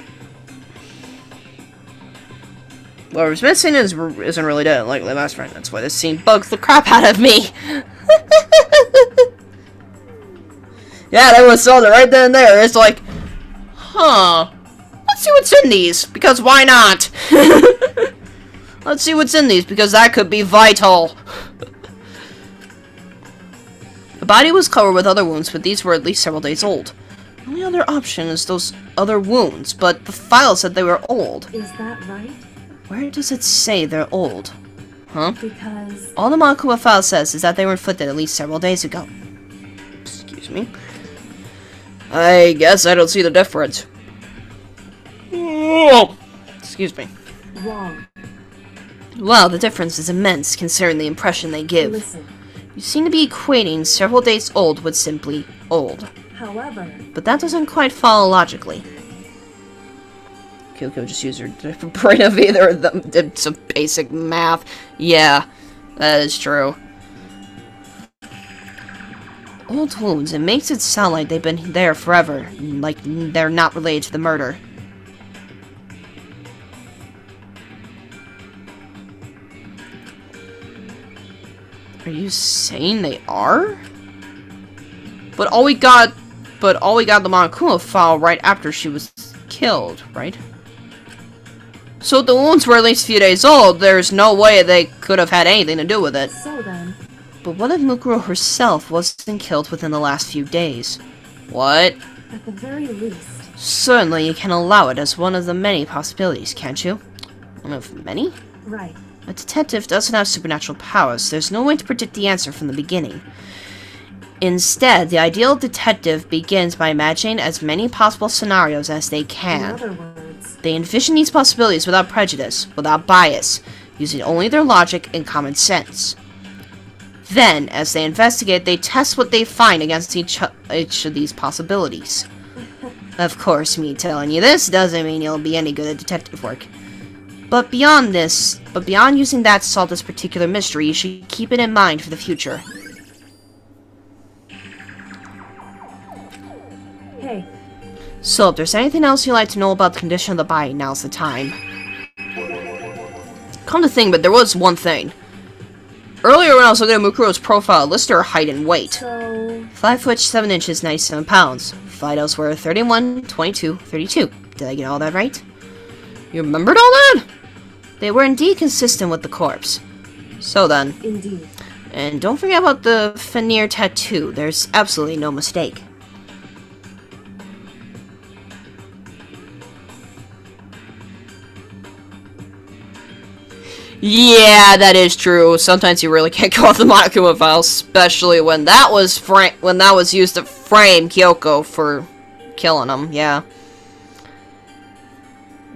Whoever's missing isn't really dead, like my last friend. That's why this scene bugs the crap out of me. Yeah, that was sold it right then and there. It's like, huh. Let's see what's in these, because why not? Let's see what's in these, because that could be vital. The body was covered with other wounds, but these were at least several days old. The only other option is those other wounds, but the file said they were old. Is that right? Where does it say they're old? Huh? Because... All the Makua file says is that they were inflicted at least several days ago. Excuse me. I guess I don't see the difference. Excuse me. Wrong. Well, the difference is immense considering the impression they give. Listen. You seem to be equating several days old with simply old. However... But that doesn't quite follow logically. Kyoko just used her brain of either of them, did some basic math. Yeah, that is true. Old wounds, it makes it sound like they've been there forever, like they're not related to the murder. Are you saying they are? But all we got the Monokuma file right after she was killed, right? So the wounds were at least a few days old. There's no way they could have had anything to do with it. So then, But what if Mukuro herself wasn't killed within the last few days? What? at the very least, Certainly you can allow it as one of the many possibilities, can't you? One of many? right. A detective doesn't have supernatural powers. There's no way to predict the answer from the beginning. Instead, the ideal detective begins by imagining as many possible scenarios as they In can. other words, They envision these possibilities without prejudice, without bias, using only their logic and common sense. Then, as they investigate, they test what they find against each of these possibilities. Of course, me telling you this doesn't mean you'll be any good at detective work. But beyond using that to solve this particular mystery, you should keep it in mind for the future. hey, So, if there's anything else you'd like to know about the condition of the body, now's the time. Come to think, but there was one thing. Earlier when I was looking at Mukuro's profile, it listed her height and weight. so 5 foot 7 inches, 97 pounds. Vitals were 31, 22, 32. Did I get all that right? You remembered all that? They were indeed consistent with the corpse. So then. indeed. And don't forget about the veneer tattoo. There's absolutely no mistake. Yeah, that is true. Sometimes you really can't go off the Monokuma file, especially when that was used to frame Kyoko for killing him. Yeah.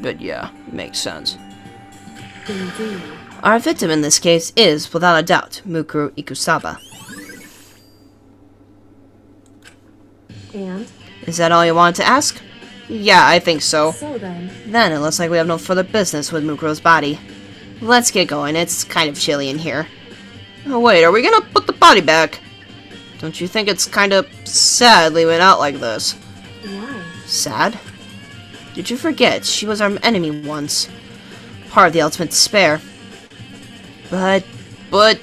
But yeah, makes sense. Indeed. Our victim in this case is, without a doubt, Mukuro Ikusaba. And Is that all you wanted to ask? Yeah, I think so. so then, Then it looks like we have no further business with Mukuro's body. Let's get going. It's kind of chilly in here. Oh wait, are we gonna put the body back? Don't you think it's kind of sad leaving it out like this? why? Sad? Did you forget she was our enemy once? Part of the ultimate despair. But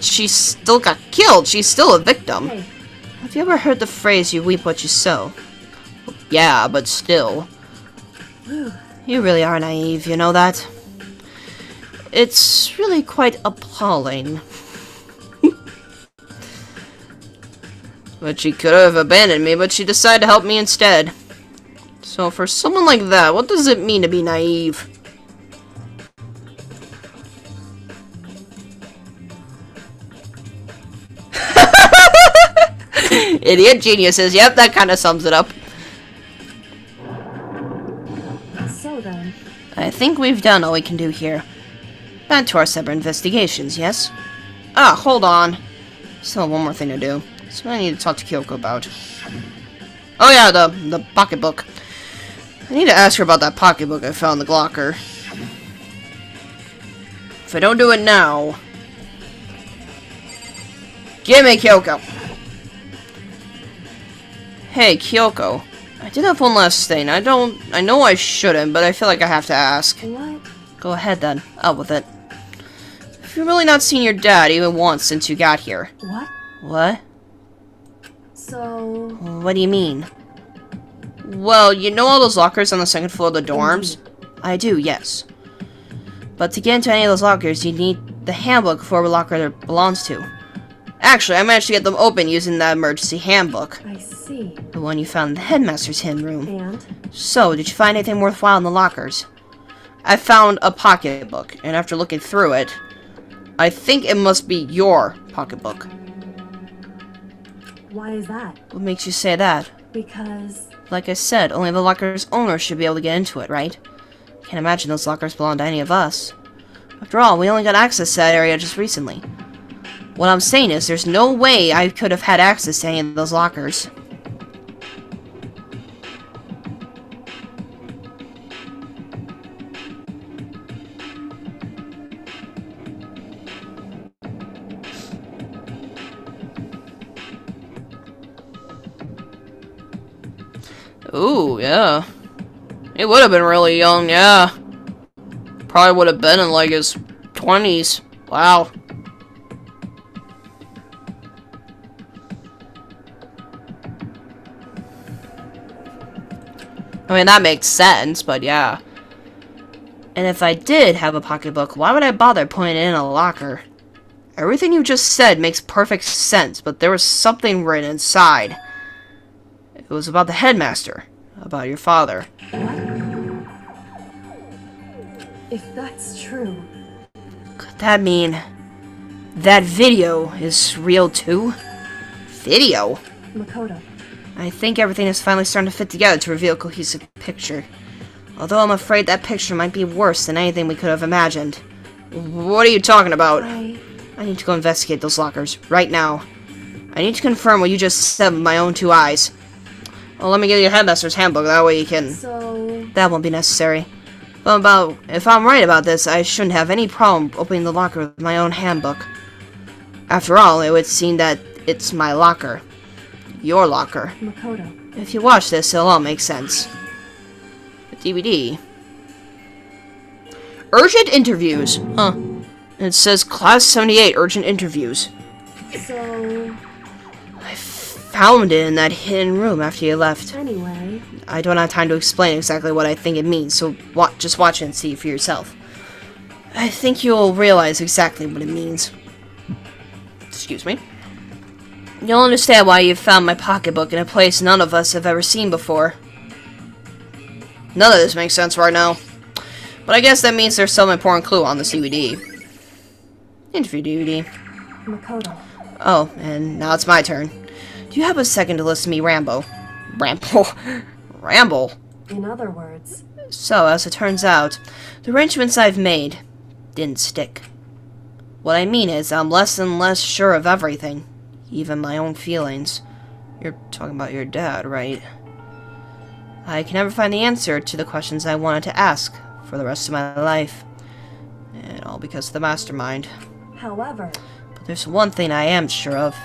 she still got killed. She's still a victim. Hey, Have you ever heard the phrase, you reap what you sow? Yeah, but still. You really are naive, you know that? It's really quite appalling. But she could have abandoned me, but she decided to help me instead. So for someone like that, what does it mean to be naive? Idiot geniuses, yep, that kind of sums it up. so then, I think we've done all we can do here. Back to our separate investigations, yes? Ah, hold on. Still have one more thing to do. So I need to talk to Kyoko about. Oh yeah, the pocketbook. I need to ask her about that pocketbook I found in the locker. If I don't do it now... Gimme, Kyoko! Hey, Kyoko. I did have one last thing. I know I shouldn't, but I feel like I have to ask. what? Go ahead then. Out with it. Have you really not seen your dad even once since you got here? What? What? So, What do you mean? Well, you know all those lockers on the second floor of the dorms? I do, yes. But to get into any of those lockers, you need the handbook for what locker it belongs to. Actually, I managed to get them open using that emergency handbook. I see. The one you found in the headmaster's hidden room. And? So, did you find anything worthwhile in the lockers? I found a pocketbook, and after looking through it, I think it must be your pocketbook. Why is that? What makes you say that? Because, Like I said, only the locker's owner should be able to get into it, right? Can't imagine those lockers belong to any of us. After all, we only got access to that area just recently. What I'm saying is, there's no way I could have had access to any of those lockers. Ooh, yeah. He would have been really young, yeah. Probably would have been in like his 20s. Wow. I mean, that makes sense, but yeah. And if I did have a pocketbook, why would I bother putting it in a locker? Everything you just said makes perfect sense, but there was something written inside. It was about the headmaster, about your father. If that's true... Could that mean that video is real too? Video? Makoto. I think everything is finally starting to fit together to reveal a cohesive picture. Although I'm afraid that picture might be worse than anything we could have imagined. What are you talking about? I need to go investigate those lockers, right now. I need to confirm what you just said with my own 2 eyes. Well, let me give you a headmaster's handbook, that way you can... So... That won't be necessary. But if I'm right about this, I shouldn't have any problem opening the locker with my own handbook. After all, it would seem that it's my locker. Your locker. Makoto. If you watch this, it'll all make sense. A DVD. Urgent interviews. Huh. It says Class 78 urgent interviews. So... I found it in that hidden room after you left. Anyway... I don't have time to explain exactly what I think it means, so just watch it and see for yourself. I think you'll realize exactly what it means. Excuse me. You'll understand why you found my pocketbook in a place none of us have ever seen before. None of this makes sense right now. But I guess that means there's some important clue on the DVD. Interview DVD. Makoto. Oh, and now it's my turn. Do you have a second to listen to me ramble? Ramble? In other words... So, as it turns out, the arrangements I've made didn't stick. What I mean is, I'm less and less sure of everything. Even my own feelings. You're talking about your dad, right? I can never find the answer to the questions I wanted to ask for the rest of my life. And all because of the mastermind. However... But there's one thing I am sure of.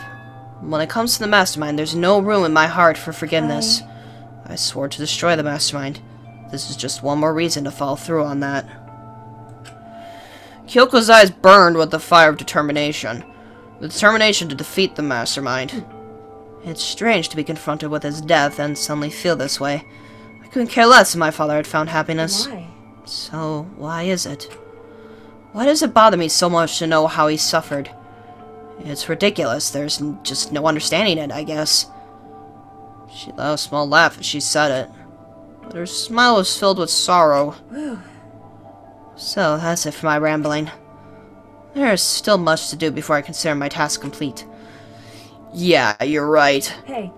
When it comes to the mastermind, there's no room in my heart for forgiveness. I swore to destroy the mastermind. This is just one more reason to follow through on that. Kyoko's eyes burned with the fire of determination. The determination to defeat the mastermind. It's strange to be confronted with his death and suddenly feel this way. I couldn't care less if my father had found happiness. Why? So, why is it? Why does it bother me so much to know how he suffered? It's ridiculous. There's just no understanding it, I guess. She let a small laugh as she said it. But her smile was filled with sorrow. Whew. So, that's it for my rambling. There is still much to do before I consider my task complete. Yeah, you're right. Hey.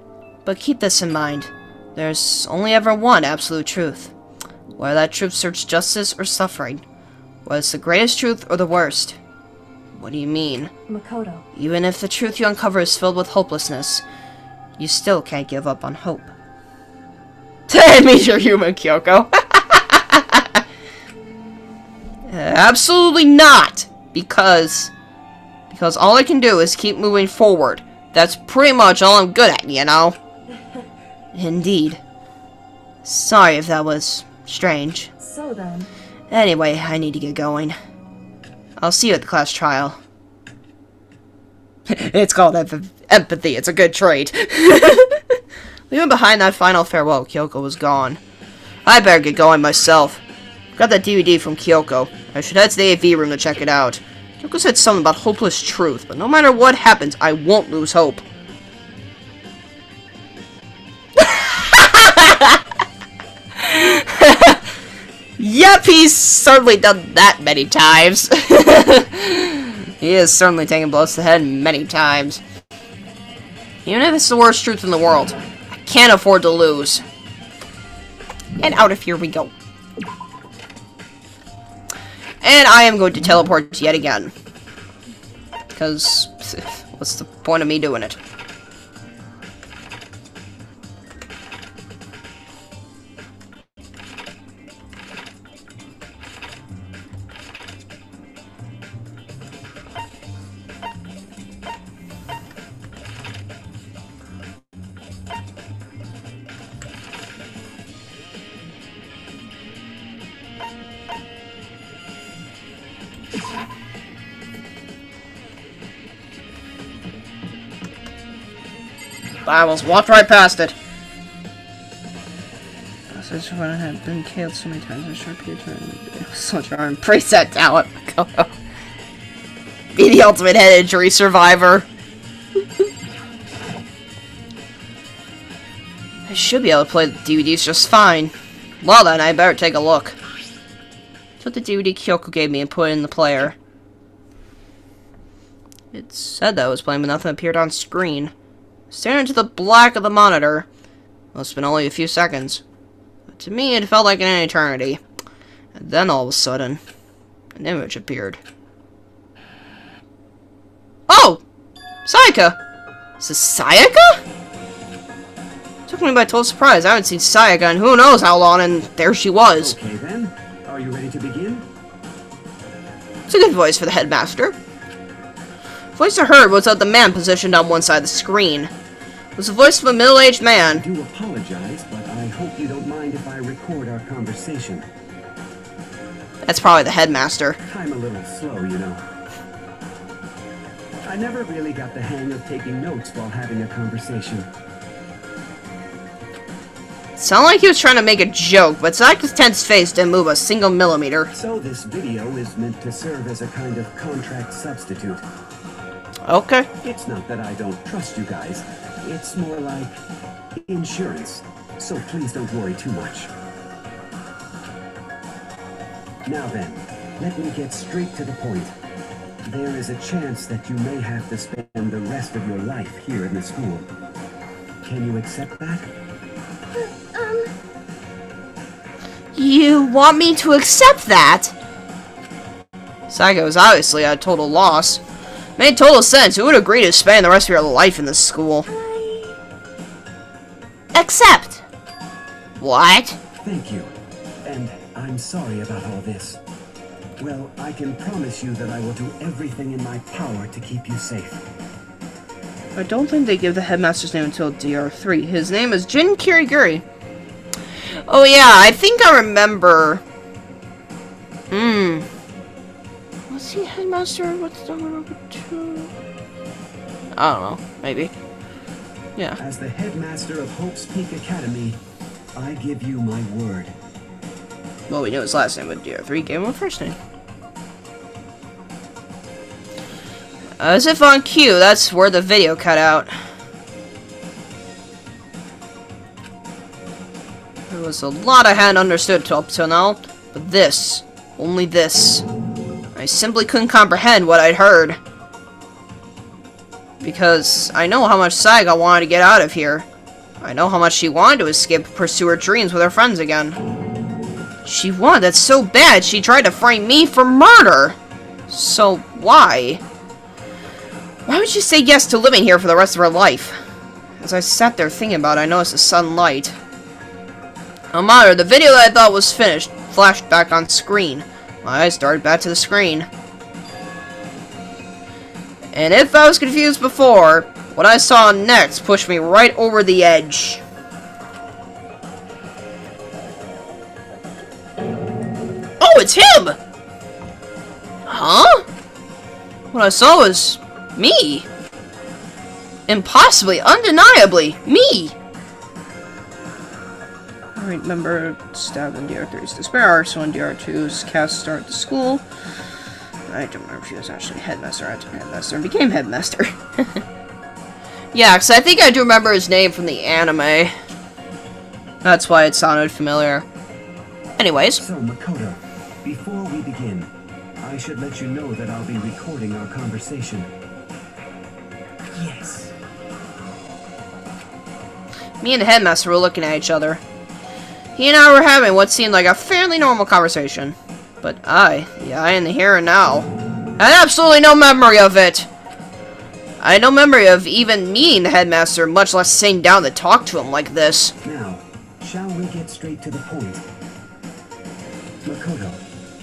But keep this in mind. There's only ever one absolute truth. Whether that truth searches justice or suffering. Whether it's the greatest truth or the worst. What do you mean? Makoto. Even if the truth you uncover is filled with hopelessness, you still can't give up on hope. It means you're human, Kyoko. Absolutely not! Because all I can do is keep moving forward. That's pretty much all I'm good at, you know? Indeed. Sorry if that was strange. So then... Anyway, I need to get going. I'll see you at the class trial. It's called empathy. It's a good trait. Leaving behind that final farewell, Kyoko was gone. I better get going myself. Got that DVD from Kyoko. I should head to the AV room to check it out. Kyoko said something about hopeless truth, but no matter what happens, I won't lose hope. Yep, he's certainly done that many times. He has certainly taken blows to the head many times. Even if it's the worst truth in the world, I can't afford to lose. And out of here we go. And I am going to teleport yet again. Because, what's the point of me doing it? I almost walked right past it. Such one had been killed so many times. I sure appeared to such arm preset talent. Be the ultimate head injury survivor. I should be able to play the DVDs just fine. Well then, I better take a look. Took the DVD Kyoko gave me and put it in the player. It said that it was playing, but nothing appeared on screen. Staring into the black of the monitor. Must have been only a few seconds. But to me, it felt like an eternity. And then all of a sudden, an image appeared. Oh! Sayaka! Is this Sayaka? Took me by total surprise. I haven't seen Sayaka in who knows how long, and there she was. Okay then, are you ready to begin? It's a good voice for the headmaster. The voice I heard was of the man positioned on one side of the screen. It was the voice of a middle-aged man. I do apologize, but I hope you don't mind if I record our conversation. That's probably the headmaster. I'm a little slow, you know. I never really got the hang of taking notes while having a conversation. Sounded like he was trying to make a joke, but Sayaka's tense face didn't move a single millimeter. So this video is meant to serve as a kind of contract substitute. Okay. It's not that I don't trust you guys. It's more like insurance. So please don't worry too much. Now then, let me get straight to the point. There is a chance that you may have to spend the rest of your life here in the school. Can you accept that? You want me to accept that? Sayaka was obviously at a total loss. Made total sense. Who would agree to spend the rest of your life in this school? Accept. What? Thank you. And I'm sorry about all this. Well, I can promise you that I will do everything in my power to keep you safe. I don't think they give the headmaster's name until DR3. His name is Jin Kiriguri. Oh yeah, I think I remember. Was he headmaster? What's Danganronpa 2? I don't know. Maybe. Yeah. As the headmaster of Hope's Peak Academy, I give you my word. Well, we knew his last name, but DR3 gave him a first name. As if on cue, that's where the video cut out. There was a lot I hadn't understood up till now, but this, only this, I simply couldn't comprehend what I'd heard. Because I know how much Sayaka wanted to get out of here. I know how much she wanted to escape and pursue her dreams with her friends again. She wanted that so bad she tried to frame me for murder. So why? Why would she say yes to living here for the rest of her life? As I sat there thinking about it, I noticed a sudden light. No matter, the video that I thought was finished flashed back on screen. My eyes darted back to the screen. And if I was confused before, what I saw next pushed me right over the edge. Oh, it's him! Huh? What I saw was me. Impossibly, undeniably, me. I remember stabbed in DR3's despair, so in DR2's cast start the school. I don't remember if he was actually headmaster after headmaster and became headmaster. Yeah, because I think I do remember his name from the anime. That's why it sounded familiar. Anyways. So, Makoto, before we begin, I should let you know that I'll be recording our conversation. Yes. Me and the headmaster were looking at each other. He and I were having what seemed like a fairly normal conversation. But I, in the here and now, had absolutely no memory of it. I had no memory of even meeting the headmaster, much less sitting down to talk to him like this. Now, shall we get straight to the point? Makoto,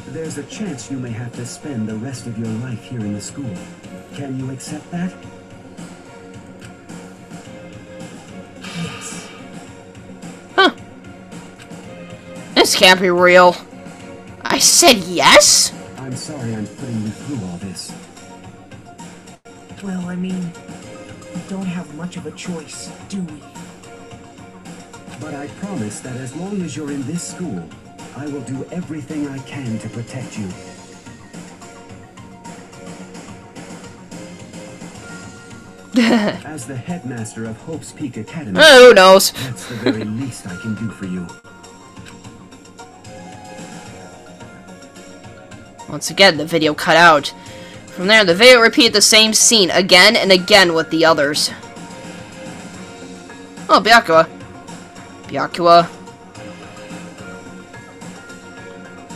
there's a chance you may have to spend the rest of your life here in the school. Can you accept that? Yes. Huh. This can't be real. I said yes? I'm sorry I'm putting you through all this. Well, I mean, we don't have much of a choice, do we? But I promise that as long as you're in this school, I will do everything I can to protect you. As the headmaster of Hope's Peak Academy, who knows? that's the very least I can do for you. Once again, the video cut out. From there, the video repeated the same scene again and again with the others. Oh, Byakuya. Byakuya.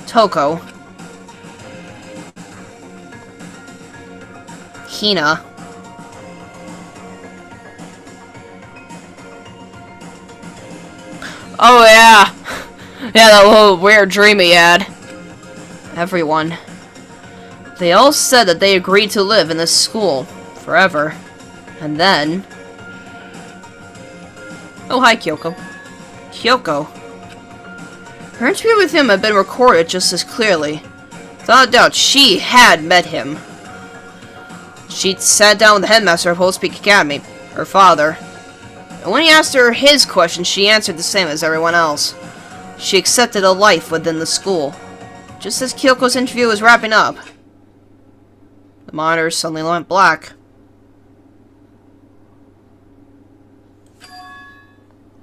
Toko. Hina. Oh, yeah. Yeah, that little weird dream he had. Everyone. They all said that they agreed to live in this school forever. And then... Oh, hi, Kyoko. Kyoko. Her interview with him had been recorded just as clearly. Without a doubt, she had met him. She'd sat down with the headmaster of Hope's Peak Academy, her father. And when he asked her his question, she answered the same as everyone else. She accepted a life within the school. Just as Kyoko's interview was wrapping up, the monitor suddenly went black.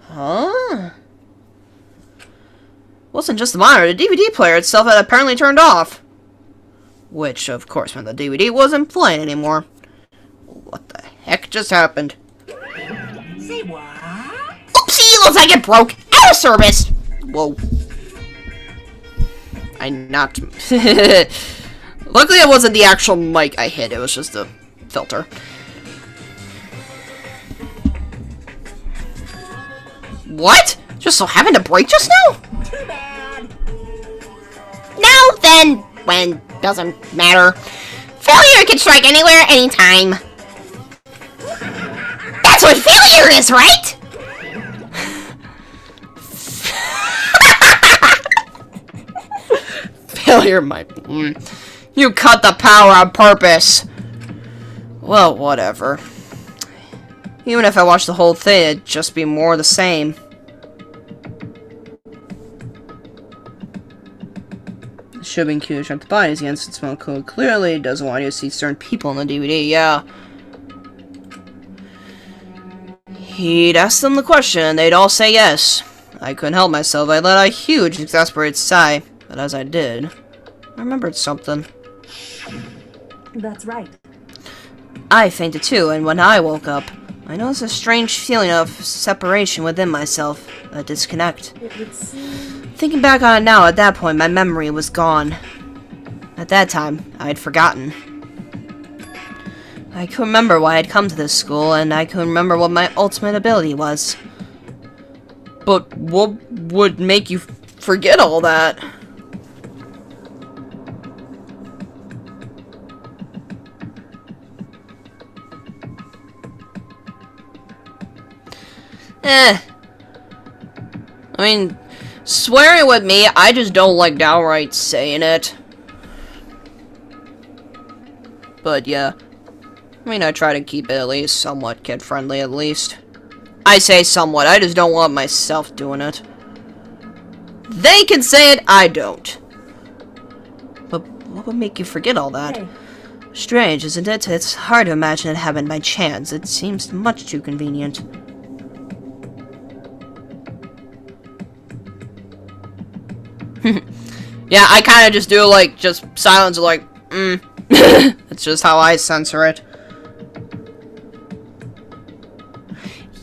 Huh? Wasn't just the monitor, the DVD player itself had apparently turned off. Which, of course, meant the DVD wasn't playing anymore. What the heck just happened? Say what? Oopsie! Looks like it broke. Out of service! Whoa. I knocked... Luckily it wasn't the actual mic I hit, it was just the filter. What? Just so happened to break just now? Too bad. Now then, when doesn't matter. Failure can strike anywhere, anytime. That's what failure is, right? Failure might... You cut the power on purpose. Well, whatever. Even if I watched the whole thing, it'd just be more the same. It should have been cute to shut the bodies against its own code. Clearly, it doesn't want you to see certain people in the DVD, yeah. He'd ask them the question, and they'd all say yes. I couldn't help myself. I let out a huge, exasperated sigh. But as I did, I remembered something. That's right. I fainted too, and when I woke up, I noticed a strange feeling of separation within myself, a disconnect. It would seem... Thinking back on it now, at that point, my memory was gone. At that time, I had forgotten. I couldn't remember why I'd come to this school, and I couldn't remember what my ultimate ability was. But what would make you forget all that? I mean, swearing with me, I just don't like downright saying it. But yeah. I mean, I try to keep it at least somewhat kid-friendly, at least. I say somewhat, I just don't want myself doing it. They can say it, I don't. But what would make you forget all that? Hey. Strange, isn't it? It's hard to imagine it happened by chance. It seems much too convenient. Yeah, I kind of just do, like, just silence, like, It's just how I censor it.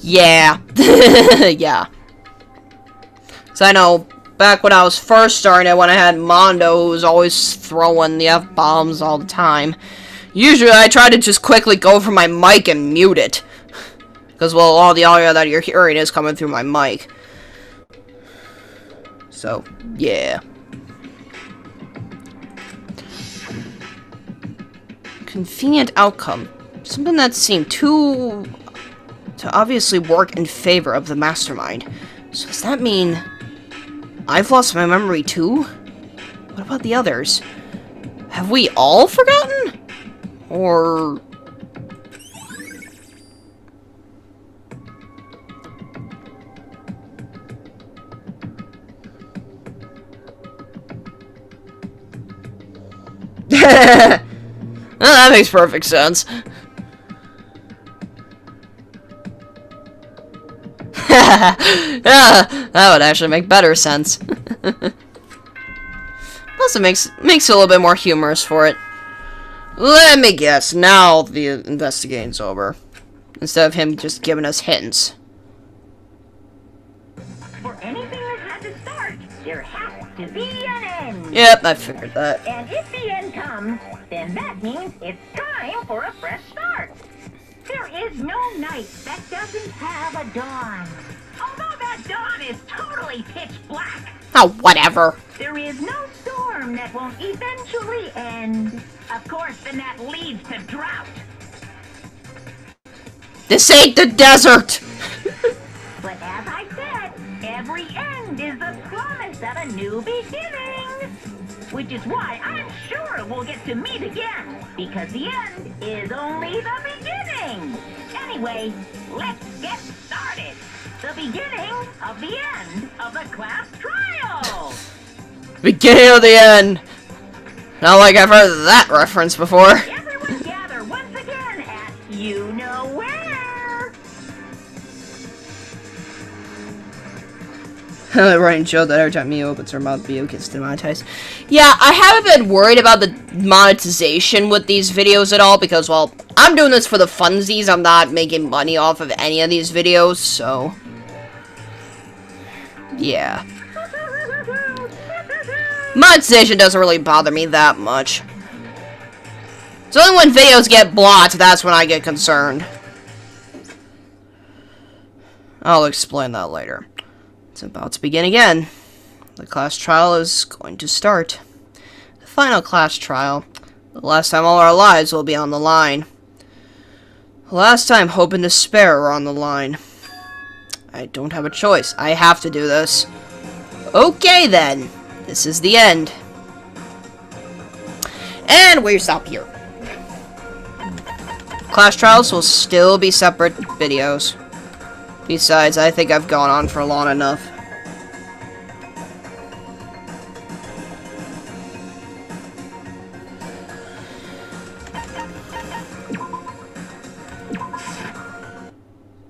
Yeah. Yeah. So I know, back when I was first starting it, when I had Mondo, who was always throwing the F-bombs all the time, usually I try to just quickly go for my mic and mute it. Because, well, all the audio that you're hearing is coming through my mic. So, yeah. Convenient outcome. Something that seemed to obviously work in favor of the mastermind. So does that mean I've lost my memory too? What about the others? Have we all forgotten? Or... Well, that makes perfect sense. Yeah, that would actually make better sense. Plus, it makes it a little bit more humorous for it. Let me guess. Now the investigating's over, instead of him just giving us hints. For anything that had to start, there has to be an end. Yep, I figured that. And if the end comes, then that means it's time for a fresh start. There is no night that doesn't have a dawn. Although that dawn is totally pitch black. Oh, whatever. There is no storm that won't eventually end. Of course, then that leads to drought. This ain't the desert! But as I said, every end is the promise of a new beginning. Which is why I'm sure we'll get to meet again. Because the end is only the beginning. Anyway, let's get started. The beginning of the end of the class trial. Beginning of the end! Not like I've heard that reference before. Everyone gather once again at you know where. Ryan showed that every time Mio opens her mouth, Mio gets demonetized. Yeah, I haven't been worried about the monetization with these videos at all because, well, I'm doing this for the funsies. I'm not making money off of any of these videos, so... yeah. Monetization doesn't really bother me that much. It's only when videos get blocked, that's when I get concerned. I'll explain that later. It's about to begin again. The class trial is going to start. The final class trial. The last time all our lives will be on the line. The last time hope and despair are on the line. I don't have a choice. I have to do this. Okay then. This is the end. And we stop here. Class trials will still be separate videos. Besides, I think I've gone on for long enough.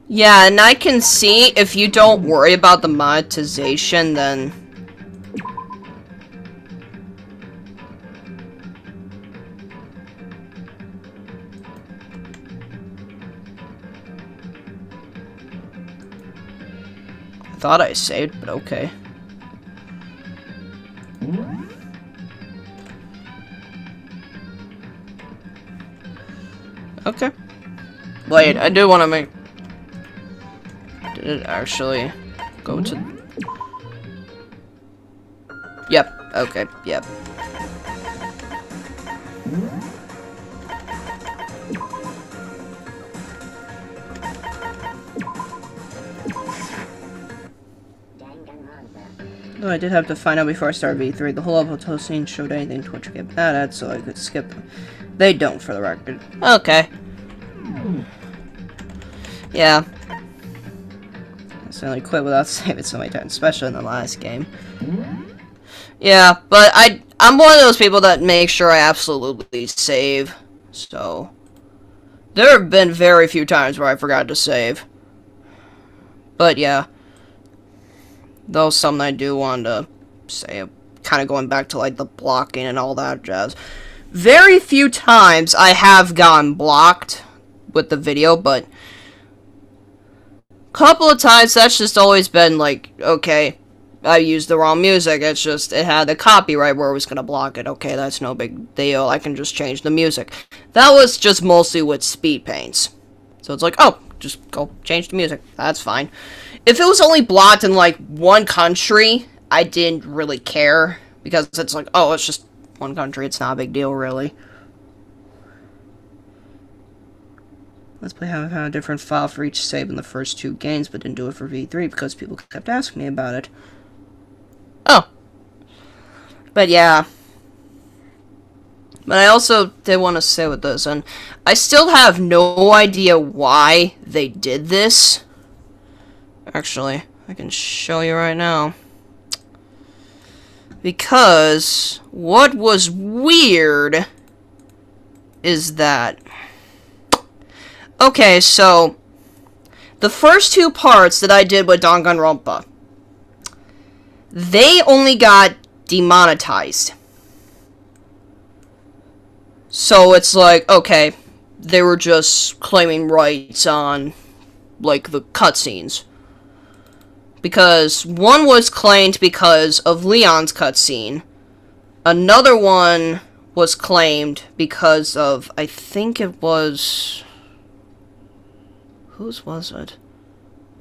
Yeah, and I can see if you don't worry about the monetization, then... I thought I saved, but okay. Okay. Wait, I do want to make... Did it actually go to... Yep, okay, yep. Though I did have to find out before I started V3, the whole level scene showed anything Twitch would get bad at, so I could skip them. They don't, for the record. Okay. Yeah. I certainly quit without saving so many times, especially in the last game. Yeah, but I'm one of those people that make sure I absolutely save, so... There have been very few times where I forgot to save. But yeah. Though something I do want to say, kind of going back to like the blocking and all that jazz. Very few times I have gotten blocked with the video, but a couple of times that's just always been like, okay, I used the wrong music. It's just, it had the copyright where it was going to block it. Okay, that's no big deal. I can just change the music. That was just mostly with speed paints. So it's like, oh, just go change the music. That's fine. If it was only blocked in, like, one country, I didn't really care. Because it's like, oh, it's just one country. It's not a big deal, really. Let's Play have a different file for each save in the first two games, but didn't do it for V3 because people kept asking me about it. Oh. But, yeah. But I also did want to say with this, and I still have no idea why they did this. Actually, I can show you right now. Because what was weird is that... Okay, so... The first 2 parts that I did with Danganronpa, they only got demonetized. So it's like, okay, they were just claiming rights on, like, the cutscenes. Because one was claimed because of Leon's cutscene. Another one was claimed because of, I think it was... Whose was it?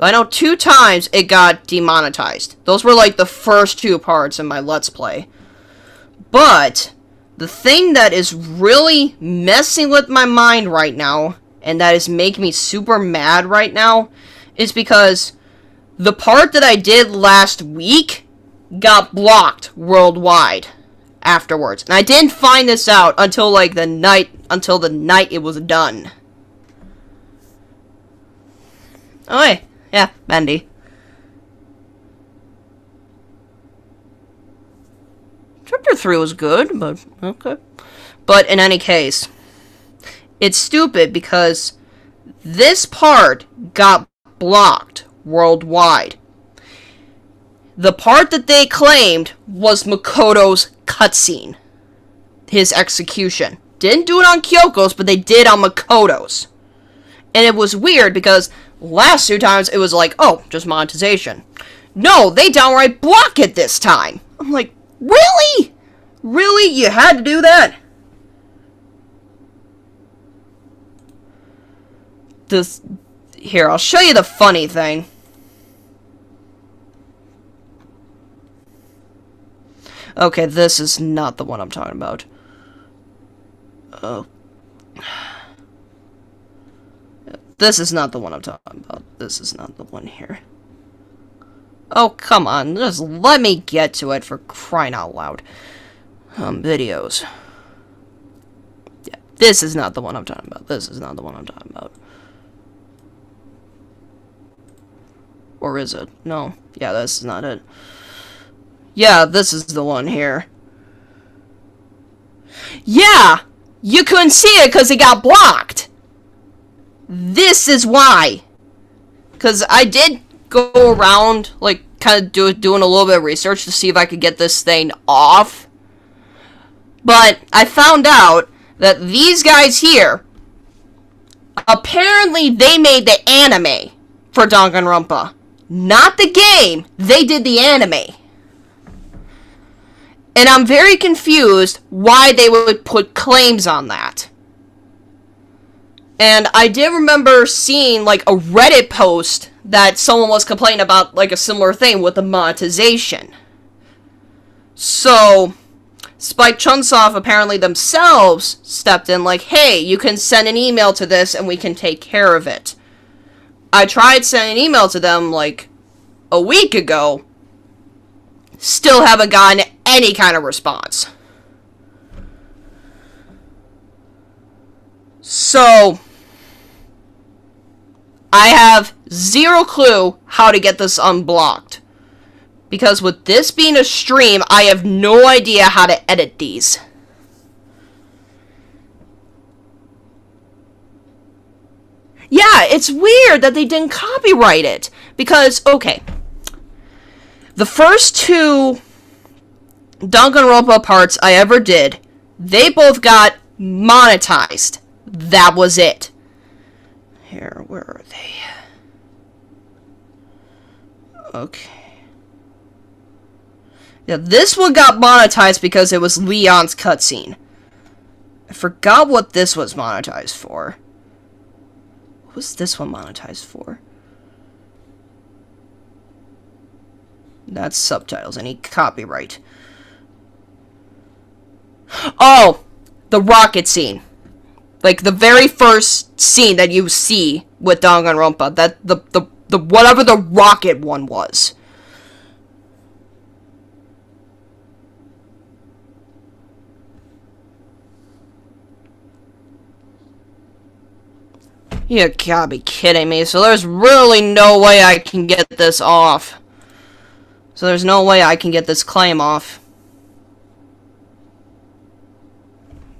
I know 2 times it got demonetized. Those were like the first 2 parts in my Let's Play. But the thing that is really messing with my mind right now, and that is making me super mad right now, is because the part that I did last week got blocked worldwide afterwards. And I didn't find this out until like the night it was done. Oh, hey. Yeah, Bendy. Chapter 3 was good, but okay. But in any case, it's stupid because this part got blocked worldwide. The part that they claimed was Makoto's cutscene. His execution. Didn't do it on Kyoko's, but they did on Makoto's. And it was weird because last 2 times it was like, oh, just monetization. No, they downright block it this time. I'm like, really? Really? You had to do that? Here, I'll show you the funny thing. Okay, this is not the one I'm talking about. Oh. This is not the one I'm talking about. This is not the one here. Oh, come on. Just let me get to it for crying out loud. Videos. Yeah, this is not the one I'm talking about. This is not the one I'm talking about. Or is it? No. Yeah, this is not it. Yeah, this is the one here. Yeah! You couldn't see it because it got blocked! This is why. Because I did go around, like, kind of doing a little bit of research to see if I could get this thing off. But I found out that these guys here, apparently they made the anime for Danganronpa. Not the game. They did the anime. And I'm very confused why they would put claims on that. And I did remember seeing, like, a Reddit post that someone was complaining about, like, a similar thing with the monetization. So, Spike Chunsoft apparently themselves stepped in, like, hey, you can send an email to this and we can take care of it. I tried sending an email to them, like, a week ago. Still haven't gotten any kind of response. So, I have zero clue how to get this unblocked. Because with this being a stream, I have no idea how to edit these. Yeah, it's weird that they didn't copyright it. Because, okay, the first 2 Danganronpa parts I ever did, they both got monetized. That was it. Here, where are they? Okay. Yeah, this one got monetized because it was Leon's cutscene. I forgot what this was monetized for. What was this one monetized for? That's subtitles. I need copyright. Oh! The rocket scene. Like, the very first scene that you see with Danganronpa. That, the whatever the rocket one was. You gotta be kidding me. So there's really no way I can get this off. So there's no way I can get this claim off.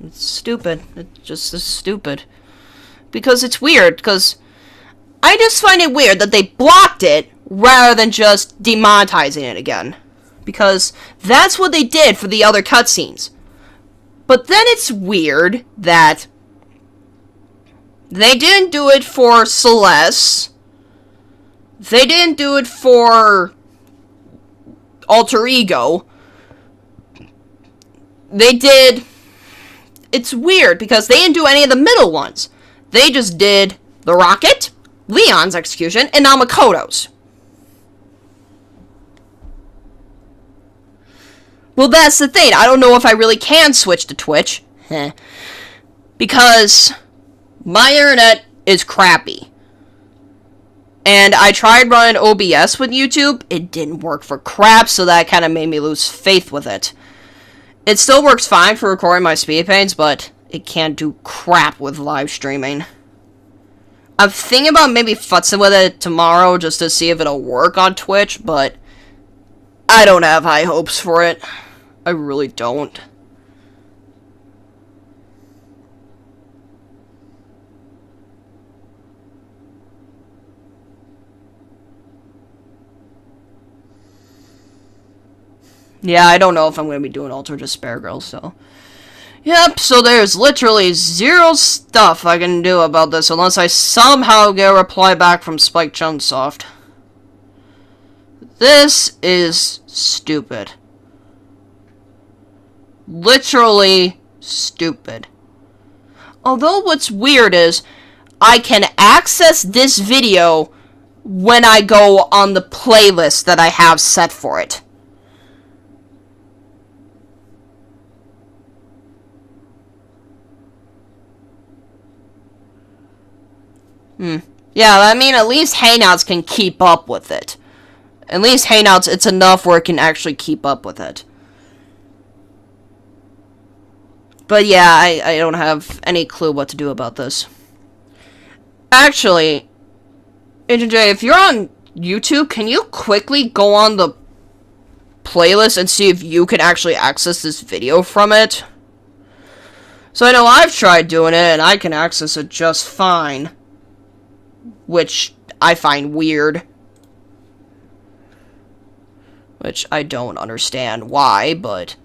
It's stupid. It just is stupid. Because it's weird, because I just find it weird that they blocked it rather than just demonetizing it again. Because that's what they did for the other cutscenes. But then it's weird that they didn't do it for Celeste. They didn't do it for Alter Ego. They did... It's weird because they didn't do any of the middle ones. They just did the Rocket, Leon's execution, and now Makoto's. Well, that's the thing. I don't know if I really can switch to Twitch. Because my internet is crappy. And I tried running OBS with YouTube. It didn't work for crap, so that kind of made me lose faith with it. It still works fine for recording my speed paints, but it can't do crap with live streaming. I'm thinking about maybe futzing with it tomorrow just to see if it'll work on Twitch, but I don't have high hopes for it. I really don't. Yeah, I don't know if I'm going to be doing Ultra Despair Girls, so... Yep, so there's literally zero stuff I can do about this unless I somehow get a reply back from Spike Chunsoft. This is stupid. Literally stupid. Although what's weird is, I can access this video when I go on the playlist that I have set for it. Yeah, I mean, at least Hangouts can keep up with it. At least Hangouts, it's enough where it can actually keep up with it. But yeah, I don't have any clue what to do about this. Actually, Agent J, if you're on YouTube, can you quickly go on the playlist and see if you can actually access this video from it? So I know I've tried doing it, and I can access it just fine. Which I find weird. Which I don't understand why, but...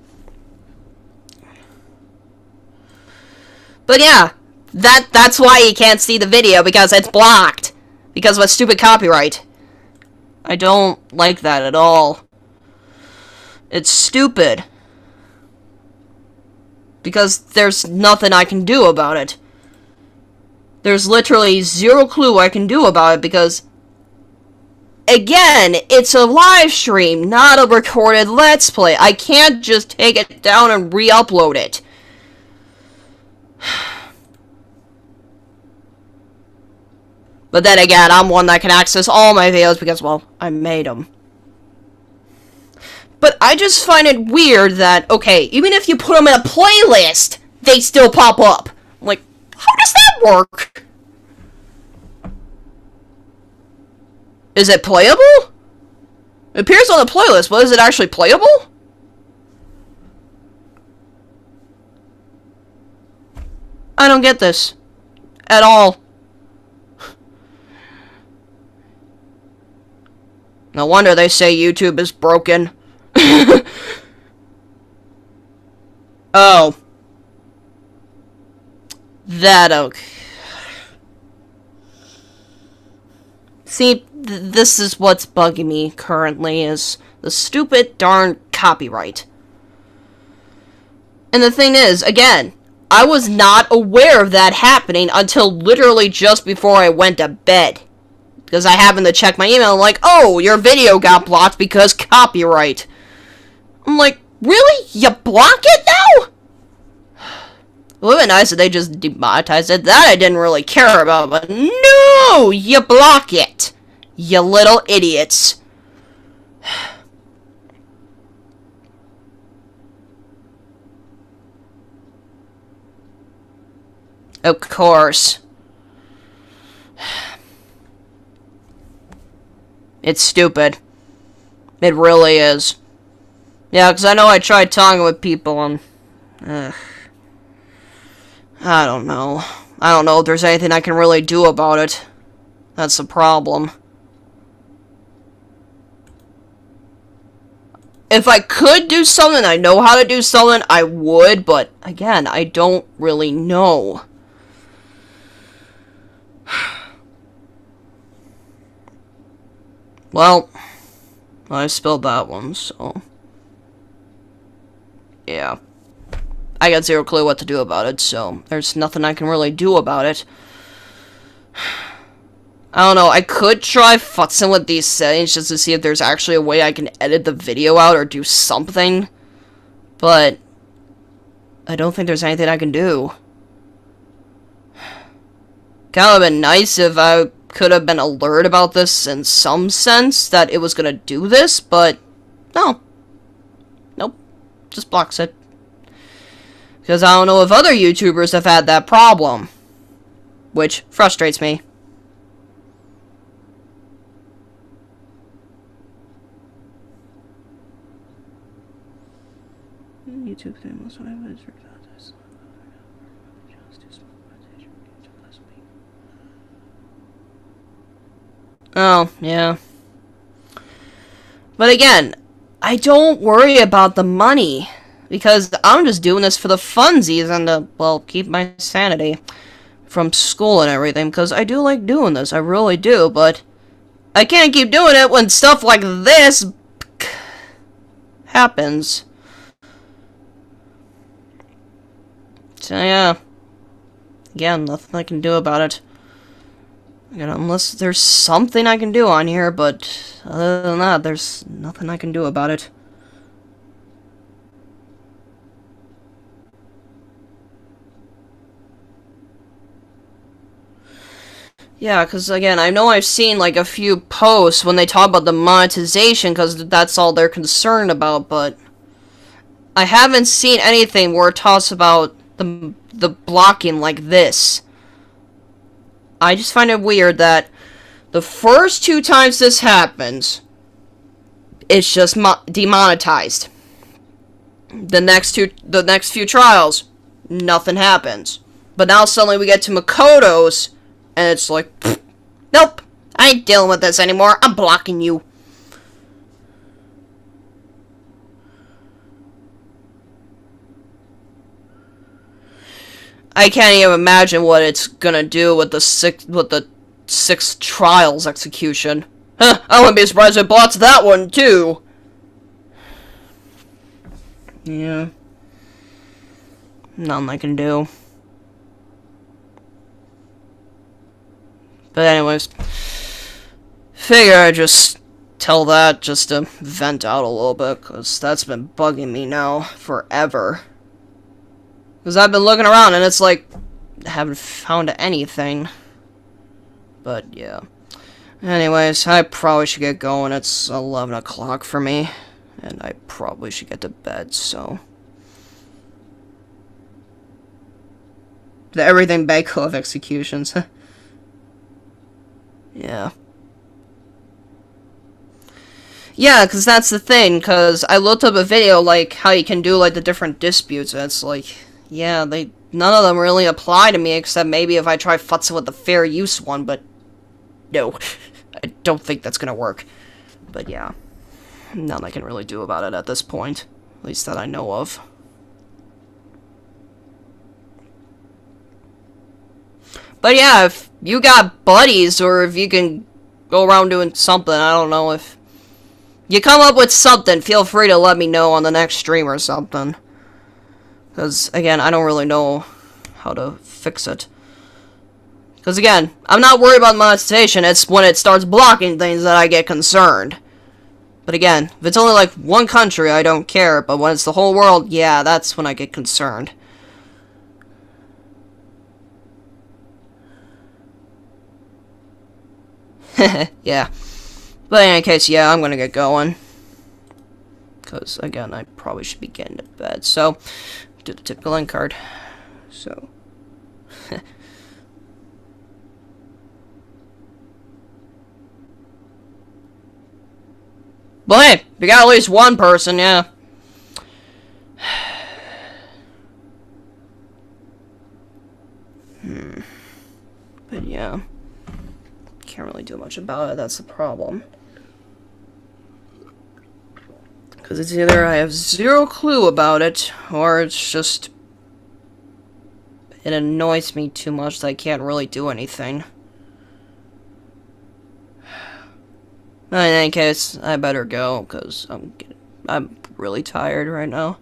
But yeah, that's why you can't see the video, because it's blocked. Because of a stupid copyright. I don't like that at all. It's stupid. Because there's nothing I can do about it. There's literally zero clue I can do about it because, again, it's a live stream, not a recorded Let's Play. I can't just take it down and re-upload it. But then again, I'm one that can access all my videos because, well, I made them. But I just find it weird that, okay, even if you put them in a playlist, they still pop up. I'm like, how does that work? Is it playable? It appears on the playlist, but is it actually playable? I don't get this. At all. No wonder they say YouTube is broken. Oh. That, okay. See, this is what's bugging me currently, is the stupid darn copyright. And the thing is, again, I was not aware of that happening until literally just before I went to bed. Because I happened to check my email and like, oh, your video got blocked because copyright. I'm like, really? You block it now? It would have been nice if they just demonetized it. That I didn't really care about, but no! You block it! You little idiots. Of course. It's stupid. It really is. Yeah, because I know I tried talking with people and... I don't know. I don't know if there's anything I can really do about it. That's the problem. If I could do something, I know how to do something, I would, but again, I don't really know. Well, I spilled that one, so... yeah. I got zero clue what to do about it, so there's nothing I can really do about it. I don't know, I could try futzing with these settings just to see if there's actually a way I can edit the video out or do something. But I don't think there's anything I can do. Kind of been nice if I could have been alert about this in some sense, that it was gonna do this, but no. Nope. Just blocks it. Because I don't know if other YouTubers have had that problem. Which frustrates me. YouTube thing was what I was this. Oh, yeah. But again, I don't worry about the money. Because I'm just doing this for the funsies and to, well, keep my sanity from school and everything. Because I do like doing this, I really do. But I can't keep doing it when stuff like this happens. So yeah, again, nothing I can do about it. Again, unless there's something I can do on here, but other than that, there's nothing I can do about it. Yeah, because again, I know I've seen like a few posts when they talk about the monetization, because that's all they're concerned about, but I haven't seen anything where it talks about the blocking like this. I just find it weird that the first 2 times this happens, it's just demonetized. The next few trials, nothing happens. But now suddenly we get to Makoto's, and it's like, nope, I ain't dealing with this anymore. I'm blocking you. I can't even imagine what it's gonna do with the sixth trials execution. Huh, I wouldn't be surprised if it blots that one too. Yeah. Nothing I can do. But anyways, figure I'd just tell that just to vent out a little bit, because that's been bugging me now forever. Because I've been looking around and it's like, I haven't found anything. But yeah. Anyways, I probably should get going. It's 11 o'clock for me. And I probably should get to bed, so. The everything bagel of executions. Yeah. Yeah, because that's the thing, because I looked up a video, like, how you can do, like, the different disputes, and it's like, yeah, none of them really apply to me, except maybe if I try futzing with the fair use one, but no. I don't think that's gonna work. But yeah. Nothing I can really do about it at this point. At least that I know of. But yeah, if you got buddies, or if you can go around doing something, I don't know, if you come up with something, feel free to let me know on the next stream or something. Because, again, I don't really know how to fix it. Because, again, I'm not worried about monetization, it's when it starts blocking things that I get concerned. But again, if it's only like one country, I don't care, but when it's the whole world, yeah, that's when I get concerned. Yeah. But in any case, yeah, I'm gonna get going. Because, again, I probably should be getting to bed. So, do the typical end card. So. But hey, we got at least one person, yeah. But yeah. Can't really do much about it, that's the problem. Because it's either I have zero clue about it, or it's just... it annoys me too much that I can't really do anything. In any case, I better go, because I'm really tired right now.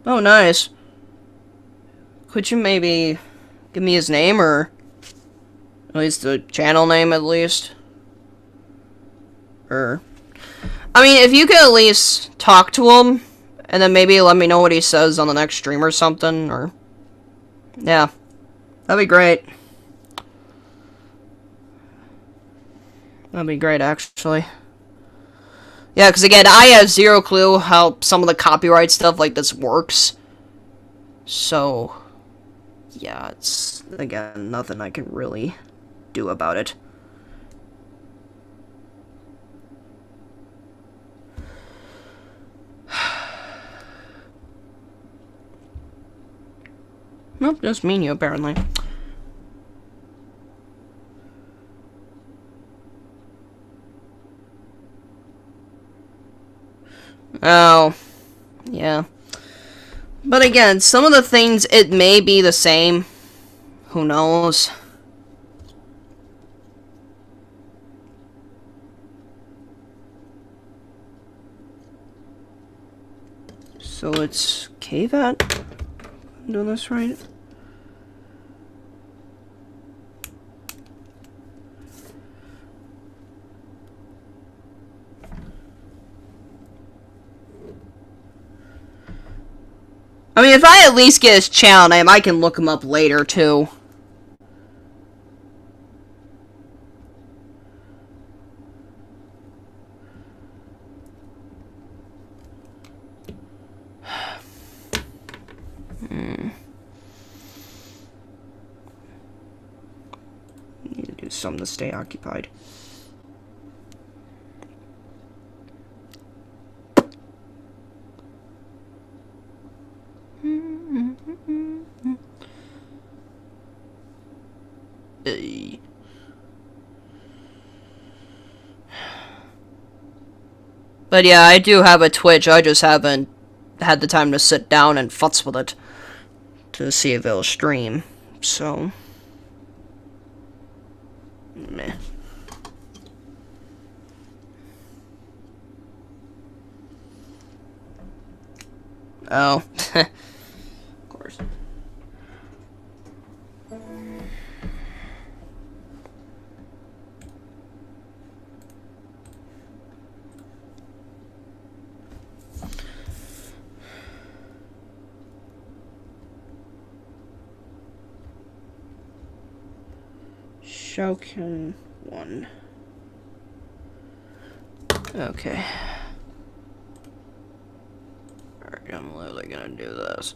Oh, nice. Could you maybe give me his name, or at least the channel name, at least? Or, I mean, if you could at least talk to him, and then maybe let me know what he says on the next stream or something, or... yeah. That'd be great. That'd be great, actually. Yeah, because again, I have zero clue how some of the copyright stuff like this works. So, yeah, it's, again, nothing I can really do about it. Nope, just me and you, apparently. Oh, yeah. But again, some of the things, it may be the same. Who knows? So it's KVAT. I'm doing this right. I mean, if I at least get his channel name, I can look him up later, too. Need to do something to stay occupied. But yeah, I do have a Twitch, I just haven't had the time to sit down and futz with it to see if it'll stream, so... meh. Oh. Of course. Shokin 1. Okay. Alright, I'm literally gonna do this.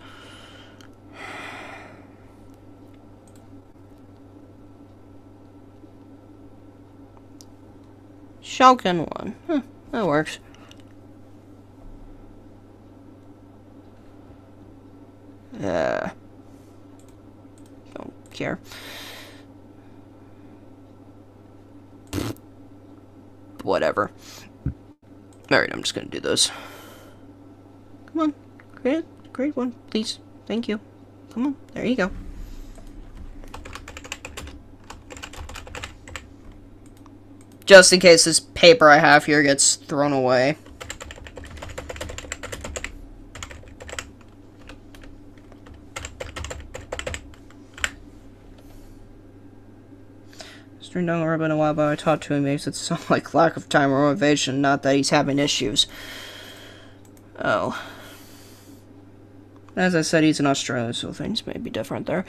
Shokin 1. Huh, that works. Don't care. Whatever. Alright, I'm just gonna do this. Come on. Great one. Please. Thank you. Come on. There you go. Just in case this paper I have here gets thrown away. Stream Danganronpa in a while, but I talked to him, makes it sound like lack of time or motivation, not that he's having issues. Oh. As I said, he's in Australia, so things may be different there.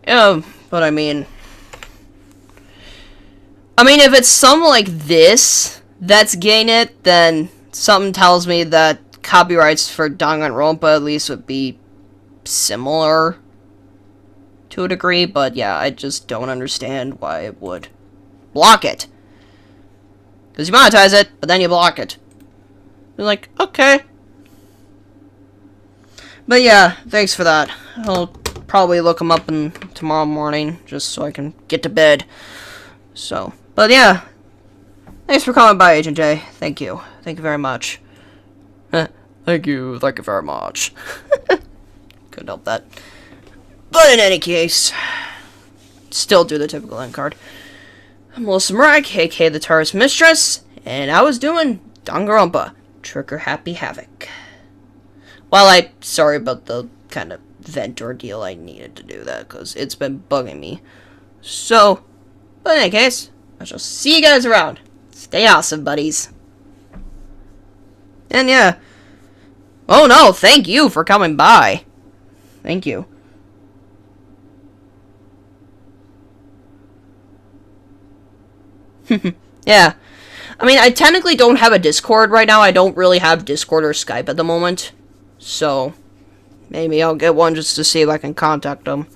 Yeah, but I mean, if it's something like this that's getting it, then something tells me that copyrights for Danganronpa at least would be similar to a degree, but yeah, I just don't understand why it would block it. Because you monetize it, but then you block it. They're like, okay. But yeah, thanks for that. I'll probably look them up tomorrow morning, just so I can get to bed. So, but yeah. Thanks for coming by, Agent J. Thank you. Thank you very much. Thank you very much. Couldn't help that. But in any case, still do the typical end card. I'm Melissa Murag, aka the Taurus Mistress, and I was doing Danganronpa, Trigger Happy Havoc. Well, sorry about the kind of vent ordeal. I needed to do that, because it's been bugging me. So, but in any case, I shall see you guys around. Stay awesome, buddies. And yeah. Oh no, thank you for coming by. Thank you. Yeah. I mean, I technically don't have a Discord right now. I don't really have Discord or Skype at the moment. So, maybe I'll get one just to see if I can contact them.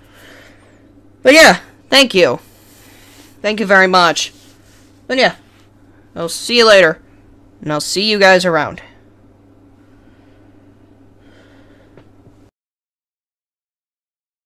But yeah, thank you. Thank you very much. But yeah, I'll see you later. And I'll see you guys around.